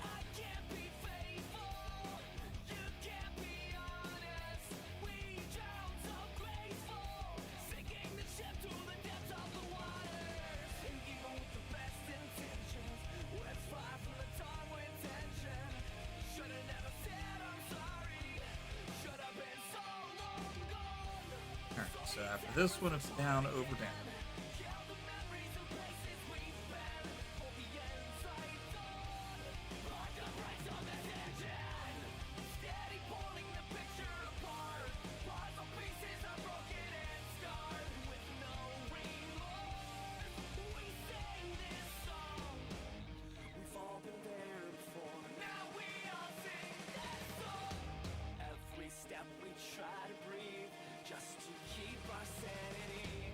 I can't be faithful. You can't be honest. We drown so graceful. Sinking the ship to the depths of the waters. And even with the best intentions, we're far from the tongue with tension. Should've never said I'm sorry. Should've been so long gone. Alright, so after this one, it's down, over, down. Kill the memories and places we've been. Hold the insides on. Like a brace on this engine. Steady pulling the picture apart. Puzzle pieces are broken and scarred. With no remorse, we sing this song. We've all been there before. Now we all sing that song. Every step we try to breathe, just to keep our sanity.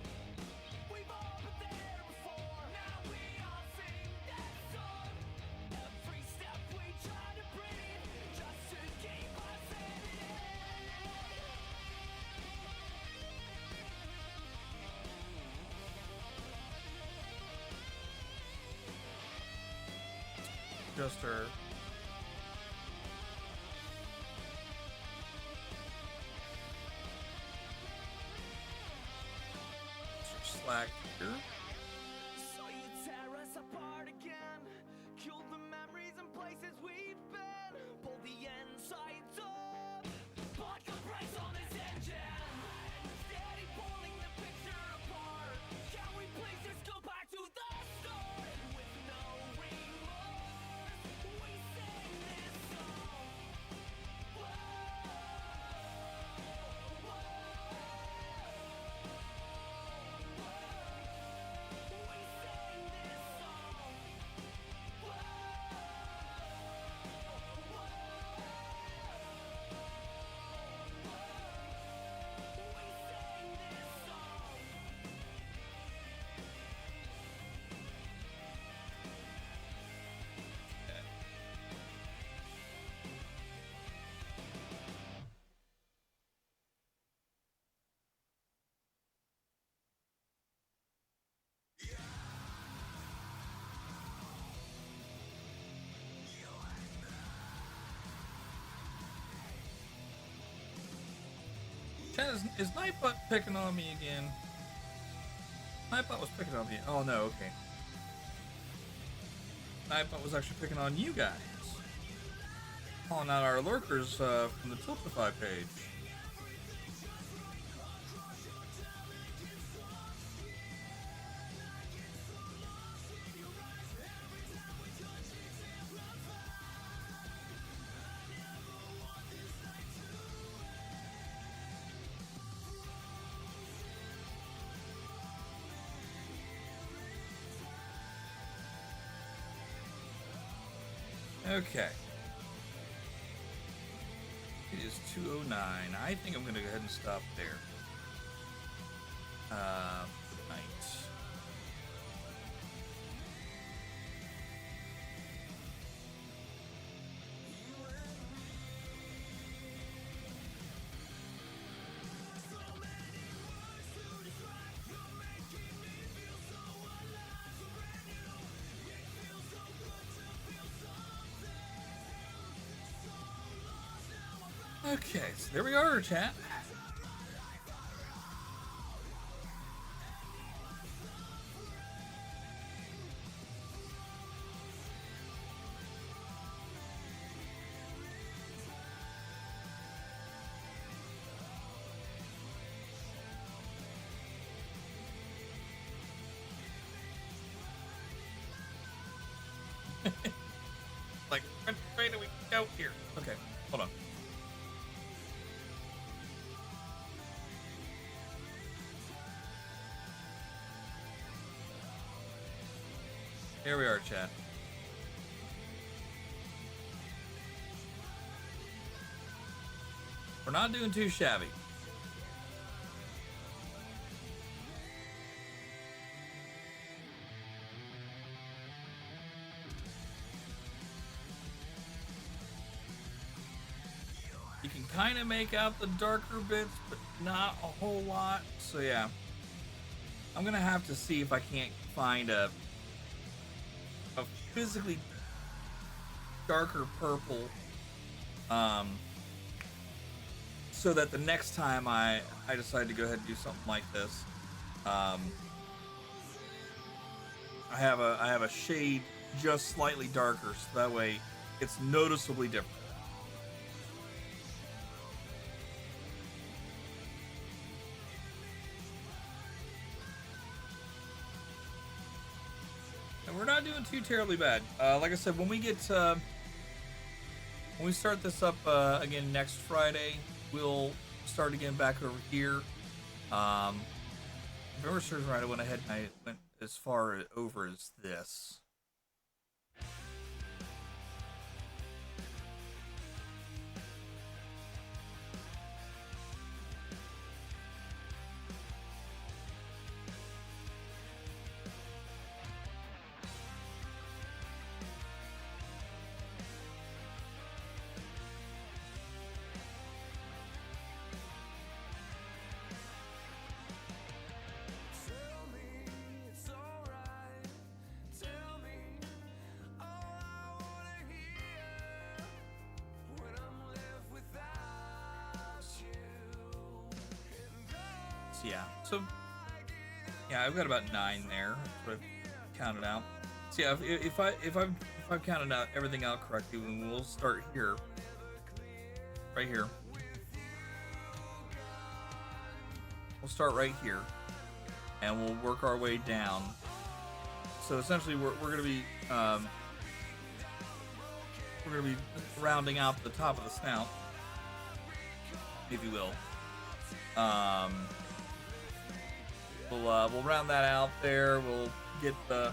We've all been there before. Now we all sing that song. Every step we try to breathe, just to keep our sanity. Just her. Slack here. So you tear us apart again. Kill the memories and places we've been. Pull the insides up. Like a brace on this engine. Steady pulling the picture apart. Can we please just go back to the start? With no remorse, we sing this song. Whoa, whoa. We sing this song. Whoa, whoa. We sing this song. Chat, is Nightbot picking on me again? Nightbot was picking on me. Oh no, okay. Nightbot was actually picking on you guys. Calling out our lurkers from the Tiltify page. Okay. It is 2:09. I think I'm going to go ahead and stop there. Night. Okay, so there we are, chat. Like, which way do we go here? Okay, hold on. Here we are, chat. We're not doing too shabby. You can kind of make out the darker bits, but not a whole lot. So yeah, I'm gonna have to see if I can't find a physically darker purple, so that the next time I decide to go ahead and do something like this, I have a shade just slightly darker, so that way it's noticeably different. We're not doing too terribly bad. Like I said, when we start this up again next Friday, we'll start again back over here. If I remember serves right, I went ahead and I went as far over as this. Yeah, I've got about 9 there. That's what I've counted out. So yeah, if I've counted out everything out correctly, then we'll start here, right here. We'll start right here, and we'll work our way down. So essentially, we're gonna be rounding out the top of the snout, if you will. We'll round that out there. We'll get the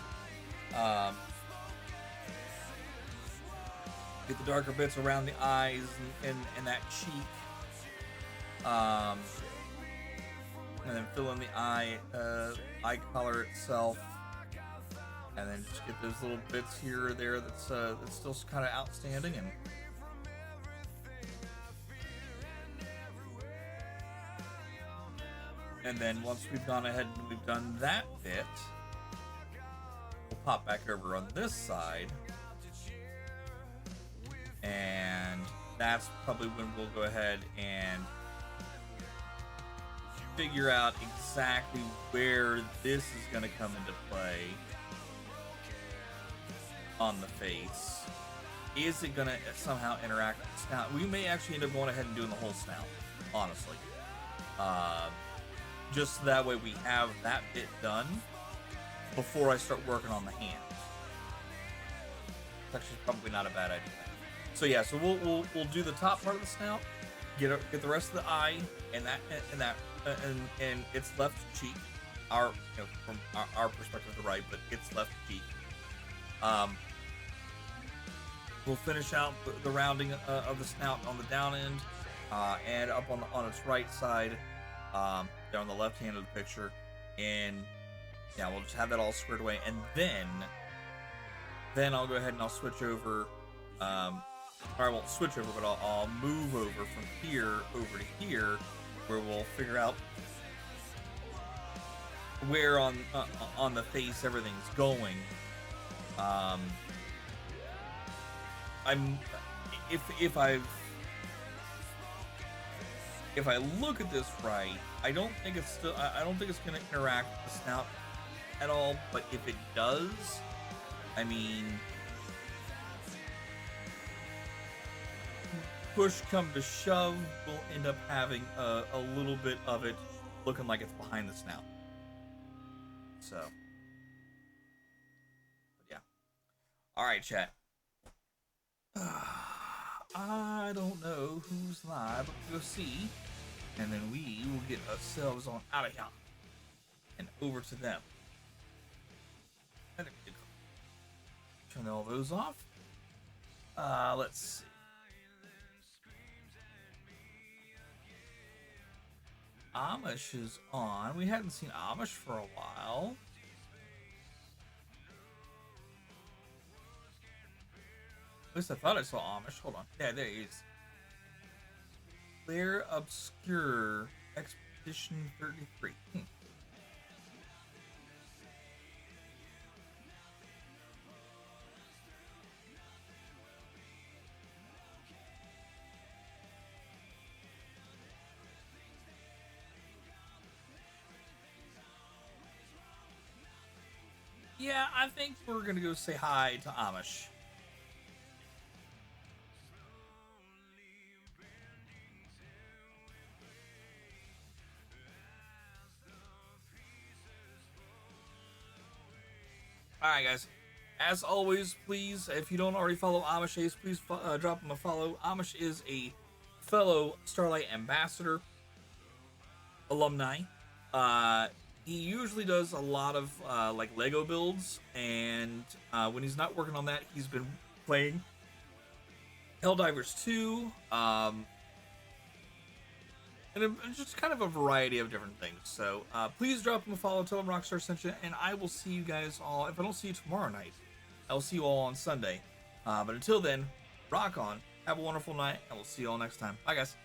darker bits around the eyes and that cheek, and then fill in the eye color itself, and then just get those little bits here or there that's still kind of outstanding. And then once we've gone ahead and we've done that bit, we'll pop back over on this side. And that's probably when we'll go ahead and figure out exactly where this is going to come into play on the face. Is it going to somehow interact with the snout? We may actually end up going ahead and doing the whole snout, honestly. Just so that way we have that bit done before I start working on the hands. It's actually probably not a bad idea. So yeah, so we'll do the top part of the snout, get the rest of the eye and its left cheek. From our perspective, the right, but its left cheek. We'll finish out the rounding of the snout on the down end, and up on its right side, there on the left hand of the picture, and yeah, we'll just have that all squared away, and then I'll go ahead and I'll switch over, or I won't switch over, but I'll move over from here over to here, where we'll figure out where on the face everything's going. If I look at this right, I don't think it's going to interact with the snout at all. But if it does, I mean, push come to shove, we'll end up having a little bit of it looking like it's behind the snout. So, but yeah. All right, chat. I don't know who's live, but we'll go see, and then we will get ourselves on out of here and over to them. Turn all those off. Let's see. Amish is on. We hadn't seen Amish for a while. At least I thought I saw Amish. Hold on. Yeah, there he is. Clear Obscure Expedition 33. Yeah, I think we're gonna go say hi to Amish. Alright, guys. As always, please, if you don't already follow Amish Ace, please drop him a follow. Amish is a fellow Starlight Ambassador alumni. He usually does a lot of like Lego builds, and when he's not working on that, he's been playing Helldivers 2, and just kind of a variety of different things. So please drop him a follow, tell him Rockstar sent you, and I will see you guys all. If I don't see you tomorrow night, I will see you all on Sunday. But until then, rock on, have a wonderful night, and we'll see you all next time. Bye, guys.